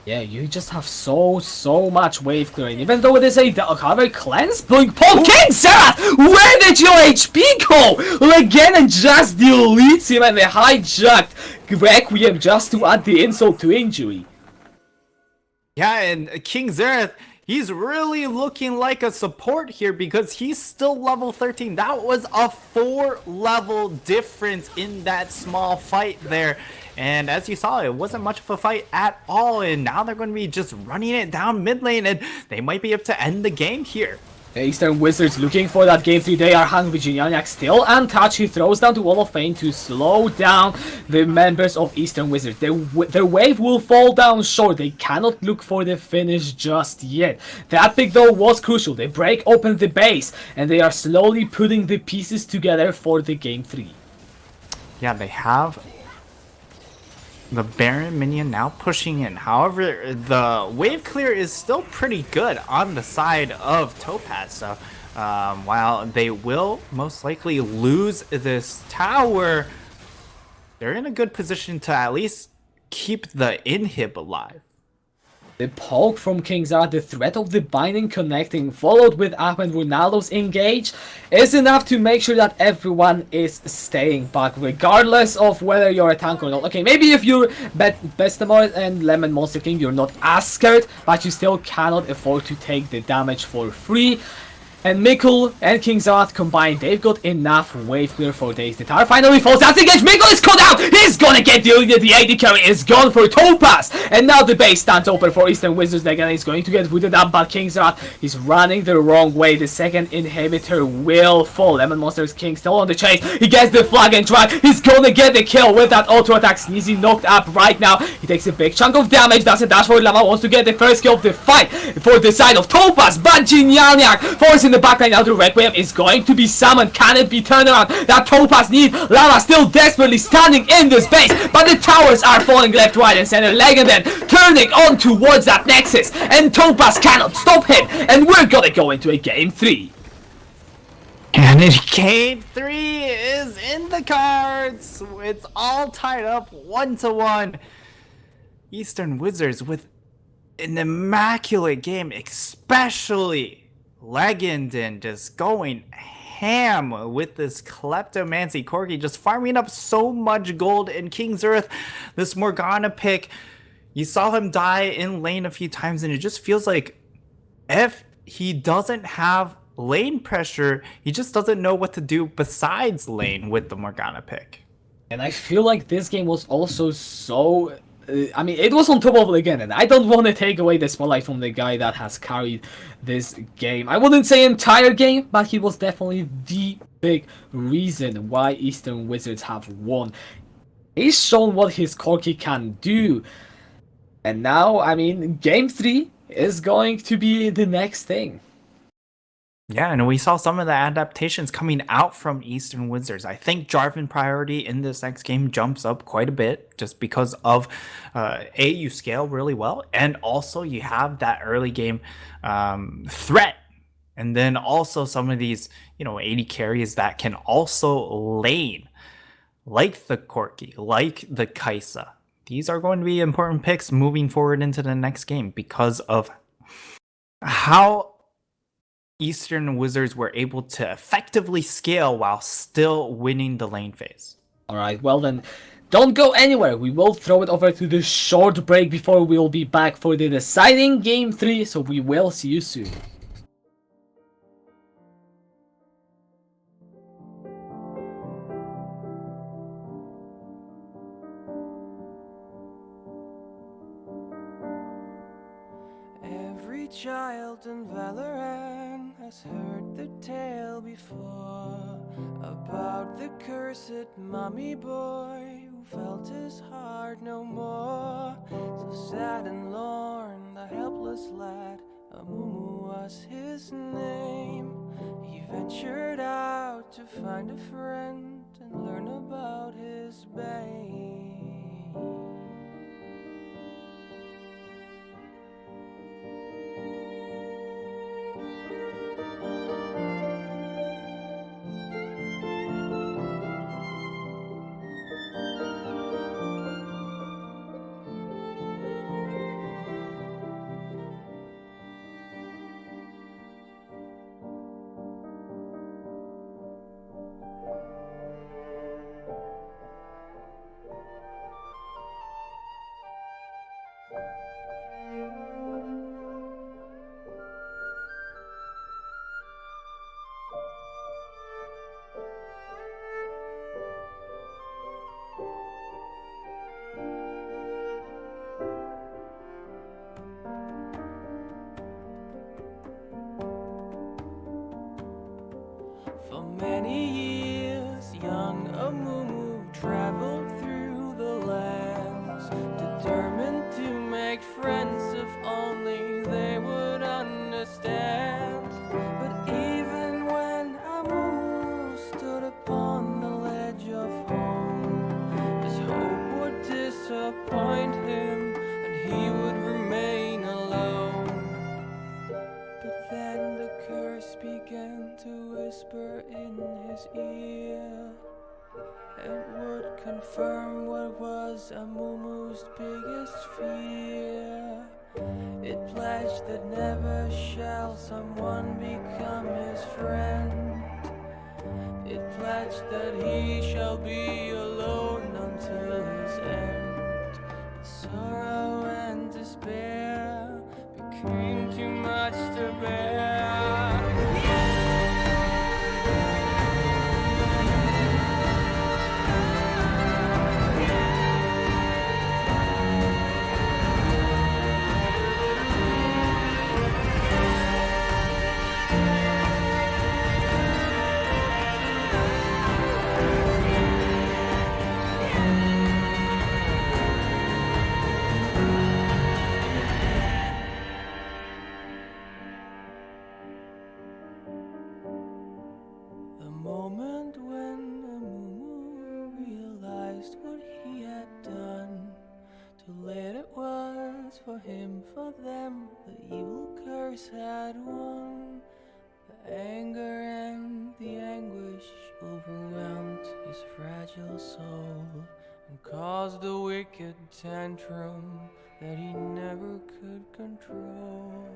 Yeah, you just have so much wave clearing. Even though it is a cover cleanse, blink pole. King Sarah, where did your HP go? Again, and just deletes him, and they hijacked Requiem just to add the insult to injury. Yeah, and King Zareth, he's really looking like a support here because he's still level 13. That was a 4-level difference in that small fight there. And as you saw, it wasn't much of a fight at all. And now they're going to be just running it down mid lane, and they might be able to end the game here. The Eastern Wizards looking for that game 3. They are hungry. Genianiac still untouched. He throws down the Wall of Pain to slow down the members of Eastern Wizards. Their wave will fall down short. They cannot look for the finish just yet. That pick though was crucial. They break open the base, and they are slowly putting the pieces together for the game 3. Yeah, they have the Baron minion now pushing in. However, the wave clear is still pretty good on the side of Topaz. So while they will most likely lose this tower, they're in a good position to at least keep the inhib alive. The poke from King Zara, the threat of the binding connecting, followed with App and Ronaldo's engage, is enough to make sure that everyone is staying back, regardless of whether you're a tank or not. Okay, maybe if you're Bestamor and Lemon Monster King, you're not as scared, but you still cannot afford to take the damage for free. And Mikkel and King Zath combined, they've got enough wave clear for days. The tower finally falls. That's engaged. Mikkel is caught out. He's gonna get the AD carry is gone for Topaz. And now the base stands open for Eastern Wizards again. He's going to get rooted up, but King Zath is running the wrong way. The second inhibitor will fall. Lemon Monster's King still on the chase. He gets the flag and track. He's gonna get the kill with that auto attack. Sneezy knocked up right now. He takes a big chunk of damage. That's a dash for Lama. Wants to get the first kill of the fight for the side of Topaz, but Genianiac forcing the backline now to Requiem is going to be summoned. Can it be turned around? That Topaz need. Lama still desperately standing in the space, but the towers are falling left, right, and center. Legenden turning on towards that Nexus, and Topaz cannot stop him, and we're gonna go into a game 3. And game 3 is in the cards. It's all tied up 1-1. Eastern Wizards with an immaculate game, especially Legenden just going ham with this Kleptomancy Corgi, just farming up so much gold. In King's Earth, this Morgana pick, you saw him die in lane a few times, and it just feels like if he doesn't have lane pressure, he just doesn't know what to do besides lane with the Morgana pick. And I feel like this game was also so... I mean, it was on top of Legend, and I don't want to take away the spotlight from the guy that has carried this game. I wouldn't say entire game, but he was definitely the big reason why Eastern Wizards have won. He's shown what his Corki can do. And now, I mean, game 3 is going to be the next thing. Yeah, and we saw some of the adaptations coming out from Eastern Wizards. I think Jarvan priority in this next game jumps up quite a bit just because of, you scale really well, and also you have that early game threat. And then also some of these, 80 carries that can also lane. like the Corki, like the Kaisa. These are going to be important picks moving forward into the next game because of how Eastern Wizards were able to effectively scale while still winning the lane phase. Alright, well then, don't go anywhere. We will throw it over to the short break before we will be back for the deciding game 3, so we will see you soon. Every child in Valorant has heard the tale before about the cursed mommy boy who felt his heart no more. So sad and lorn, the helpless lad, Amumu was his name. He ventured out to find a friend and learn about his bane. For many years, young Amumu traveled through the lands, determined to make friends if only they would understand. But even when Amumu stood upon the ledge of home, his hope would disappoint him and he would remain alone. But then the curse began to whisper in his ear and would confirm what was Amumu's biggest fear. It pledged that never shall someone become his friend. It pledged that he shall be alone until his end. But sorrow and despair became too much to bear. The moment when Amumu realized what he had done, too late it was for him, for them, the evil curse had won. The anger and the anguish overwhelmed his fragile soul and caused a wicked tantrum that he never could control.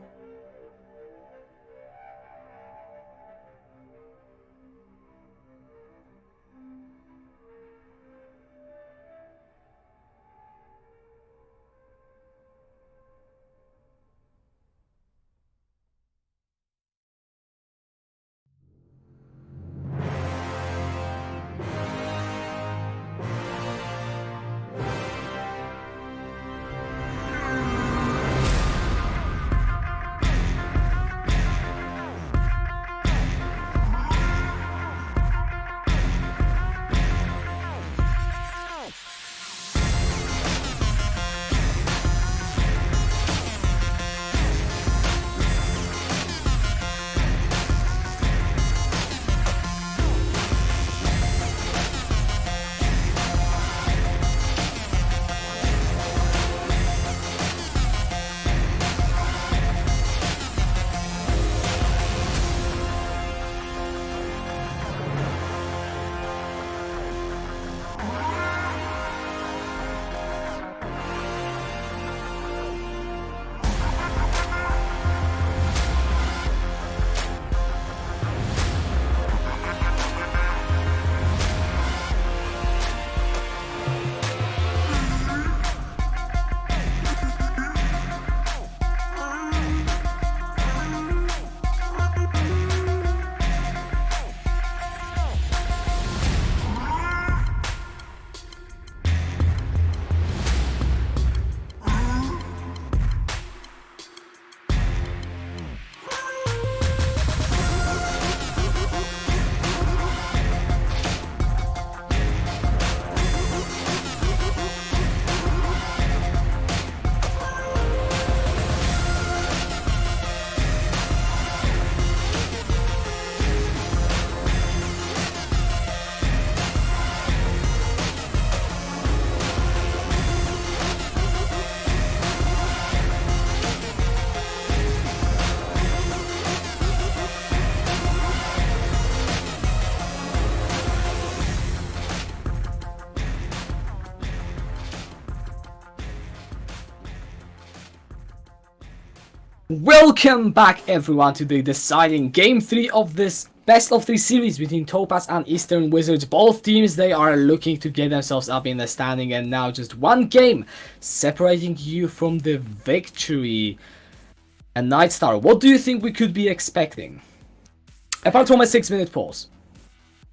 Welcome back everyone to the deciding game 3 of this best of 3 series between Topaz and Eastern Wizards. Both teams, they are looking to get themselves up in the standing, and now just one game separating you from the victory. And Nightstar, what do you think we could be expecting? Apart from a 6-minute pause.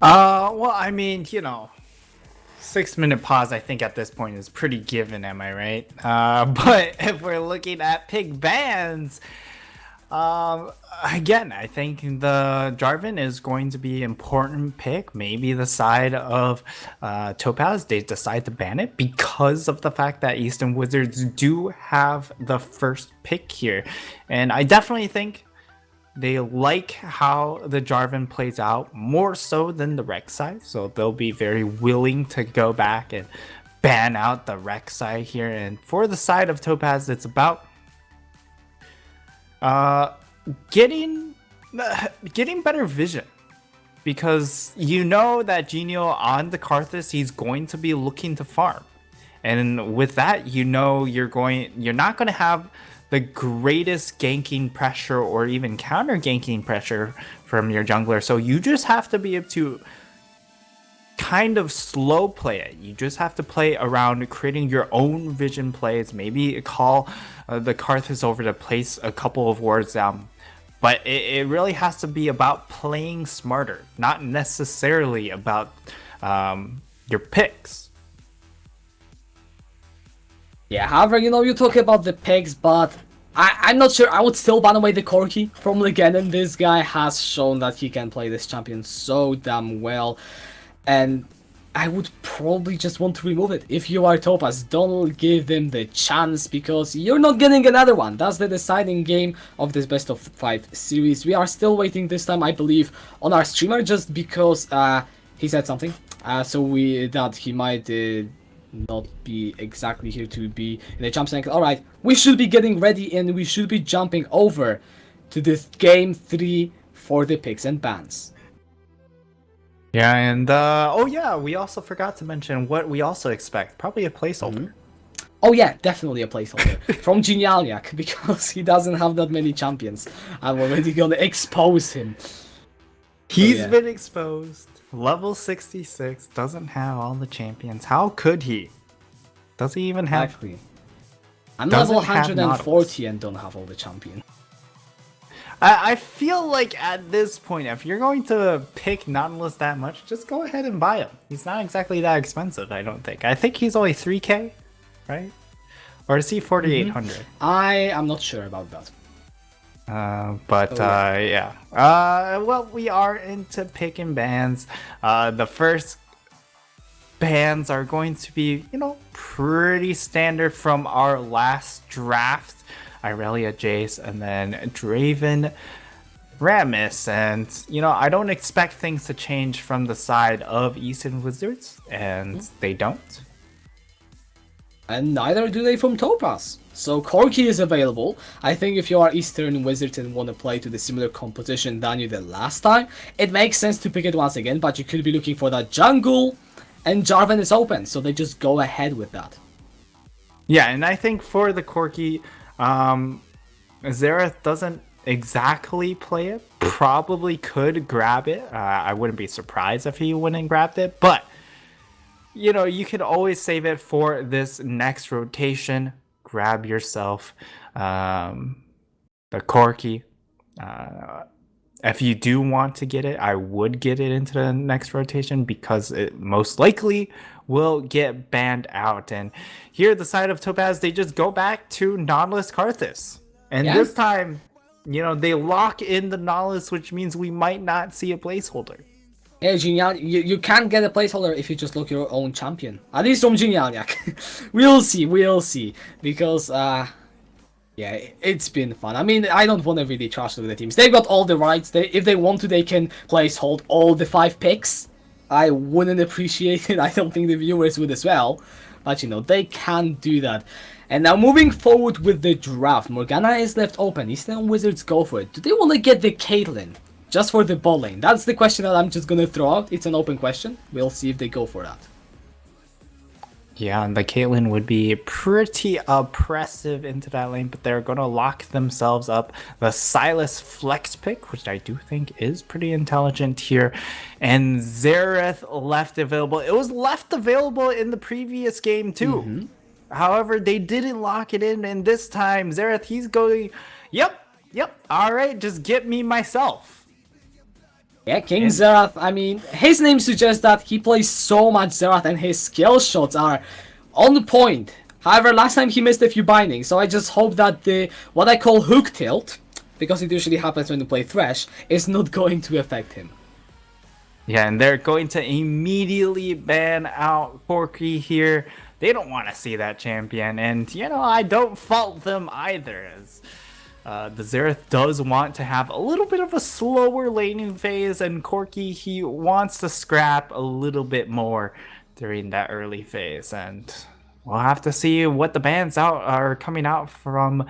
Well, I mean, 6-minute pause, I think at this point is pretty given, am I right? But if we're looking at pick bans, again, I think the Jarvan is going to be an important pick. Maybe the side of Topaz, they decide to ban it because of the fact that Eastern Wizards do have the first pick here. And I definitely think they like how the Jarvan plays out more so than the Rek'Sai, so they'll be very willing to go back and ban out the Rek'Sai here. And for the side of Topaz, it's about getting better vision, because you know that Genio on the Karthus, he's going to be looking to farm, and with that, you're not going to have the greatest ganking pressure or even counter ganking pressure from your jungler. So you just have to be able to kind of slow play it. You just have to play around creating your own vision plays. Maybe call the Karthus over to place a couple of wards down. But it really has to be about playing smarter, not necessarily about your picks. Yeah, however, you talk about the picks, but I'm not sure. I would still ban away the Corki from Leganon. This guy has shown that he can play this champion so damn well, and I would probably just want to remove it. If you are Topaz, don't give them the chance, because you're not getting another one. That's the deciding game of this best of 5 series. We are still waiting this time, I believe, on our streamer, just because he said something, so that he might not be exactly here to be in the champ cycle. Alright, we should be getting ready, and we should be jumping over to this game 3 for the picks and bans. Yeah, and we also forgot to mention what we also expect. Probably a placeholder. Oh yeah, definitely a placeholder from Genialniak, because he doesn't have that many champions. I'm already gonna expose him. He's been exposed. Level 66, doesn't have all the champions. How could he? Does he even have? Exactly. I'm level 140 and don't have all the champions. I feel like at this point, if you're going to pick Nautilus that much, just go ahead and buy him. He's not exactly that expensive, I don't think. I think he's only 3k, right? Or is he 4,800? I am not sure about that. Yeah. Well, we are into picking bans. The first bans are going to be, pretty standard from our last draft. Irelia Jace, and then Draven Rammus. And, I don't expect things to change from the side of Eastern Wizards, and they don't. And neither do they from Topaz. So Corki is available. I think if you are Eastern Wizards and want to play to the similar composition than you did last time, it makes sense to pick it once again, but you could be looking for that jungle, and Jarvan is open, so they just go ahead with that. Yeah, and I think for the Corki, Xerath doesn't exactly play it. Probably could grab it. I wouldn't be surprised if he wouldn't grab it, but you can always save it for this next rotation. Grab yourself the Corki. If you do want to get it, I would get it into the next rotation, because it most likely will get banned out. And here, the side of Topaz, they just go back to Nautilus Karthus. And this time, they lock in the Nautilus, which means we might not see a placeholder. Yeah, Genial, you can't get a placeholder if you just look your own champion. At least from Genialniak. We'll see. Because, yeah, it's been fun. I mean, I don't want to really trash the teams. They've got all the rights. If they want to, they can hold all the 5 picks. I wouldn't appreciate it. I don't think the viewers would as well. But, they can do that. And now moving forward with the draft. Morgana is left open. Eastern Wizards go for it. Do they want to get the Caitlyn just for the bot lane? That's the question that I'm just going to throw out. It's an open question. We'll see if they go for that. Yeah, and the Caitlyn would be pretty oppressive into that lane, but they're going to lock themselves up. The Sylas flex pick, which I do think is pretty intelligent here, and Xerath left available. It was left available in the previous game too. However, they didn't lock it in, and this time Xerath, he's going, yep, all right, just get me myself. Yeah, King Xerath, I mean, his name suggests that he plays so much Xerath and his skill shots are on point. However, last time he missed a few bindings, so I just hope that the what I call hook tilt, because it usually happens when you play Thresh, is not going to affect him. Yeah, and they're going to immediately ban out Corki here. They don't want to see that champion, and you know, I don't fault them either, as the Xerath does want to have a little bit of a slower laning phase, and Corki, he wants to scrap a little bit more during that early phase, and we'll have to see what the bans out are coming out from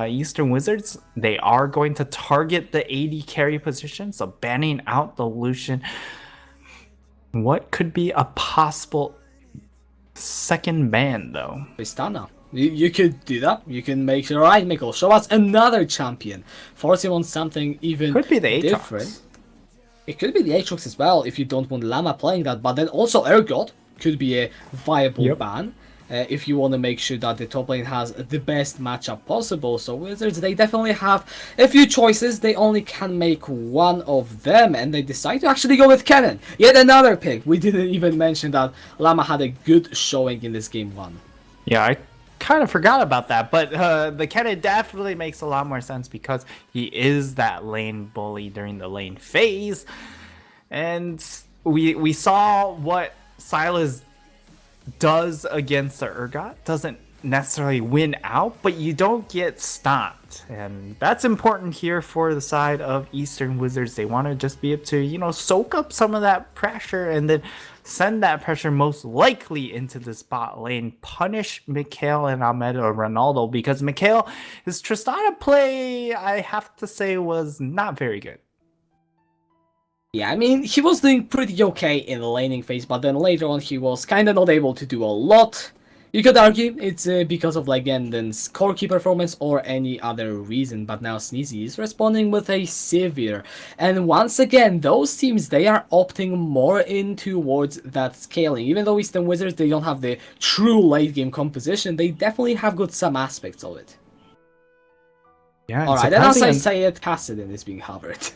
Eastern Wizards. They are going to target the AD carry position, so banning out the Lucian. What could be a possible second ban, though? Tristana. You could do that. You can make sure, alright, Mikkel, show us another champion. Force him on something even Could be the Aatrox. different. It could be the Aatrox as well if you don't want Llama playing that, but then also Ergot could be a viable ban. If you want to make sure that the top lane has the best matchup possible. So Wizards, they definitely have a few choices. They only can make one of them, and they decide to actually go with Kennen. Yet another pick. We didn't even mention that Llama had a good showing in this game 1. Yeah, I kind of forgot about that, but the Kennen definitely makes a lot more sense because he is that lane bully during the lane phase, and we saw what Sylas does against the Urgot. Doesn't necessarily win out, but you don't get stopped, and that's important here for the side of Eastern Wizards. They want to just be able to, you know, soak up some of that pressure and then send that pressure most likely into the spot lane, punish Mikhail and Ahmed or Ronaldo, because Mikhail, his Tristana play, I have to say, was not very good. Yeah, I mean, he was doing pretty okay in the laning phase, but then later on he was kind of not able to do a lot. You could argue it's because of Legend's Corki performance or any other reason, but now Sneezy is responding with a Severe. And once again, those teams, they are opting more in towards that scaling. Even though Eastern Wizards, they don't have the true late game composition, they definitely have got some aspects of it. Yeah, Alright, and as I say it, Kassadin is being hovered.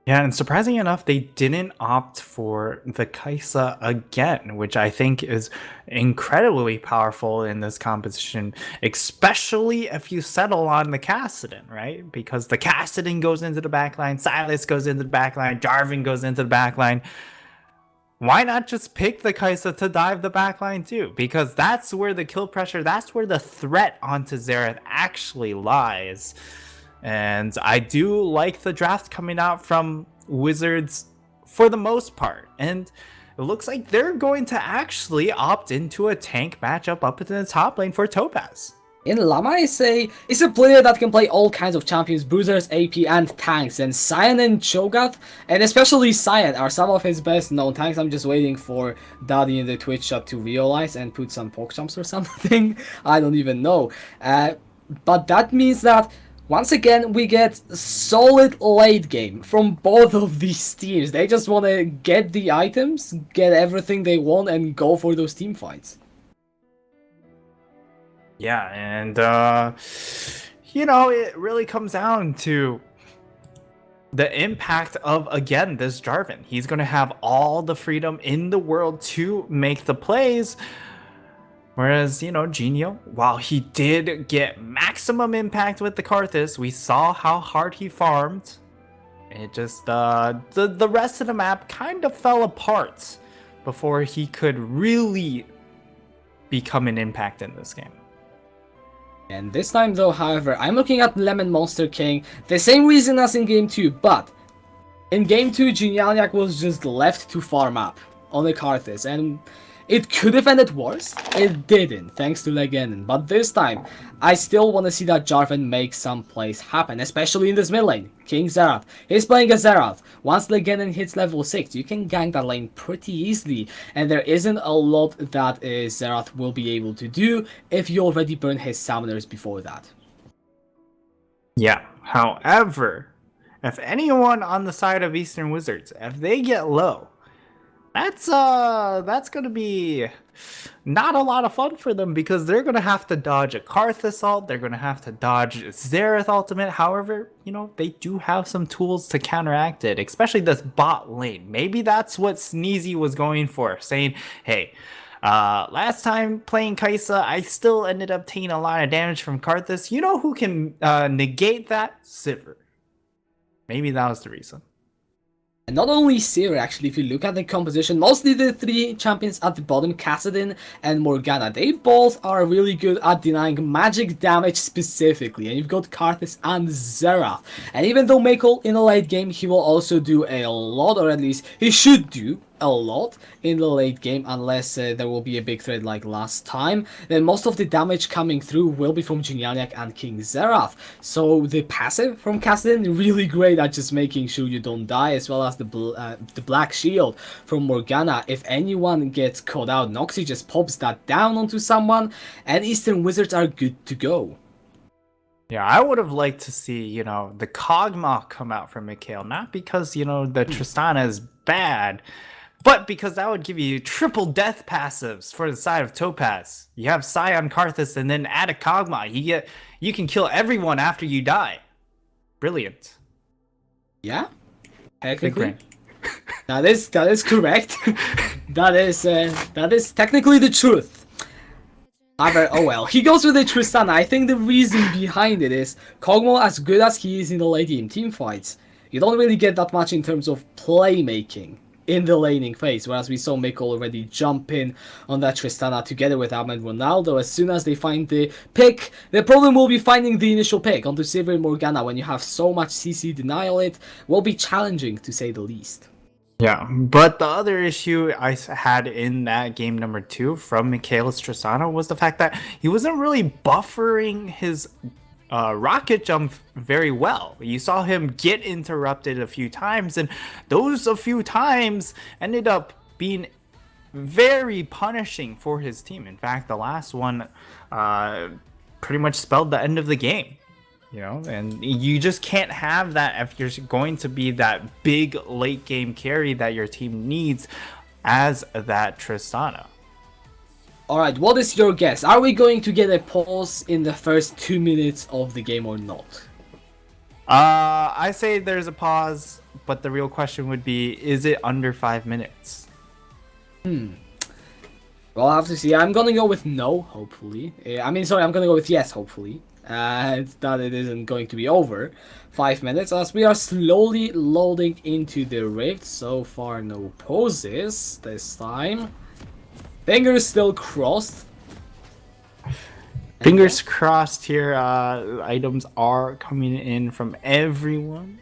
Yeah, and surprisingly enough, they didn't opt for the Kaisa again, which I think is incredibly powerful in this composition, especially if you settle on the Kassadin, right? Because the Kassadin goes into the backline, Sylas goes into the backline, Jarvan goes into the backline. Why not just pick the Kaisa to dive the backline too? Because that's where the kill pressure, that's where the threat onto Xerath actually lies. And I do like the draft coming out from Wizards for the most part. And it looks like they're going to actually opt into a tank matchup up in the top lane for Topaz. In Llama is a player that can play all kinds of champions, boosters, AP, and tanks. And Cyan and Cho'Gath, and especially Cyan, are some of his best known tanks. I'm just waiting for Daddy in the Twitch chat to realize and put some poke jumps or something. I don't even know. But that means that once again, we get solid late game from both of these teams. They just want to get the items, get everything they want, and go for those team fights. Yeah, and, you know, it really comes down to the impact of, again, this Jarvan. He's going to have all the freedom in the world to make the plays. Whereas, you know, Genio, while he did get maximum impact with the Karthus, we saw how hard he farmed. It just, the rest of the map kind of fell apart before he could really become an impact in this game. And this time though, however, I'm looking at Lemon Monster King, the same reason as in Game 2, but in Game 2, Genialiac was just left to farm up on the Karthus, and It could have ended worse. It didn't, thanks to Legenden. But this time, I still want to see that Jarvan make some plays happen, especially in this mid lane. King Xerath. He's playing a Xerath. Once Legenden hits level 6, you can gank that lane pretty easily. And there isn't a lot that Xerath will be able to do if you already burn his summoners before that. Yeah, however, if anyone on the side of Eastern Wizards, if they get low, that's gonna be not a lot of fun for them because they're gonna have to dodge a Karthus ult, they're gonna have to dodge Xerath ultimate. However, you know, they do have some tools to counteract it, especially this bot lane. Maybe that's what Sneezy was going for, saying, hey, last time playing Kai'Sa, I still ended up taking a lot of damage from Karthus. You know who can negate that? Sivir. Maybe that was the reason. And not only Sivir, actually, if you look at the composition, mostly the three champions at the bottom, Kassadin and Morgana, they both are really good at denying magic damage specifically. And you've got Karthus and Xerath. And even though Mako in the late game, he will also do a lot, or at least he should do a lot in the late game, unless there will be a big threat like last time, then most of the damage coming through will be from Genialiac and King Xerath. So the passive from Kassadin, really great at just making sure you don't die, as well as the Black Shield from Morgana. If anyone gets caught out, Noxy just pops that down onto someone, and Eastern Wizards are good to go. Yeah, I would have liked to see, you know, the Kog'Maw come out from Mikhail, not because, you know, the Tristana is bad, but because that would give you triple death passives for the side of Topaz. You have Scion Karthus and then add a Kog'Maw. You can kill everyone after you die. Brilliant. Yeah, technically. that is correct. that is technically the truth. However, oh well, he goes with the Tristana. I think the reason behind it is Kog'Maw, as good as he is in the late game teamfights, you don't really get that much in terms of playmaking in the laning phase, whereas we saw Miko already jump in on that Tristana together with Ahmed Ronaldo. As soon as they find the pick, the problem will be finding the initial pick onto Sivir and Morgana. When you have so much CC denial, it will be challenging to say the least. Yeah, but the other issue I had in that game number 2 from Mikhail's Tristana was the fact that he wasn't really buffering his rocket jump very well. You saw him get interrupted a few times, and those a few times ended up being very punishing for his team. In fact, the last one pretty much spelled the end of the game. You know, and you just can't have that if you're going to be that big late game carry that your team needs as that Tristana. Alright, what is your guess? Are we going to get a pause in the first 2 minutes of the game or not? I say there's a pause, but the real question would be, is it under 5 minutes? Well, I'll have to see. I'm gonna go with no, hopefully. I'm gonna go with yes, hopefully. That it isn't going to be over 5 minutes, as we are slowly loading into the rift. So far, no pauses this time. Fingers still crossed. Fingers crossed here. Items are coming in from everyone.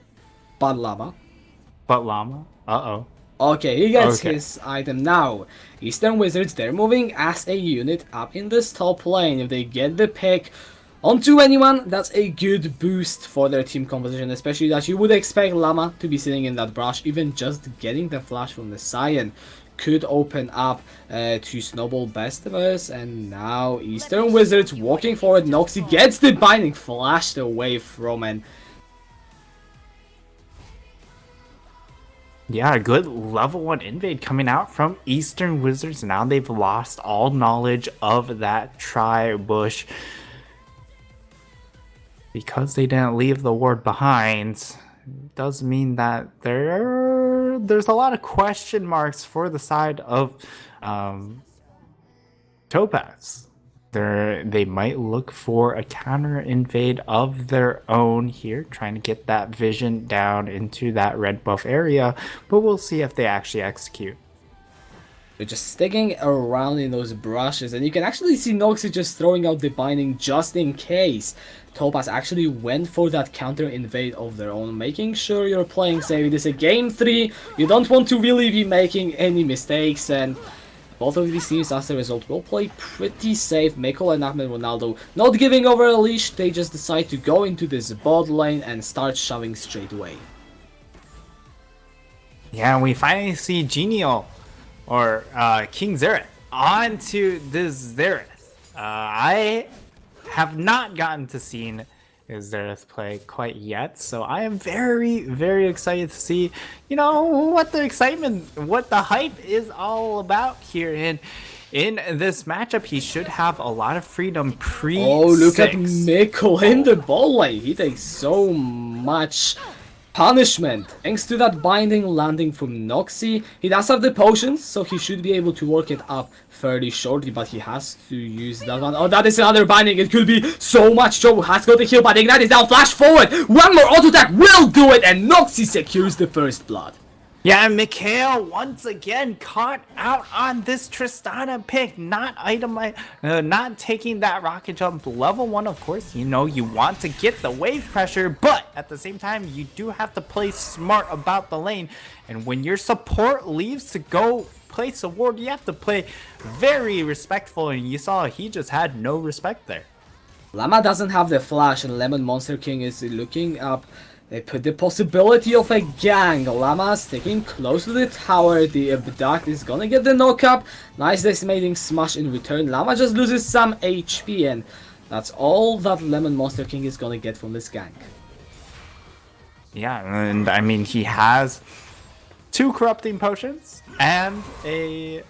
But Llama. But Llama. Uh-oh. Okay, he gets his item now. Eastern Wizards, they're moving as a unit up in this top lane. If they get the pick onto anyone, that's a good boost for their team composition, especially that you would expect Llama to be sitting in that brush. Even just getting the flash from the Scion could open up to snowball best of us. And now Eastern Wizards walking forward. Noxy gets the binding flashed away from, and yeah, a good level 1 invade coming out from Eastern Wizards. Now they've lost all knowledge of that tri-bush because they didn't leave the ward behind. Does mean that there's a lot of question marks for the side of Topaz. They might look for a counter invade of their own here, trying to get that vision down into that red buff area, but we'll see if they actually execute. they're just sticking around in those brushes, and you can actually see Noxy just throwing out the binding just in case Topaz actually went for that counter invade of their own, making sure you're playing safe. It is a game 3, you don't want to really be making any mistakes, and Both of these teams, as a result, will play pretty safe. Meko and Ahmed Ronaldo not giving over a leash. They just decide to go into this bot lane and start shoving straight away. Yeah, we finally see Genial or King Xerath onto this Xerath. I have not gotten to see Xerath play quite yet, so I am very, very excited to see, you know, what the excitement, what the hype is all about here. And in this matchup, he should have a lot of freedom pre-6. Oh, look at Meko in the ball lane. He takes so much punishment thanks to that binding landing from Noxy. He does have the potions, so he should be able to work it up fairly shortly, but he has to use that one. Oh, that is another binding. It could be so much. Joe has got the heal, but Ignite is down. Flash forward. One more auto attack will do it, and Noxy secures the first blood. Yeah, and Mikhail once again caught out on this Tristana pick, not taking that rocket jump. Level 1, of course, you know, you want to get the wave pressure, but at the same time, you do have to play smart about the lane. And when your support leaves to go place a ward, you have to play very respectful, and you saw he just had no respect there. Llama doesn't have the flash, and Lemon Monster King is looking up. They put the possibility of a gang. Llama sticking close to the tower. The Abduct is gonna get the knock-up. Nice decimating smash in return. Llama just loses some HP, and that's all that Lemon Monster King is gonna get from this gang. Yeah, and I mean, he has 2 corrupting potions and a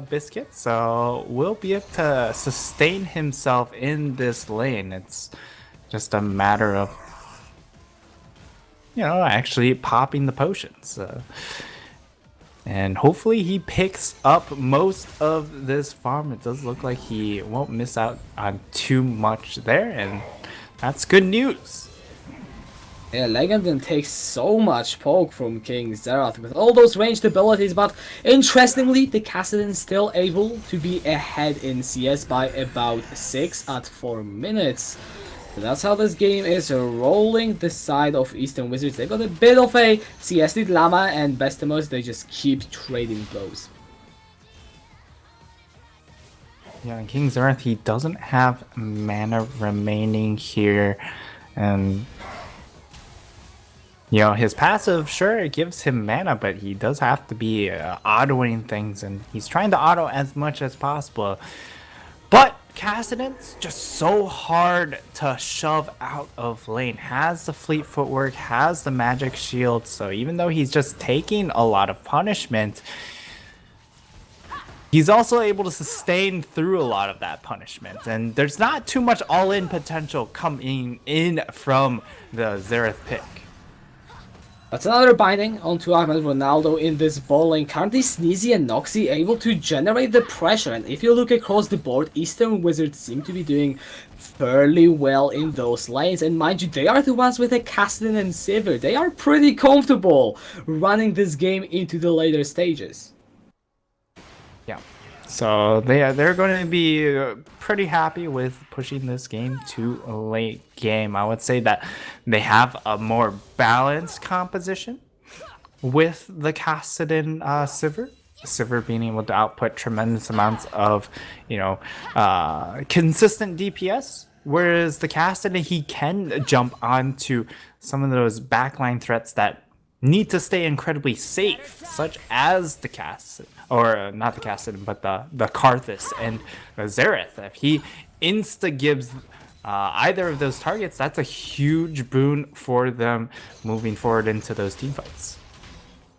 biscuit, so will be able to sustain himself in this lane. It's just a matter of, you know, actually popping the potions. And hopefully he picks up most of this farm. It does look like he won't miss out on too much there, and that's good news. Yeah, Legendon takes so much poke from King Xerath with all those ranged abilities, but interestingly, the Kassadin still able to be ahead in CS by about 6 at 4 minutes. So that's how this game is rolling. The side of Eastern Wizards, they got a bit of a CS lead. Llama and Bestamos, they just keep trading blows. Yeah, and King Xerath, he doesn't have mana remaining here, and you know, his passive, sure, it gives him mana, but he does have to be autoing things, and he's trying to auto as much as possible. But Kassadin's just so hard to shove out of lane. Has the fleet footwork, has the magic shield, so even though he's just taking a lot of punishment, he's also able to sustain through a lot of that punishment. And there's not too much all-in potential coming in from the Xerath pick. That's another binding onto Ahmed Ronaldo in this ball lane. Currently Sneezy and Noxy able to generate the pressure, and if you look across the board, Eastern Wizards seem to be doing fairly well in those lanes, and mind you, they are the ones with a Kassadin and Sivir. They are pretty comfortable running this game into the later stages. Yeah, so they're going to be pretty happy with pushing this game to a late game. I would say that they have a more balanced composition with the Kassadin Sivir. Sivir being able to output tremendous amounts of, you know, consistent DPS, whereas the Kassadin, he can jump onto some of those backline threats that need to stay incredibly safe, such as the Kassadin, or not the Kassadin, but the Karthus and the Xerath. If he insta-gives either of those targets, that's a huge boon for them moving forward into those teamfights.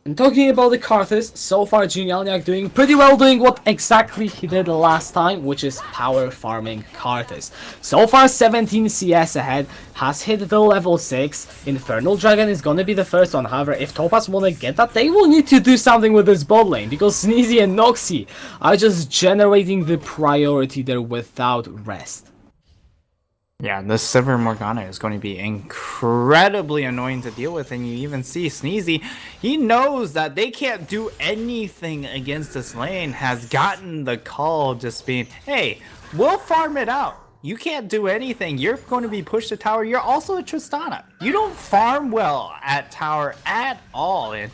And talking about the Karthus, so far Genialniak doing pretty well, doing what exactly he did last time, which is power farming Karthus. So far 17 CS ahead, has hit the level 6, Infernal Dragon is gonna be the first one. However, if Topaz wanna get that, they will need to do something with this bot lane, because Sneezy and Noxy are just generating the priority there without rest. Yeah, the Sivir Morgana is going to be incredibly annoying to deal with, and you even see Sneezy, he knows that they can't do anything against this lane, has gotten the call just being, hey, we'll farm it out. You can't do anything. You're going to be pushed to tower. You're also a Tristana. You don't farm well at tower at all, and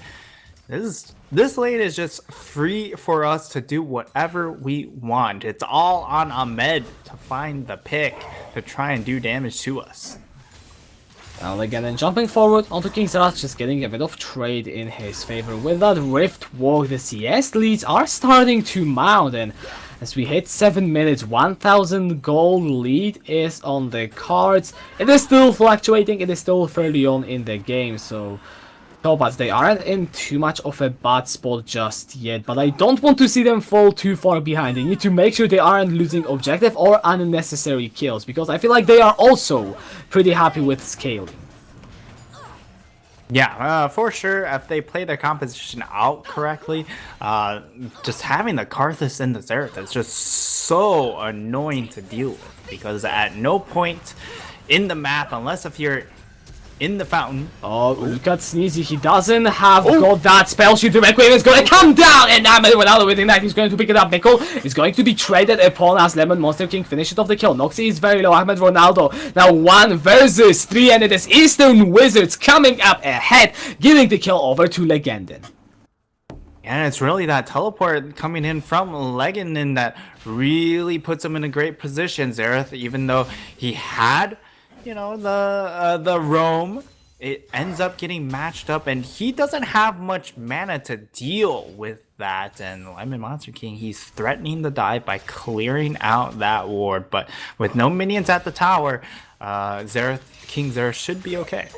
This lane is just free for us to do whatever we want. It's all on Ahmed to find the pick to try and do damage to us. Now again, and jumping forward onto King Zerat, just getting a bit of trade in his favor. With that Rift Walk, the CS leads are starting to mount, and as we hit 7 minutes, 1000 gold lead is on the cards. It is still fluctuating, it is still fairly on in the game, so Topaz, they aren't in too much of a bad spot just yet, but I don't want to see them fall too far behind. They need to make sure they aren't losing objective or unnecessary kills, because I feel like they are also pretty happy with scaling. Yeah, for sure, if they play their composition out correctly, just having the Karthus and the Xerath is just so annoying to deal with, because at no point in the map, unless if you're in the fountain. Oh, look at Sneezy. He doesn't have got that spell shield. The Requiem is going to come down, and now Ronaldo with Ignite. He's going to pick it up. Nickel is going to be traded upon as Lemon Monster King finishes off the kill. Noxy is very low. Ahmed Ronaldo now 1 versus 3, and it is Eastern Wizards coming up ahead, giving the kill over to Legenden. And it's really that teleport coming in from Legenden that really puts him in a great position. Xerath, even though he had, you know, the roam, it ends up getting matched up, and he doesn't have much mana to deal with that. And Lemon Monster King, he's threatening the dive by clearing out that ward, but with no minions at the tower, King Xerath should be okay.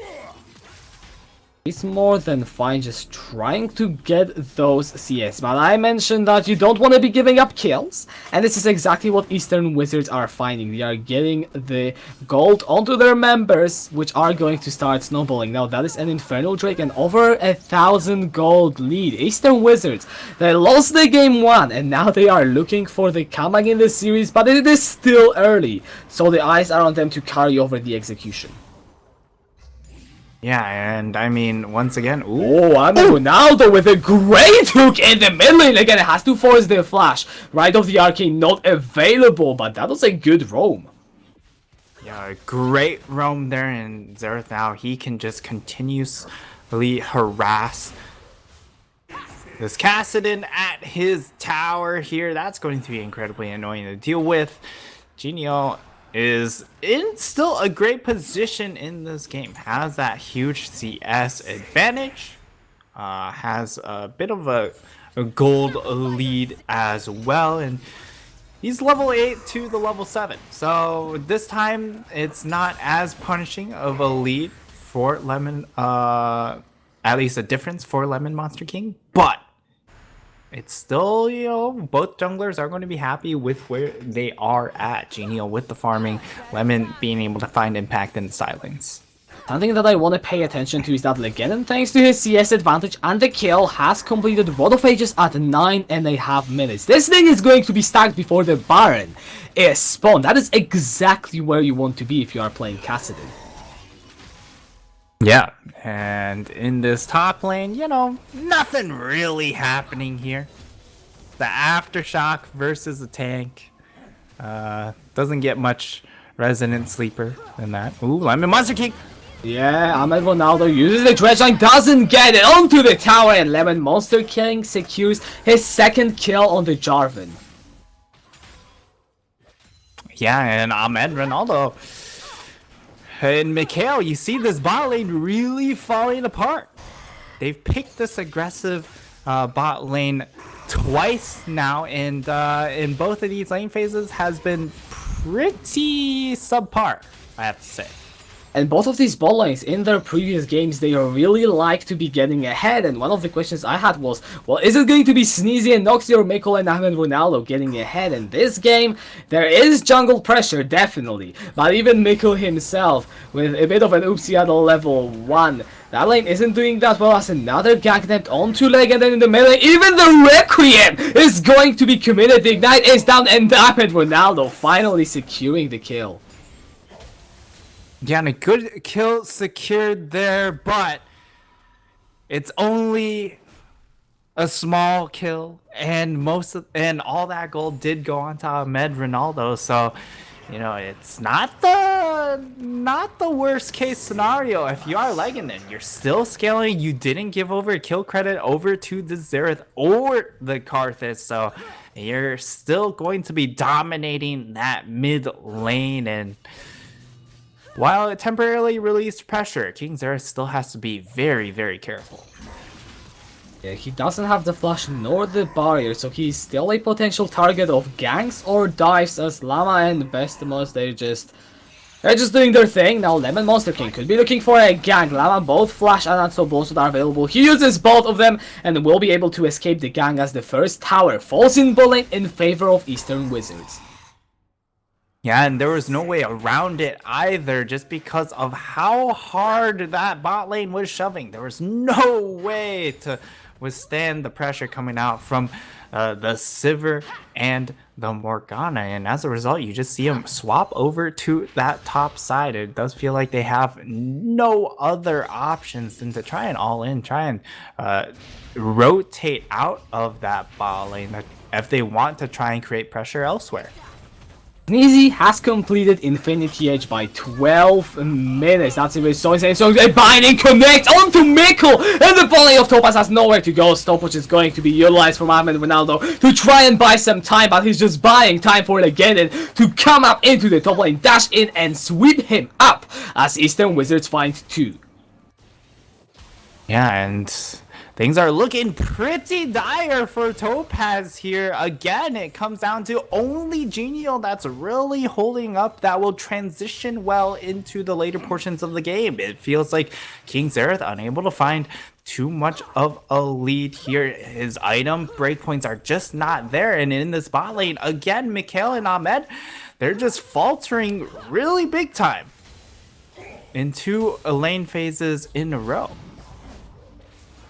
It's more than fine just trying to get those CS, but I mentioned that you don't want to be giving up kills, and this is exactly what Eastern Wizards are finding. They are getting the gold onto their members, which are going to start snowballing. Now that is an Infernal Drake and over 1000 gold lead. Eastern Wizards, they lost the game 1, and now they are looking for the comeback in the series, but it is still early, so the eyes are on them to carry over the execution. Yeah, and I mean, once again, oh, and Ronaldo with a great hook in the middle lane. Again, it has to force the flash. Right of the arcane not available, but that was a good roam. Yeah, great roam there, and Xerath now, he can just continuously harass this Kassadin at his tower here. That's going to be incredibly annoying to deal with. Genio is in still a great position in this game, has that huge CS advantage, has a bit of a gold lead as well, and he's level 8 to the level 7, so this time it's not as punishing of a lead for Lemon, at least a difference for Lemon Monster King, but it's still, you know, both junglers are going to be happy with where they are at. Genio with the farming, Lemon being able to find impact and silence. Something that I want to pay attention to is that Legenden, thanks to his CS advantage and the kill, has completed Rod of Ages at 9.5 minutes. This thing is going to be stacked before the Baron is spawned. That is exactly where you want to be if you are playing Kassadin. Yeah, and in this top lane, you know, nothing really happening here. The Aftershock versus the tank doesn't get much Resonant Sleeper than that. Ooh, Lemon Monster King! Yeah, Ahmed Ronaldo uses the dredge line, doesn't get it onto the tower, and Lemon Monster King secures his second kill on the Jarvan. Yeah, and Ahmed Ronaldo and Mikhail, you see this bot lane really falling apart. They've picked this aggressive bot lane twice now, and in both of these lane phases has been pretty subpar, I have to say. And both of these bot lanes in their previous games, they really like to be getting ahead, and one of the questions I had was, well, is it going to be Sneezy and Noxy or Mikkel and Ahmed Ronaldo getting ahead? In this game, there is jungle pressure, definitely, but even Mikkel himself, with a bit of an oopsie at level 1, that lane isn't doing that well, as another gag attempt onto Legenden in the melee. Even the Requiem is going to be committed. The Ignite is down, and Ahmed Ronaldo finally securing the kill. Yeah, and a good kill secured there, but it's only a small kill, and all that gold did go on to Ahmed Ronaldo, so you know, it's not the not the worst case scenario if you are legging it. You're still scaling. You didn't give over kill credit over to the Xerath or the Karthus, so you're still going to be dominating that mid lane. And while it temporarily released pressure, King Xerath still has to be very, very careful. Yeah, he doesn't have the flash nor the barrier, so he's still a potential target of ganks or dives, as Llama and Bestamos, they're just doing their thing. Now Lemon Monster King could be looking for a gank. Llama, both flash and Anso Bosso are available. He uses both of them and will be able to escape the gank as the first tower falls in bot lane in favor of Eastern Wizards. Yeah, and there was no way around it either, just because of how hard that bot lane was shoving. There was no way to withstand the pressure coming out from the Sivir and the Morgana, and as a result you just see them swap over to that top side. It does feel like they have no other options than to try and all in, try and rotate out of that bot lane if they want to try and create pressure elsewhere. Sneezy has completed Infinity Edge by 12 minutes. That's even so insane. So a binding connect onto Mikkel, and the volley of Topaz has nowhere to go. Stopwatch is going to be utilized from Ahmed Ronaldo to try and buy some time, but he's just buying time for Legenden to come up into the top lane, dash in and sweep him up as Eastern Wizards find 2. Yeah, and things are looking pretty dire for Topaz here. Again, it comes down to only Genial that's really holding up, that will transition well into the later portions of the game. It feels like King Xerath unable to find too much of a lead here. His item breakpoints are just not there, and in this bot lane, again, Mikhail and Ahmed, they're just faltering really big time in 2 lane phases in a row.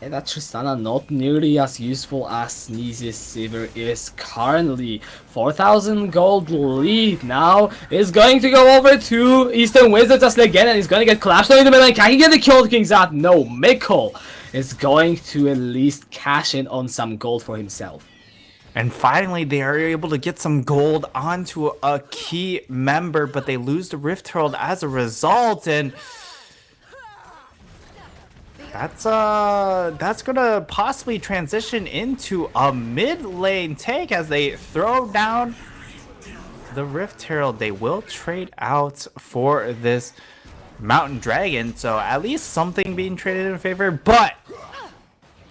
And that Tristana not nearly as useful as Sneezy's Sivir is currently. 4,000 gold lead now is going to go over to Eastern Wizards as Legend, and he's going to get collapsed in the middle. Can he get the kill to King Xerath? No, Mikkel is going to at least cash in on some gold for himself. And finally, they are able to get some gold onto a key member, but they lose the Rift Herald as a result, and that's gonna possibly transition into a mid lane take as they throw down the Rift Herald. They will trade out for this Mountain Dragon, so at least something being traded in favor. But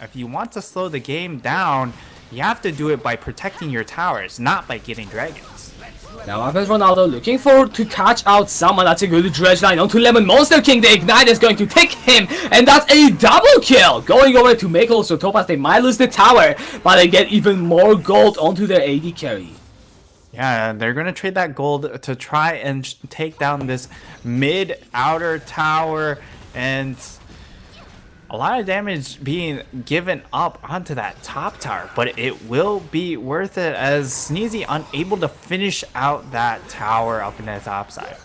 if you want to slow the game down, you have to do it by protecting your towers, not by getting dragons. Now Ahmed Ronaldo looking forward to catch out someone. That's a good dredge line onto Lemon Monster King. The Ignite is going to take him, and that's a double kill. Going over to Mikkel, so Topaz, they might lose the tower, but they get even more gold onto their AD carry. Yeah, they're going to trade that gold to try and take down this mid outer tower, and a lot of damage being given up onto that top tower, but it will be worth it as Sneezy unable to finish out that tower up in the top side.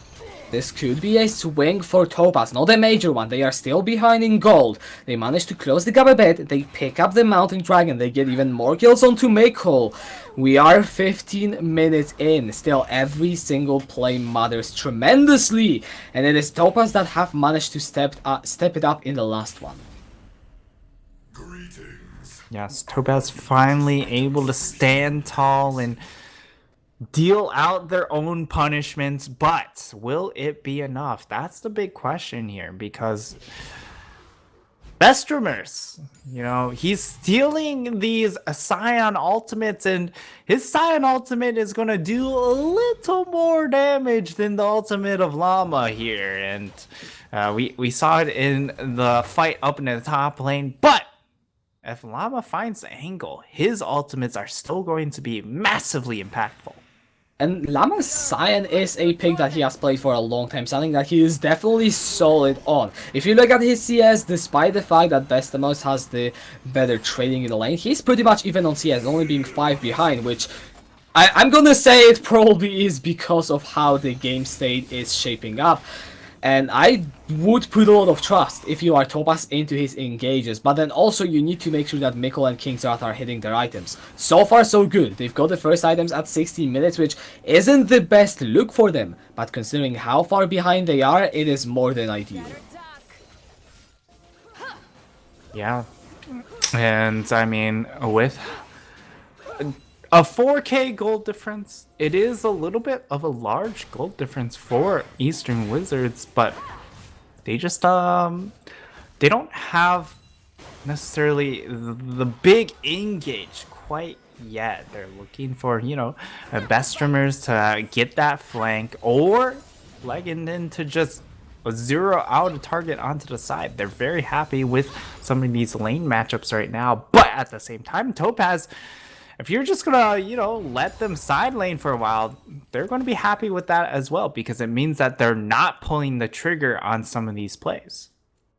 This could be a swing for Topaz, not a major one. They are still behind in gold. They manage to close the gap a bit. They pick up the Mountain Dragon. They get even more kills onto Mikkel. We are 15 minutes in. Still, every single play matters tremendously, and it is Topaz that have managed to step it up in the last one. Yes, Topaz finally able to stand tall and deal out their own punishments, but will it be enough? That's the big question here, because Vestromers, you know, he's stealing these Scion ultimates, and his Scion ultimate is going to do a little more damage than the ultimate of Llama here, and we saw it in the fight up in the top lane, but if Llama finds the angle, his ultimates are still going to be massively impactful. And Llama's Scion is a pick that he has played for a long time, something that he is definitely solid on. If you look at his CS, despite the fact that Bestamos has the better trading in the lane, he's pretty much even on CS, only being 5 behind, which I'm gonna say it probably is because of how the game state is shaping up. And I would put a lot of trust if you are Topaz into his engages, but then also you need to make sure that Mikkel and Kingsrath are hitting their items. So far so good. They've got the first items at 16 minutes, which isn't the best look for them, but considering how far behind they are, it is more than ideal. Yeah. And I mean, with a 4k gold difference, it is a little bit of a large gold difference for Eastern Wizards, but they just they don't have necessarily the big engage quite yet. They're looking for, you know, best streamers to get that flank, or Legenden to just zero out a target onto the side. They're very happy with some of these lane matchups right now, but at the same time, Topaz, if you're just gonna, you know, let them side lane for a while, they're going to be happy with that as well, because it means that they're not pulling the trigger on some of these plays.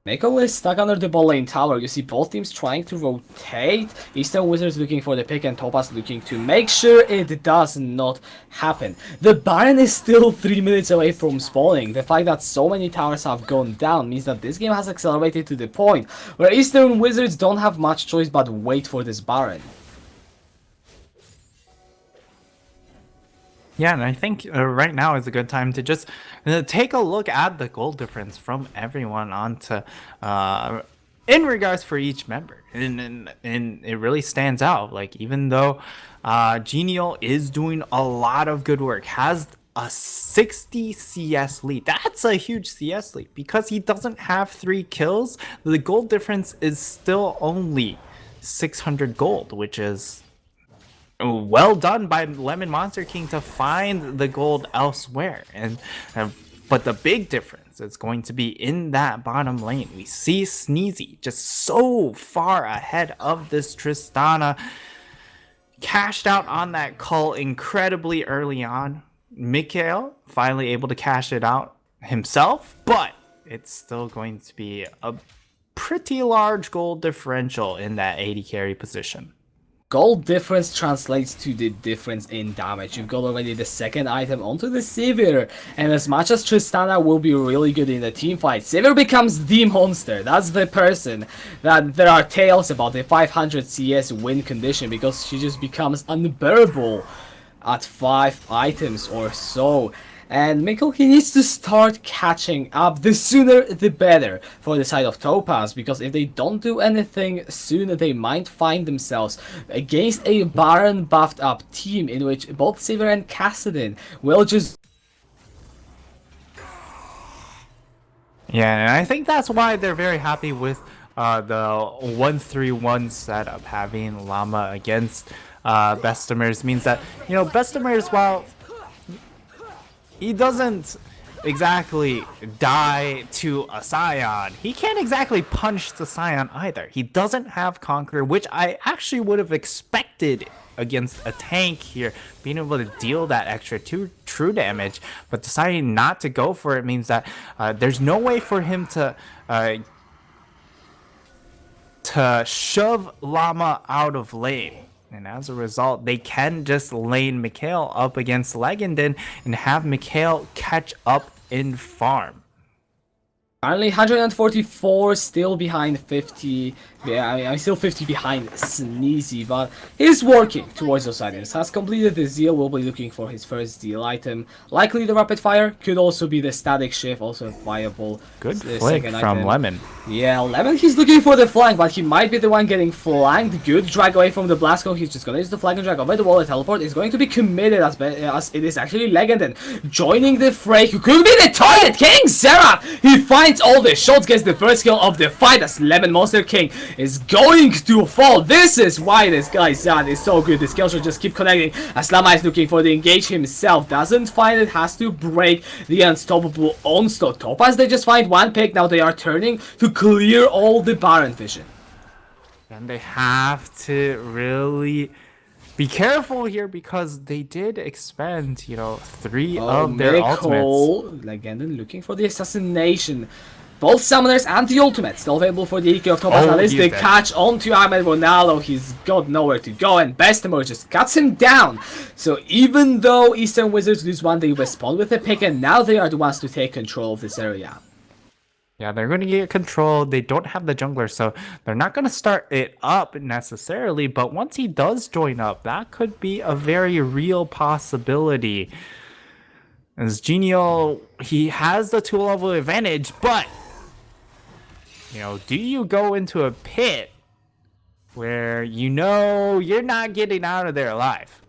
Mikkel is stuck under the bot lane tower. You see both teams trying to rotate. Eastern Wizards looking for the pick and Topaz looking to make sure it does not happen. The Baron is still 3 minutes away from spawning. The fact that so many towers have gone down means that this game has accelerated to the point where Eastern Wizards don't have much choice but wait for this Baron. Yeah, and I think right now is a good time to just take a look at the goal difference from everyone onto in regards for each member, and it really stands out. Like, even though Genial is doing a lot of good work, has a 60 CS lead. That's a huge CS lead. Because he doesn't have 3 kills, the goal difference is still only 600 gold, which is well done by Lemon Monster King to find the gold elsewhere. And but the big difference is going to be in that bottom lane. We see Sneezy just so far ahead of this Tristana, cashed out on that call incredibly early on. Mikhail finally able to cash it out himself, but it's still going to be a pretty large gold differential in that 80 carry position. Gold difference translates to the difference in damage. You've got already the second item onto the Sivir, and as much as Tristana will be really good in the team fight, Sivir becomes the monster. That's the person that there are tales about, the 500 CS win condition, because she just becomes unbearable at 5 items or so. And Mikkel, he needs to start catching up. The sooner the better for the side of Topaz, because if they don't do anything soon, they might find themselves against a Baron buffed up team in which both Sivir and Kassadin will just... Yeah, and I think that's why they're very happy with the 1-3-1 setup, having Llama against Bestemers. Means that, you know, Bestemers, while he doesn't exactly die to a Scion, he can't exactly punch the Scion either. He doesn't have Conqueror, which I actually would have expected against a tank here, being able to deal that extra true damage, but deciding not to go for it means that there's no way for him to shove Llama out of lane. And as a result, they can just lane Mikhail up against Legenden and have Mikhail catch up in farm. Currently 144, still behind 50. Yeah, I'm still 50 behind Sneezy, but he's working towards those items. Has completed the Zeal, will be looking for his first Zeal item. Likely the Rapid Fire, could also be the Static Shift, also viable. Good flank from item. Lemon. Yeah, Lemon, he's looking for the flank, but he might be the one getting flanked. Good drag away from the Blast Cone. He's just gonna use the flank and drag over the wall. The teleport is going to be committed as it is actually Legenden joining the fray. Who could be the target? King Seraph! He finds all the shots, gets the first kill of the fight as Lemon Monster King is going to fall. This is why this guy's Zad is so good. The skill should just keep connecting as Lama is looking for the engage himself. Doesn't find it, has to break the unstoppable onslaught. Topaz, they just find one pick. Now they are turning to clear all the Baron vision. And they have to really be careful here because they did expend, you know, 3 of their ultimates. Legenden looking for the assassination. both summoners and the ultimate still available for the EQ of Topaz. Oh, That is he's the dead. catch onto Ahmed Ronaldo. He's got nowhere to go, and Bestemor just cuts him down. So even though Eastern Wizards lose one, they respond with a pick, and now they are the ones to take control of this area. Yeah, they're going to get control. They don't have the jungler, so they're not going to start it up necessarily. But once he does join up, that could be a very real possibility. As Genio, he has the 2-level advantage, but, you know, do you go into a pit where you know you're not getting out of there alive?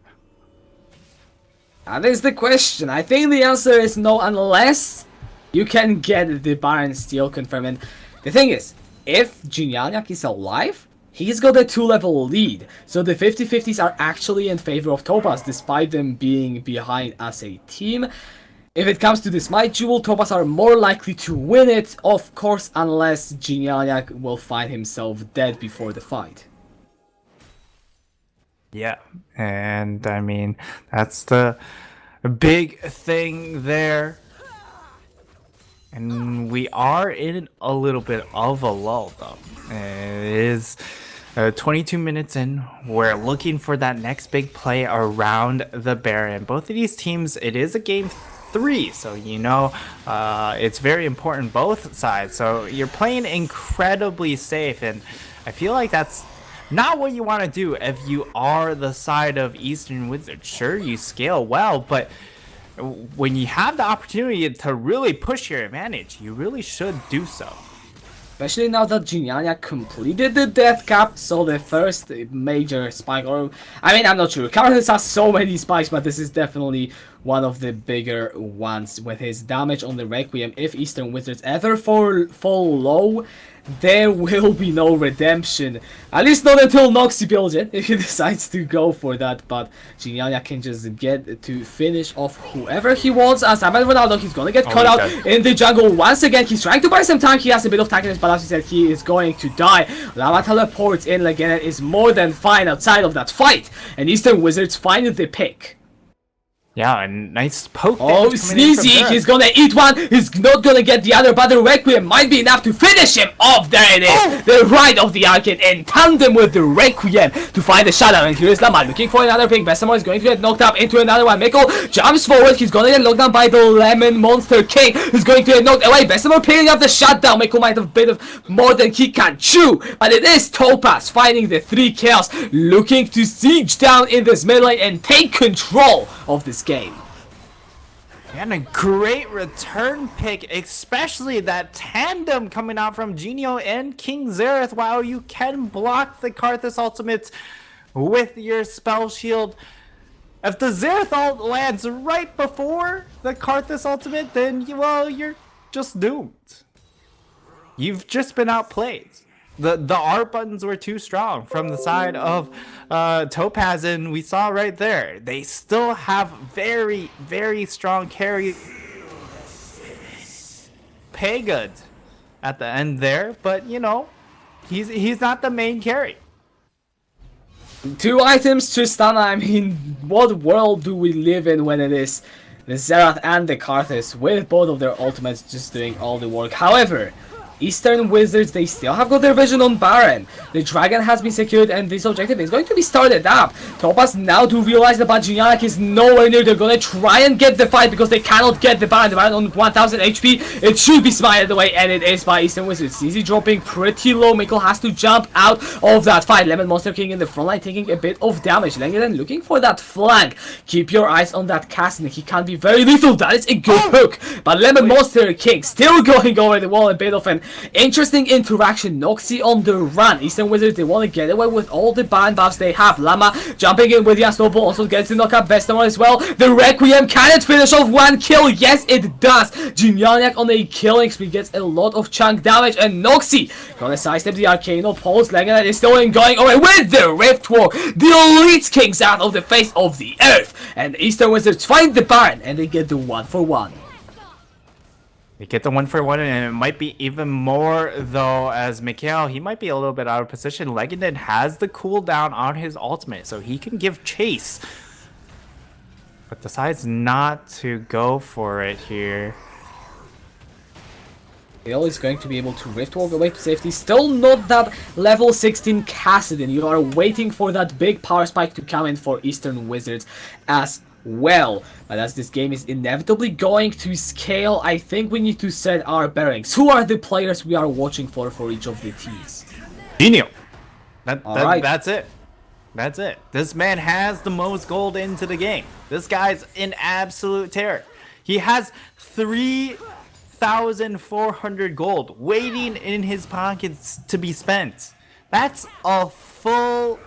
That is the question. I think the answer is no, unless you can get the Baron Steel confirmed. The thing is, if Genialyak is alive, he's got a 2-level lead. So the 50-50s are actually in favor of Topaz, despite them being behind as a team. If it comes to the Smite Duel, Topaz are more likely to win it, of course, unless Genialyak will find himself dead before the fight. Yeah, and I mean, that's the big thing there. And we are in a little bit of a lull, though. It is 22 minutes in. We're looking for that next big play around the Baron. Both of these teams, it is a game 3, so you know it's very important both sides. So you're playing incredibly safe, and I feel like that's not what you want to do if you are the side of Eastern Wizards. Sure, you scale well, but when you have the opportunity to really push your advantage, you really should do so. Especially now that Genialyak completed the death cap, so the first major spike, or I mean, I'm not sure. Carlos has so many spikes, but this is definitely one of the bigger ones with his damage on the Requiem. If Eastern Wizards ever fall low, there will be no redemption. At least not until Noxy builds it, if he decides to go for that. But Genialyak can just get to finish off whoever he wants. As Ahmed Ronaldo, he's gonna get caught out in the jungle once again. He's trying to buy some time. He has a bit of tackiness, but as we said, he is going to die. Lama teleports in. Legend is more than fine outside of that fight. And Eastern Wizards find the pick. Yeah, a nice poke. Oh, Sneezy, he's gonna eat one. He's not gonna get the other, but the Requiem might be enough to finish him off. There it is. The right of the Arcade in tandem with the Requiem to find the shutdown. And here is Lama looking for another pick. Besamo is going to get knocked up into another one. Miko jumps forward. He's gonna get knocked down by the Lemon Monster King, who's going to get knocked away. Besamo picking up the shutdown. Miko might have a bit of more than he can chew, but it is Topaz finding the 3 kills, looking to siege down in this mid lane and take control of this game. And a great return pick, especially that tandem coming out from Genio and King Xerath. Wow, you can block the Karthus ultimates with your spell shield. If the Xerath ult lands right before the Karthus ultimate, then, well, you're just doomed. You've just been outplayed. The R buttons were too strong from the side of Topaz, and we saw right there, they still have very, very strong carry. Pay good at the end there, but you know, he's not the main carry. 2 items to stun. I mean, what world do we live in when it is the Xerath and the Karthus with both of their ultimates just doing all the work? However, Eastern Wizards, they still have got their vision on Baron. The Dragon has been secured and this objective is going to be started up. Topaz now do realize that Genialyak is nowhere near. They're gonna try and get the fight because they cannot get the Baron. The Baron on 1000 HP. It should be smited away, and it is by Eastern Wizards. Easy dropping pretty low. Mikkel has to jump out of that fight. Lemon Monster King in the front line taking a bit of damage. Lengen looking for that flank. Keep your eyes on that Castle. He can be very lethal. That is a good hook. But Lemon Monster King still going over the wall. A bit of an interesting interaction. Noxy on the run. Eastern Wizards, they want to get away with all the Baron buffs they have. Lama jumping in with the Snowball also gets to knock up Bestamon as well. The Requiem, can it finish off 1 kill? Yes, it does. Genialyak on a killing spree gets a lot of chunk damage, and Noxy gonna sidestep the Arcano Pulse. Legendary is still in going away with the Rift Walk. The Elite Kings out of the face of the earth, and Eastern Wizards find the Baron and they get the 1-for-1. They get the 1-for-1, and it might be even more, though, as Mikhail, he might be a little bit out of position. Legended has the cooldown on his ultimate, so he can give chase, but decides not to go for it here. Gale is going to be able to Rift Walk away to safety. Still not that level 16 Kassadin. You are waiting for that big power spike to come in for Eastern Wizards as well. But as this game is inevitably going to scale, I think we need to set our bearings. Who are the players we are watching for each of the teams? Genio. Right. That's it. That's it. This man has the most gold into the game. This guy's in absolute terror. He has 3,400 gold waiting in his pockets to be spent. That's a full...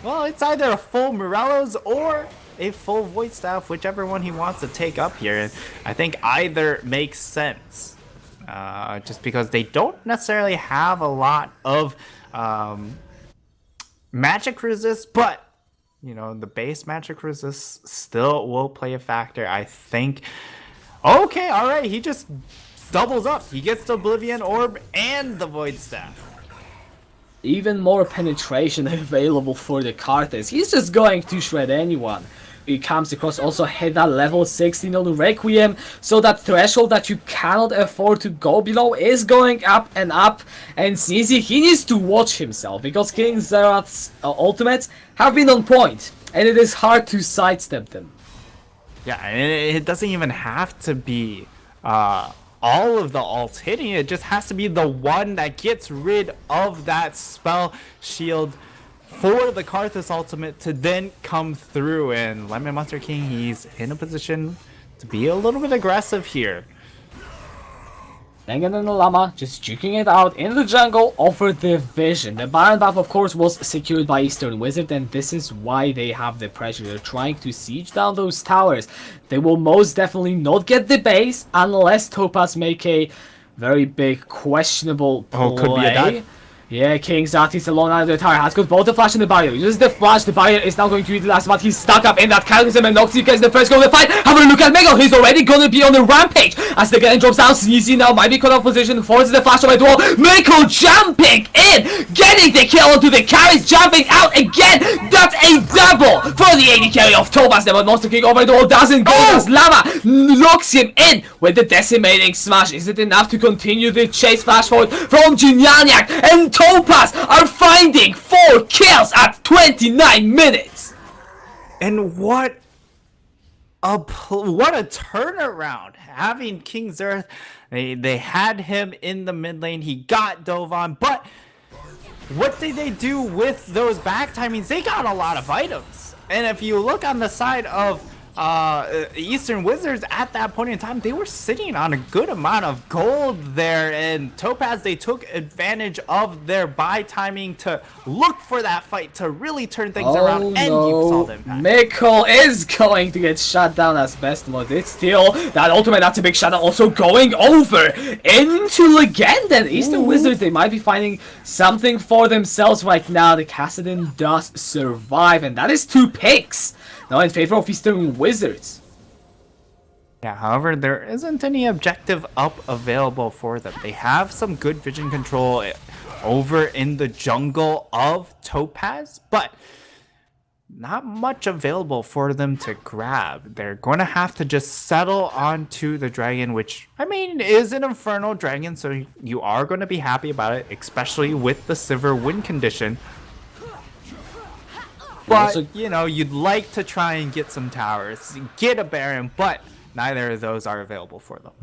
Well, it's either a full Morello's or a full Void Staff, whichever one he wants to take up here. And I think either makes sense. Just because they don't necessarily have a lot of magic resist, but you know, the base magic resist still will play a factor, I think. Okay, all right, he just doubles up. He gets the Oblivion Orb and the Void Staff. Even more penetration available for the Karthus. He's just going to shred anyone he comes across. Also hit that level 16 on Requiem, so that threshold that you cannot afford to go below is going up. And Sneezy, he needs to watch himself, because King Xerath's ultimates have been on point, and it is hard to sidestep them. Yeah, and it doesn't even have to be all of the ults hitting. It just has to be the one that gets rid of that spell shield for the Karthus ultimate to then come through. And Lemon Monster King, he's in a position to be a little bit aggressive here. Nengen and the Llama just juking it out in the jungle over the vision. The Baron buff, of course, was secured by Eastern Wizard, and this is why they have the pressure. They're trying to siege down those towers. They will most definitely not get the base unless Topaz make a very big questionable play. Oh, could be a dive. Yeah, King Xerath is alone out of the tower. Has got both the flash and the barrier. Uses the flash. The barrier is now going to be the last, but he's stuck up in that cataclysm, and Noxie gets the first goal of the fight. Have a look at Mego. He's already gonna be on the rampage. As the gun drops down, Sneezy now might be caught off position. Forces the flash over the wall. Mego jumping in, getting the kill onto the carries, jumping out again. That's a double for the AD carry of Topaz. The Monster King over the wall doesn't go as Lava locks him in with the decimating smash. Is it enough to continue the chase? Flash forward from Jinyaniak, and Topaz are finding 4 kills at 29 minutes. And what a turnaround. Having King Xerath, they had him in the mid lane. He got dove on, but what did they do with those back timings? They got a lot of items. And if you look on the side of Eastern Wizards at that point in time, they were sitting on a good amount of gold there, and Topaz, they took advantage of their buy timing to look for that fight to really turn things around, and you saw them back. Mikkel is going to get shut down as best mode. It's still that ultimate, that's a big shot, also going over into Legend, and Eastern Wizards, they might be finding something for themselves right now. The Kassadin does survive, and that is 2 picks now in favor of Eastern Wizards. Yeah, however, there isn't any objective up available for them. They have some good vision control over in the jungle of Topaz, but not much available for them to grab. They're going to have to just settle onto the dragon, which, I mean, is an Infernal Dragon, so you are going to be happy about it, especially with the Sivir win condition. But, you know, you'd like to try and get some towers, get a Baron, but neither of those are available for them.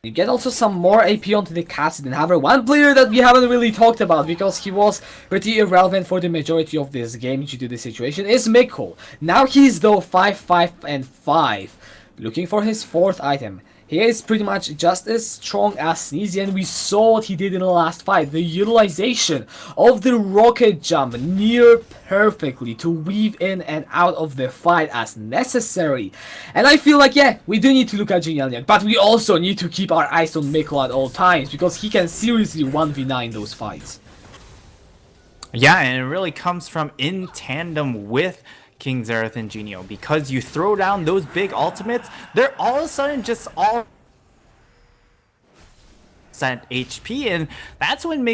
You get also some more AP onto the Kassadin. However, one player that we haven't really talked about, because he was pretty irrelevant for the majority of this game due to the situation, is Mikkel. Now he's though 5-5-5, looking for his 4th item. He is pretty much just as strong as Sneezy, and we saw what he did in the last fight. The utilization of the rocket jump near perfectly to weave in and out of the fight as necessary. And I feel like, yeah, we do need to look at Jinyaniak, but we also need to keep our eyes on Mikkel at all times, because he can seriously 1v9 those fights. Yeah, and it really comes from in tandem with King Xerath and Genio, because you throw down those big ultimates, they're all of a sudden just all HP, and that's when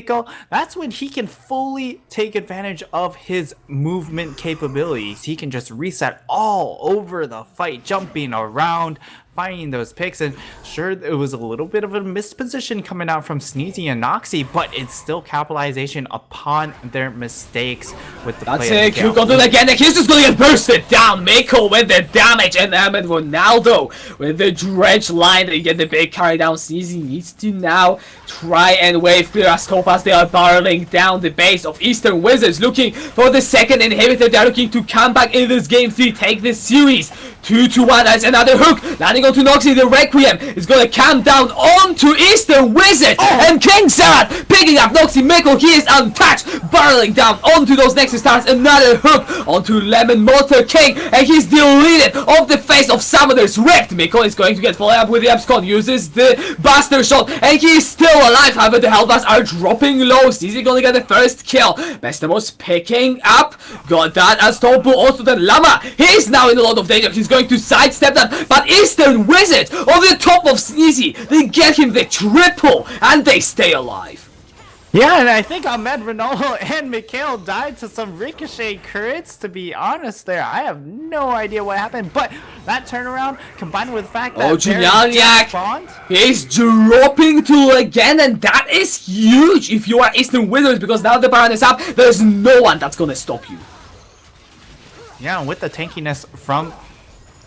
he can fully take advantage of his movement capabilities. He can just reset all over the fight, jumping around, finding those picks. And sure, it was a little bit of a missed position coming out from Sneezy and Noxy, but it's still capitalization upon their mistakes with the That's play. it, Q gonna do it again, and he's just gonna get bursted down. Mako with the damage, and Ahmed Ronaldo with the dredge line to get the big carry down. Sneezy needs to now try and wave clear as Topaz. They are barreling down the base of Eastern Wizards, looking for the second inhibitor. They're looking to come back in this game 3, take this series 2-1. That's another hook landing onto Noxy. The Requiem is gonna come down onto Eastern Wizards, and King Zerat picking up Noxy. Miko, he is untouched, barreling down onto those Nexus stars. Another hook onto Lemon Motor King, and he's deleted off the face of Summoner's Rift. Miko is going to get followed up with the Abscon, uses the Buster Shot, and he's still alive. However, the Hellblast are dropping low. Easy gonna get the first kill. Bestamos picking up, got that as Topu. Also the Llama, he's now in a lot of danger. He's going to sidestep that, but Eastern Wizards on the top of Sneezy, they get him the triple, and they stay alive. Yeah, and I think Ahmed Ronaldo and Mikhail died to some ricochet crits, to be honest there. I have no idea what happened, but that turnaround combined with the fact that Julianiak is dropping to again, and that is huge if you are Eastern Wizards, because now the Baron is up. There's no one that's gonna stop you. Yeah, and with the tankiness from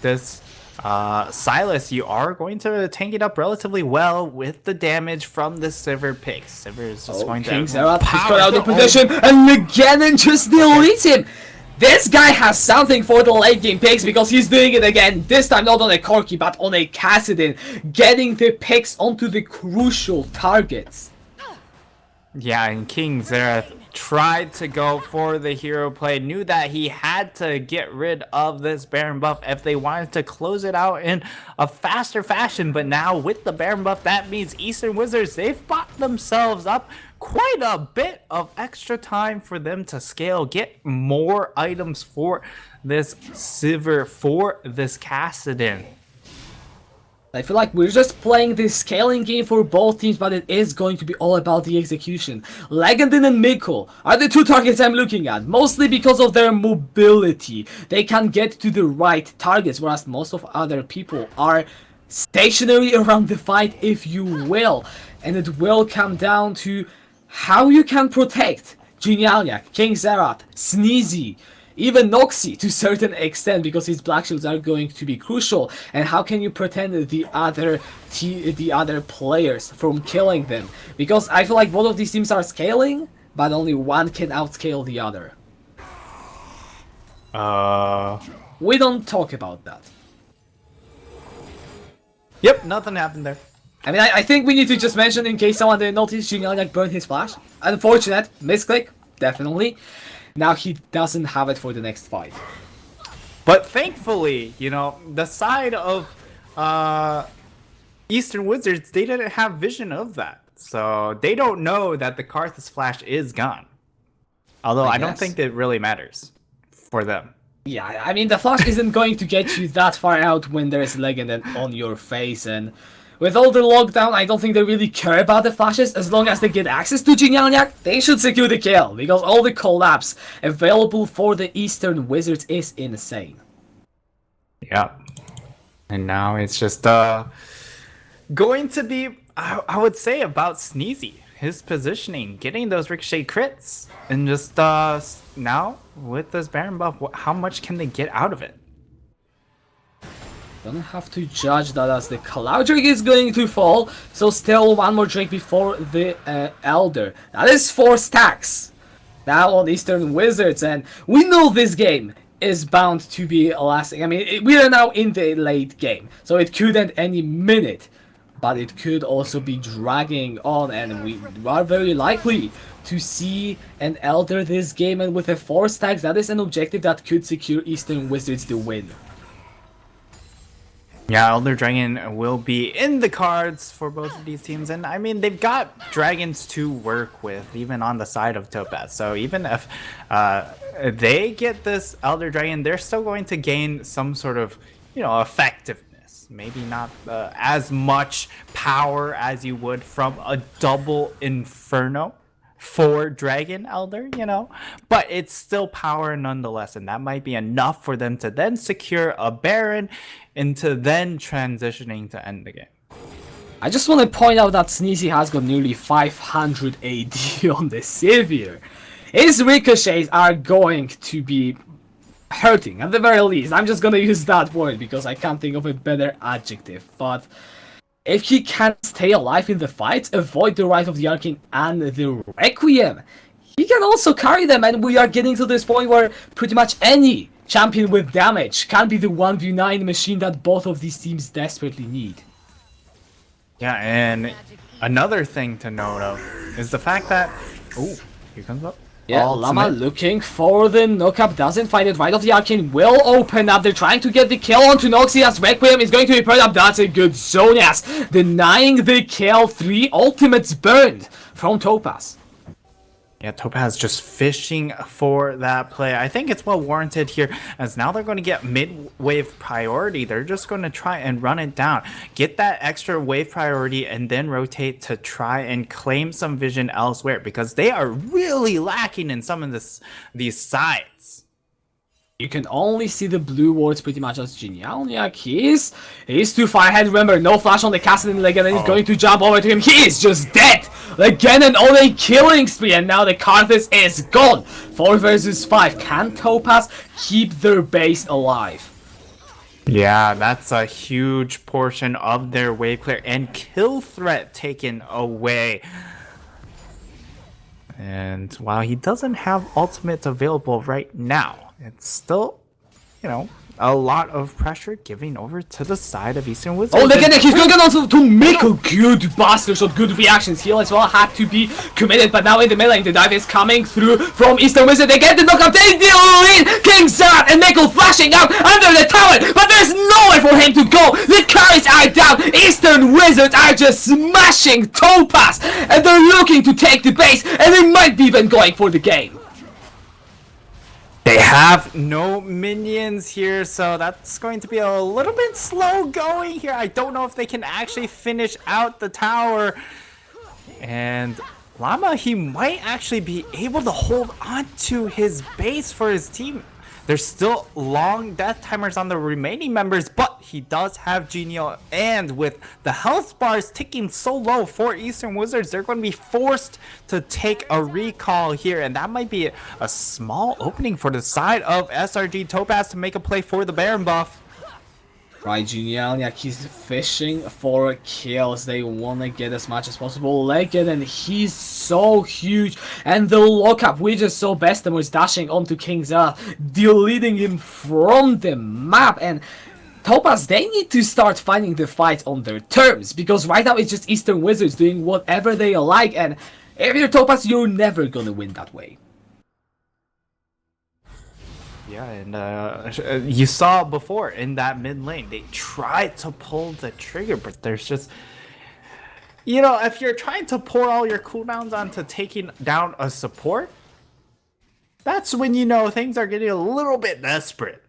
this Silas, you are going to tank it up relatively well with the damage from the Sivir pick. Sivir is just going King to Zerat has got out of position, and Leganon just deletes him. This guy has something for the late game picks, because he's doing it again. This time not on a Corki, but on a Kassadin, getting the picks onto the crucial targets. Yeah, and King Zerath tried to go for the hero play, knew that he had to get rid of this Baron buff if they wanted to close it out in a faster fashion. But now with the Baron buff, that means Eastern Wizards, they've bought themselves up quite a bit of extra time for them to scale, get more items for this Sivir, for this Kassadin. I feel like we're just playing this scaling game for both teams, but it is going to be all about the execution. Legendin and Miko are the two targets I'm looking at, mostly because of their mobility. They can get to the right targets, whereas most of other people are stationary around the fight, if you will. And it will come down to how you can protect Genialniak, King Zerat, Sneezy, even Noxy to a certain extent, because his black shields are going to be crucial. And how can you prevent the other players from killing them? Because I feel like both of these teams are scaling, but only one can outscale the other. We don't talk about that. Yep, nothing happened there. I mean, I think we need to just mention, in case someone didn't notice, Genialniak burned his flash. Unfortunate, misclick, definitely. Now he doesn't have it for the next fight. But thankfully, you know, the side of Eastern Wizards, they didn't have vision of that. So they don't know that the Karthus flash is gone. Although I don't think it really matters for them. Yeah, I mean, the flash isn't going to get you that far out when there's Legend on your face, and with all the lockdown, I don't think they really care about the flashes. As long as they get access to Genialniak, they should secure the kill, because all the collabs available for the Eastern Wizards is insane. Yeah. And now it's just going to be, I would say, about Sneezy. His positioning, getting those ricochet crits, and just now with this Baron buff, how much can they get out of it? Gonna have to judge that as the Cloud Drake is going to fall, so still one more Drake before the Elder. That is 4 stacks now on Eastern Wizards, and we know this game is bound to be lasting. I mean, we are now in the late game, so it could end any minute, but it could also be dragging on, and we are very likely to see an Elder this game, and with a 4 stacks, that is an objective that could secure Eastern Wizards the win. Yeah, Elder Dragon will be in the cards for both of these teams, and I mean, they've got dragons to work with, even on the side of Topaz. So even if they get this Elder Dragon, they're still going to gain some sort of, you know, effectiveness. Maybe not as much power as you would from a double Inferno. for Dragon Elder, you know, but it's still power nonetheless, and that might be enough for them to then secure a Baron into then transitioning to end the game. I just want to point out that Sneezy has got nearly 500 AD on the Savior. His ricochets are going to be hurting, at the very least. I'm just gonna use that word because I can't think of a better adjective, but if he can stay alive in the fight, avoid the Rite of the Arcane and the Requiem, he can also carry them, and we are getting to this point where pretty much any champion with damage can be the 1v9 machine that both of these teams desperately need. Yeah, and another thing to note of is the fact that... Oh, here comes up. Yeah, Llama looking for the knock-up, doesn't find it. Rite of the Arcane will open up. They're trying to get the kill onto Noxy as Requiem is going to be put up. That's a good zone, yes. Denying the kill. 3 ultimates burned from Topaz. Yeah, Topaz just fishing for that play. I think it's well warranted here, as now they're going to get mid-wave priority. They're just going to try and run it down, get that extra wave priority, and then rotate to try and claim some vision elsewhere, because they are really lacking in some of these sides. You can only see the blue wards pretty much as Genialniak. He's too far ahead. Remember, no flash on the castle, and Legenden is going to jump over to him. He is just dead. Legenden on a killing spree, and now the Karthus is gone. 4 versus 5. Can Topaz keep their base alive? Yeah, that's a huge portion of their wave clear and kill threat taken away. And while he doesn't have ultimates available right now, it's still, you know, a lot of pressure giving over to the side of Eastern Wizards. Oh, Legenden, he's going on to make a good bastard shot, good reactions. Heal as well had to be committed, but now in the mid lane, the dive is coming through from Eastern Wizard. They get the knockup, they deal in King Zard and Mikkel flashing out under the tower, but there's nowhere for him to go. The carries are down. Eastern Wizards are just smashing Topaz, and they're looking to take the base, and they might be even going for the game. They have no minions here, so that's going to be a little bit slow going here. I don't know if they can actually finish out the tower. And Llama, he might actually be able to hold on to his base for his team. There's still long death timers on the remaining members, but he does have Genial, and with the health bars ticking so low for Eastern Wizards, they're going to be forced to take a recall here, and that might be a small opening for the side of SRG Topaz to make a play for the Baron buff. Right, Genialniak, he's fishing for kills. They want to get as much as possible. Legenden, he's so huge. And the lockup, we just saw Bestem dashing onto King Zara, deleting him from the map. And Topaz, they need to start finding the fight on their terms, because right now it's just Eastern Wizards doing whatever they like. And if you're Topaz, you're never going to win that way. Yeah, and you saw before in that mid lane, they tried to pull the trigger, but there's just, you know, if you're trying to pour all your cooldowns onto taking down a support, that's when you know things are getting a little bit desperate.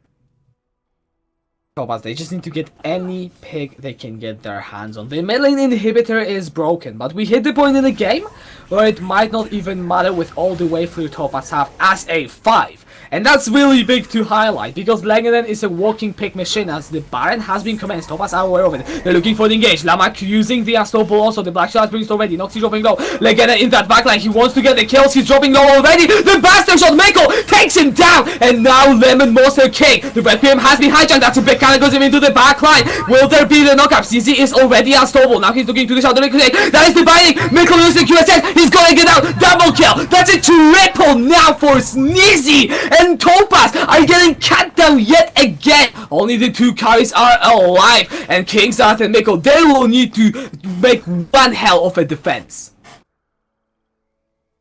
Topaz, they just need to get any pick they can get their hands on. The mid lane inhibitor is broken, but we hit the point in the game where it might not even matter with all the wave clear Topaz have as a 5. And that's really big to highlight, because Legenden is a walking pick machine, as the Baron has been commenced. Topaz are aware of it. They're looking for the engage. Lamak using the Astro Ball also. The Black Shot brings already. Noxy dropping low. Legenden in that backline. He wants to get the kills. He's dropping low already. The Bastard Shot Mako takes him down. And now Lemon Monster King. The Requiem has been hijacked. That's a big kind of goes him into the backline. Will there be the knockup? CZ is already Astro Ball. Now he's looking to the shot. That is the binding. Mako losing QSS. He's gonna get out. Double kill. That's a triple now for Sneezy. And Topaz are getting cut down yet again. Only the 2 carries are alive, and King Zart and Miko, they will need to make one hell of a defense.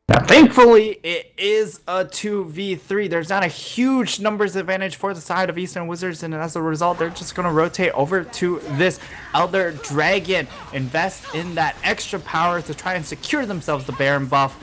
Now, thankfully, it is a 2v3. There's not a huge numbers advantage for the side of Eastern Wizards, and as a result, they're just going to rotate over to this Elder Dragon, invest in that extra power to try and secure themselves the Baron buff.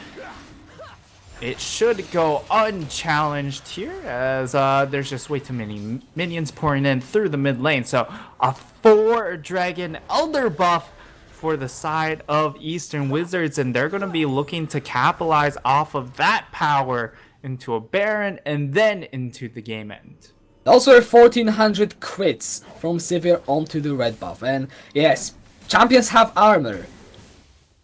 It should go unchallenged here, as there's just way too many minions pouring in through the mid lane. So a 4 Dragon Elder buff for the side of Eastern Wizards, and they're going to be looking to capitalize off of that power into a Baron and then into the game end. Those were 1400 crits from Sivir onto the red buff, and yes, champions have armor,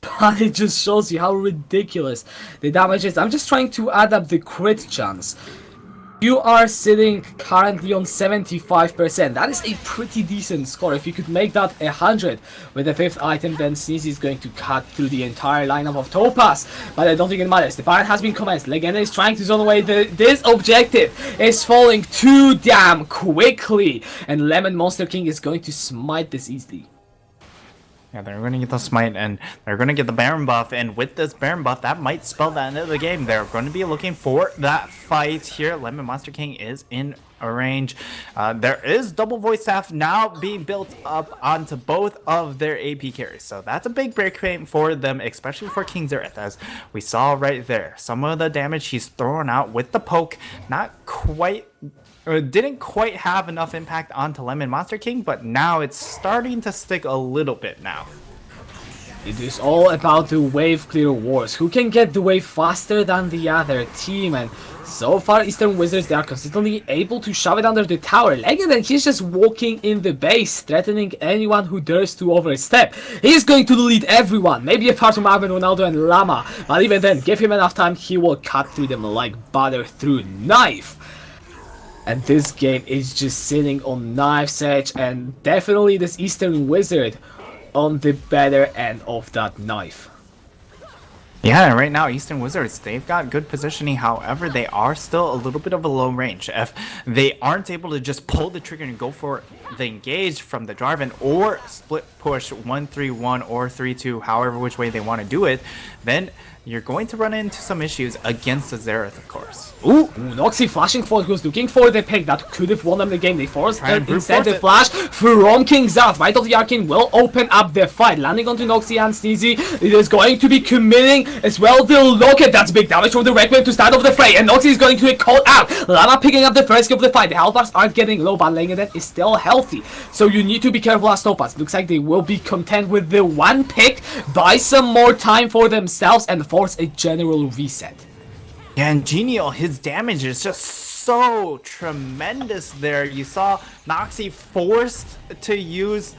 but it just shows you how ridiculous the damage is. I'm just trying to add up the crit chance. You are sitting currently on 75%. That is a pretty decent score. If you could make that 100 with the 5th item, then Sneezy is going to cut through the entire lineup of Topaz. But I don't think it matters. The Baron has been commenced. Legenda is trying to zone away. This objective is falling too damn quickly. And Lemon Monster King is going to smite this easily. Yeah, they're going to get the smite, and they're going to get the Baron buff, and with this Baron buff, that might spell the end of the game. They're going to be looking for that fight here. Lemon Monster King is in a range. There is double voice staff now being built up onto both of their AP carries, so that's a big break point for them, especially for King Xerath, as we saw right there. Some of the damage he's throwing out with the poke, not quite... didn't quite have enough impact onto Lemon Monster King, but now it's starting to stick a little bit now. It is all about the wave clear wars. Who can get the wave faster than the other team? And so far, Eastern Wizards, they are consistently able to shove it under the tower. Legend, and he's just walking in the base, threatening anyone who dares to overstep. He's going to delete everyone, maybe apart from Arben, Ronaldo, and Llama. But even then, give him enough time, he will cut through them like butter through knife. And this game is just sitting on knife's edge, and definitely this Eastern Wizard on the better end of that knife. Yeah, right now Eastern Wizards, they've got good positioning. However, they are still a little bit of a low range. If they aren't able to just pull the trigger and go for the engage from the Jarvan, or split push 1-3-1 or 3-2, however which way they want to do it, then you're going to run into some issues against the Xerath, of course. Ooh, Noxy flashing forward, who's looking for the pick that could have won them the game. They forced instead the flash from King Xerath. Might of the Arcane will open up the fight, landing onto Noxy and Sneezy. It is going to be committing as well the Locket. That's big damage from the Requiem to start off the fray, and Noxy is going to get called out. Llama picking up the first kill of the fight. The health bars are getting low, but Legend is still healthy, so you need to be careful as Topaz. Looks like they will be content with the one pick, buy some more time for themselves, and force a general reset. Yeah, and Genial, his damage is just so tremendous there. You saw Noxy forced to use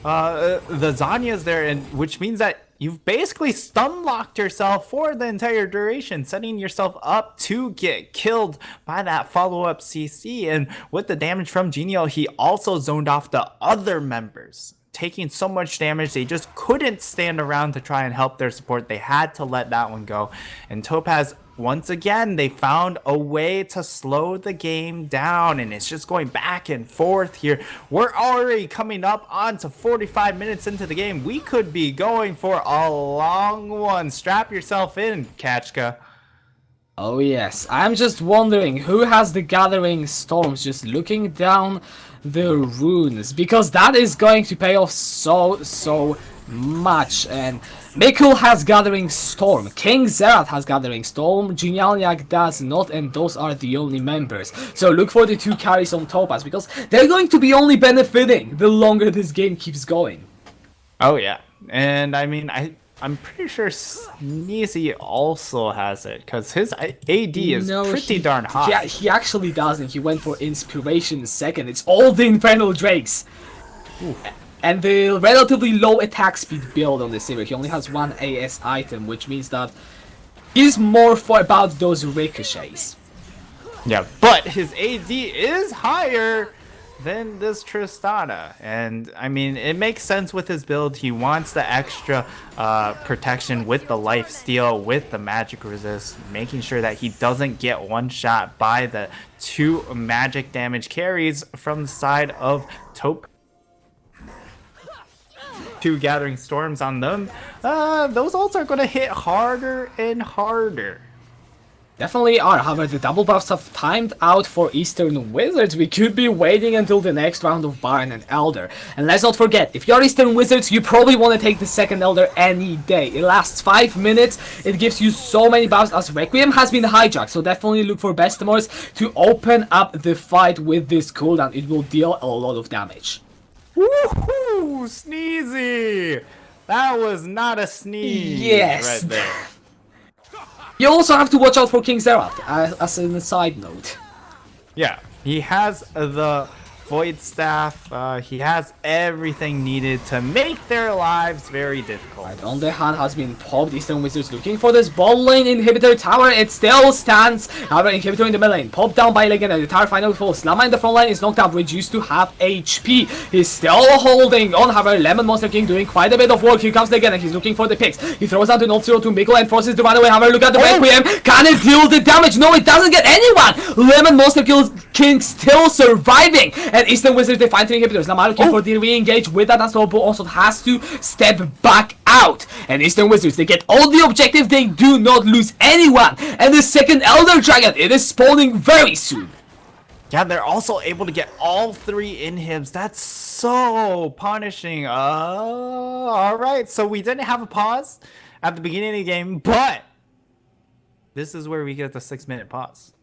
the Zanyas there, and which means that you've basically stun locked yourself for the entire duration, setting yourself up to get killed by that follow-up CC. And with the damage from Genial, he also zoned off the other members, taking so much damage they just couldn't stand around to try and help their support. They had to let that one go. And Topaz, once again, they found a way to slow the game down, and it's just going back and forth here. We're already coming up on to 45 minutes into the game. We could be going for a long one. Strap yourself in, Kachka. Oh yes, I'm just wondering who has the Gathering Storms, just looking down the runes, because that is going to pay off so much. And Mikul has Gathering Storm, King Xerath has Gathering Storm, Genialniak does not, and those are the only members. So look for the two carries on Topaz, because they're going to be only benefiting the longer this game keeps going. Oh yeah, and I mean, I'm pretty sure Sneezy also has it, because his AD is pretty darn high. Yeah, he actually doesn't. He went for Inspiration second. It's all the Infernal Drakes. Ooh. And the relatively low attack speed build on the Sivir. He only has one AS item, which means that he's more for about those ricochets. Yeah, but his AD is higher than this Tristana, and I mean, it makes sense with his build. He wants the extra protection with the life steal, with the magic resist, making sure that he doesn't get one shot by the two magic damage carries from the side of Topaz. Two Gathering Storms on them. Those ults are going to hit harder and harder. Definitely are. However, the double buffs have timed out for Eastern Wizards. We could be waiting until the next round of Baron and Elder. And let's not forget, if you're Eastern Wizards, you probably want to take the second Elder any day. It lasts 5 minutes. It gives you so many buffs, as Requiem has been hijacked. So definitely look for Bestamors to open up the fight with this cooldown. It will deal a lot of damage. Woohoo! Sneezy! That was not a sneeze. Yes. Right there. You also have to watch out for King Zerath, as an side note. Yeah, he has the Void Staff. He has everything needed to make their lives very difficult. Right, on the hand has been popped. Eastern Wizards looking for this ball lane inhibitor tower. It still stands. However, inhibitor in the mid lane. Popped down by Legendary. The tower final fall. Slamma in the front line is knocked out, reduced to half HP. He's still holding on. However, Lemon Monster King doing quite a bit of work. Here comes Legendary. He's looking for the picks. He throws out the North Zero to Mikkel and forces to run away. However, look at the Requiem. Can it deal the damage? No, it doesn't get anyone. Lemon Monster King still surviving. And Eastern Wizards, they find 3 inhibitors. Now looking for the re-engage with that as well, but also has to step back out. And Eastern Wizards, they get all the objective, they do not lose anyone. And the second Elder Dragon, it is spawning very soon. Yeah, they're also able to get all 3 inhibs. That's so punishing. Alright, so we didn't have a pause at the beginning of the game, but this is where we get the 6-minute pause.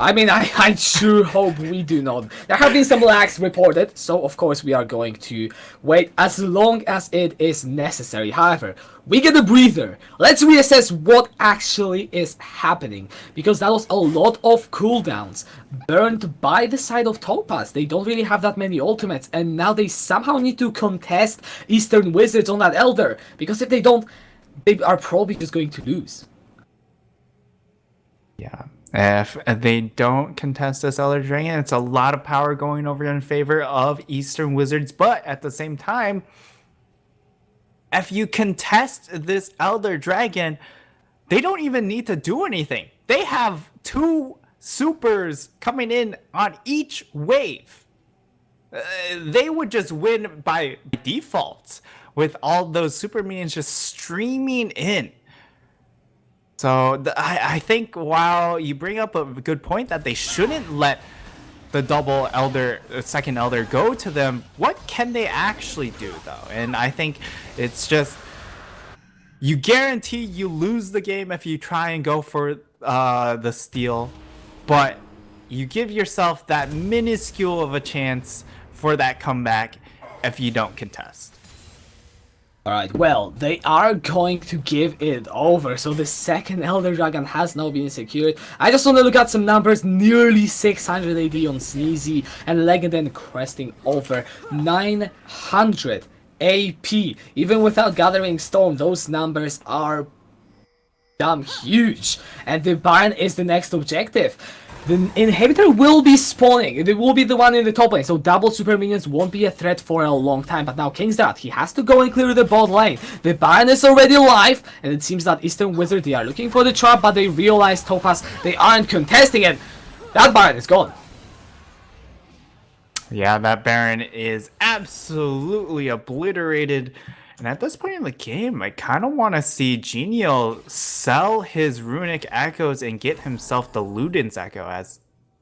I mean, I sure hope we do not. There have been some lags reported, so of course we are going to wait as long as it is necessary. However, we get a breather. Let's reassess what actually is happening, because that was a lot of cooldowns burned by the side of Topaz. They don't really have that many ultimates, and now they somehow need to contest Eastern Wizards on that Elder, because if they don't, they are probably just going to lose. Yeah. If they don't contest this Elder Dragon, it's a lot of power going over in favor of Eastern Wizards. But at the same time, if you contest this Elder Dragon, they don't even need to do anything. They have 2 supers coming in on each wave. They would just win by default with all those super minions just streaming in. So I think while you bring up a good point that they shouldn't let the double Elder, second Elder go to them, what can they actually do though? And I think it's just, you guarantee you lose the game if you try and go for the steal, but you give yourself that minuscule of a chance for that comeback if you don't contest. Alright, well, they are going to give it over, so the second Elder Dragon has now been secured. I just want to look at some numbers, nearly 600 AD on Sneezy, and Legenden cresting over 900 AP. Even without Gathering Storm, those numbers are damn huge. And the Baron is the next objective. The inhibitor will be spawning. It will be the one in the top lane, so double super minions won't be a threat for a long time. But now King's Drought, he has to go and clear the bot lane. The Baron is already live, and it seems that Eastern Wizard, they are looking for the trap, but they realize Topaz, they aren't contesting it. That Baron is gone. Yeah, that Baron is absolutely obliterated. And at this point in the game, I kind of want to see Genial sell his Runic Echoes and get himself the Luden's Echo, as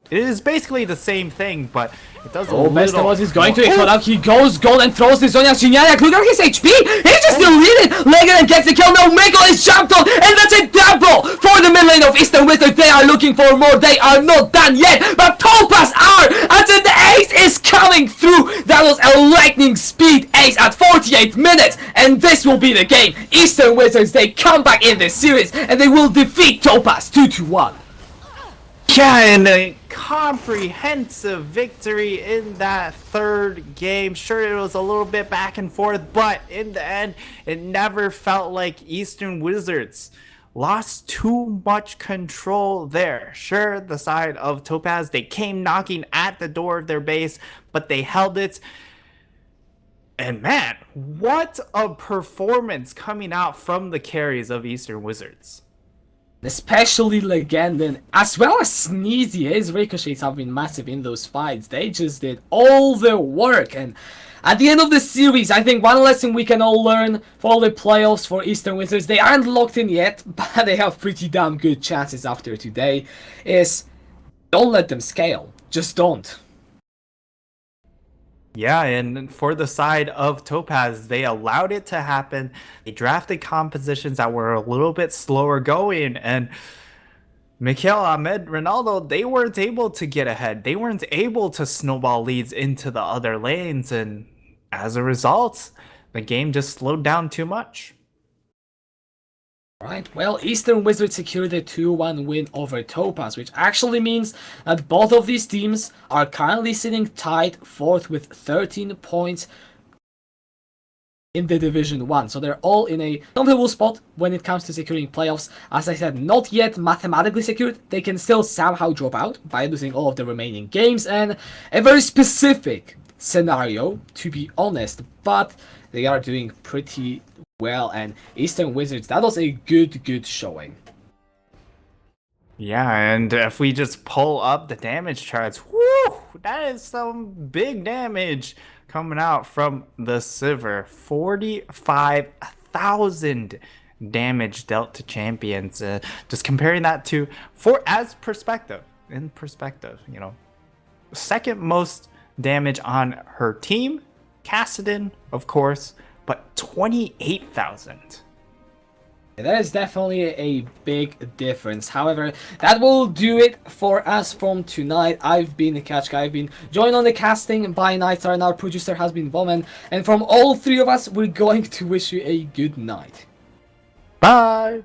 it is basically the same thing, but it does a little... Bestos is going to echo out. He goes gold and throws the Zodiac Geniac. Look at his HP. He's just deleted. Legan gets the kill. No, Mikkel is jumped on, and that's a double for the mid lane of Eastern Wizard. They are looking for more. They are not done yet, but Topaz are. And then the ace is coming through. That was a lightning speed ace at 48 minutes, and this will be the game. Eastern Wizards, they come back in this series, and they will defeat Topaz 2-1. Yeah, and a comprehensive victory in that third game. Sure, it was a little bit back and forth, but in the end, it never felt like Eastern Wizards lost too much control there. Sure, the side of Topaz, they came knocking at the door of their base, but they held it. And man, what a performance coming out from the carries of Eastern Wizards. Especially Legenden, as well as Sneezy. His ricochets have been massive in those fights. They just did all the work. And at the end of the series, I think one lesson we can all learn for the playoffs for Eastern Wizards, they aren't locked in yet, but they have pretty damn good chances after today, is don't let them scale. Just don't. Yeah, and for the side of Topaz, they allowed it to happen. They drafted compositions that were a little bit slower going, and Mikhail, Ahmed, Ronaldo, they weren't able to get ahead. They weren't able to snowball leads into the other lanes, and as a result, the game just slowed down too much. Right, well, Eastern Wizards secured a 2-1 win over Topaz, which actually means that both of these teams are currently sitting tied 4th with 13 points in the Division 1. So they're all in a comfortable spot when it comes to securing playoffs. As I said, not yet mathematically secured. They can still somehow drop out by losing all of the remaining games, and a very specific scenario, to be honest, but they are doing pretty well, and Eastern Wizards, that was a good showing. Yeah, and if we just pull up the damage charts, whoo, that is some big damage coming out from the Sivir. 45,000 damage dealt to champions. Just comparing that to, in perspective, you know, second most damage on her team, Kassadin, of course, but 28,000. That is definitely a big difference. However, that will do it for us from tonight. I've been the Catch Guy. I've been joined on the casting by Nightstar, and our producer has been Voman. And from all three of us, we're going to wish you a good night. Bye!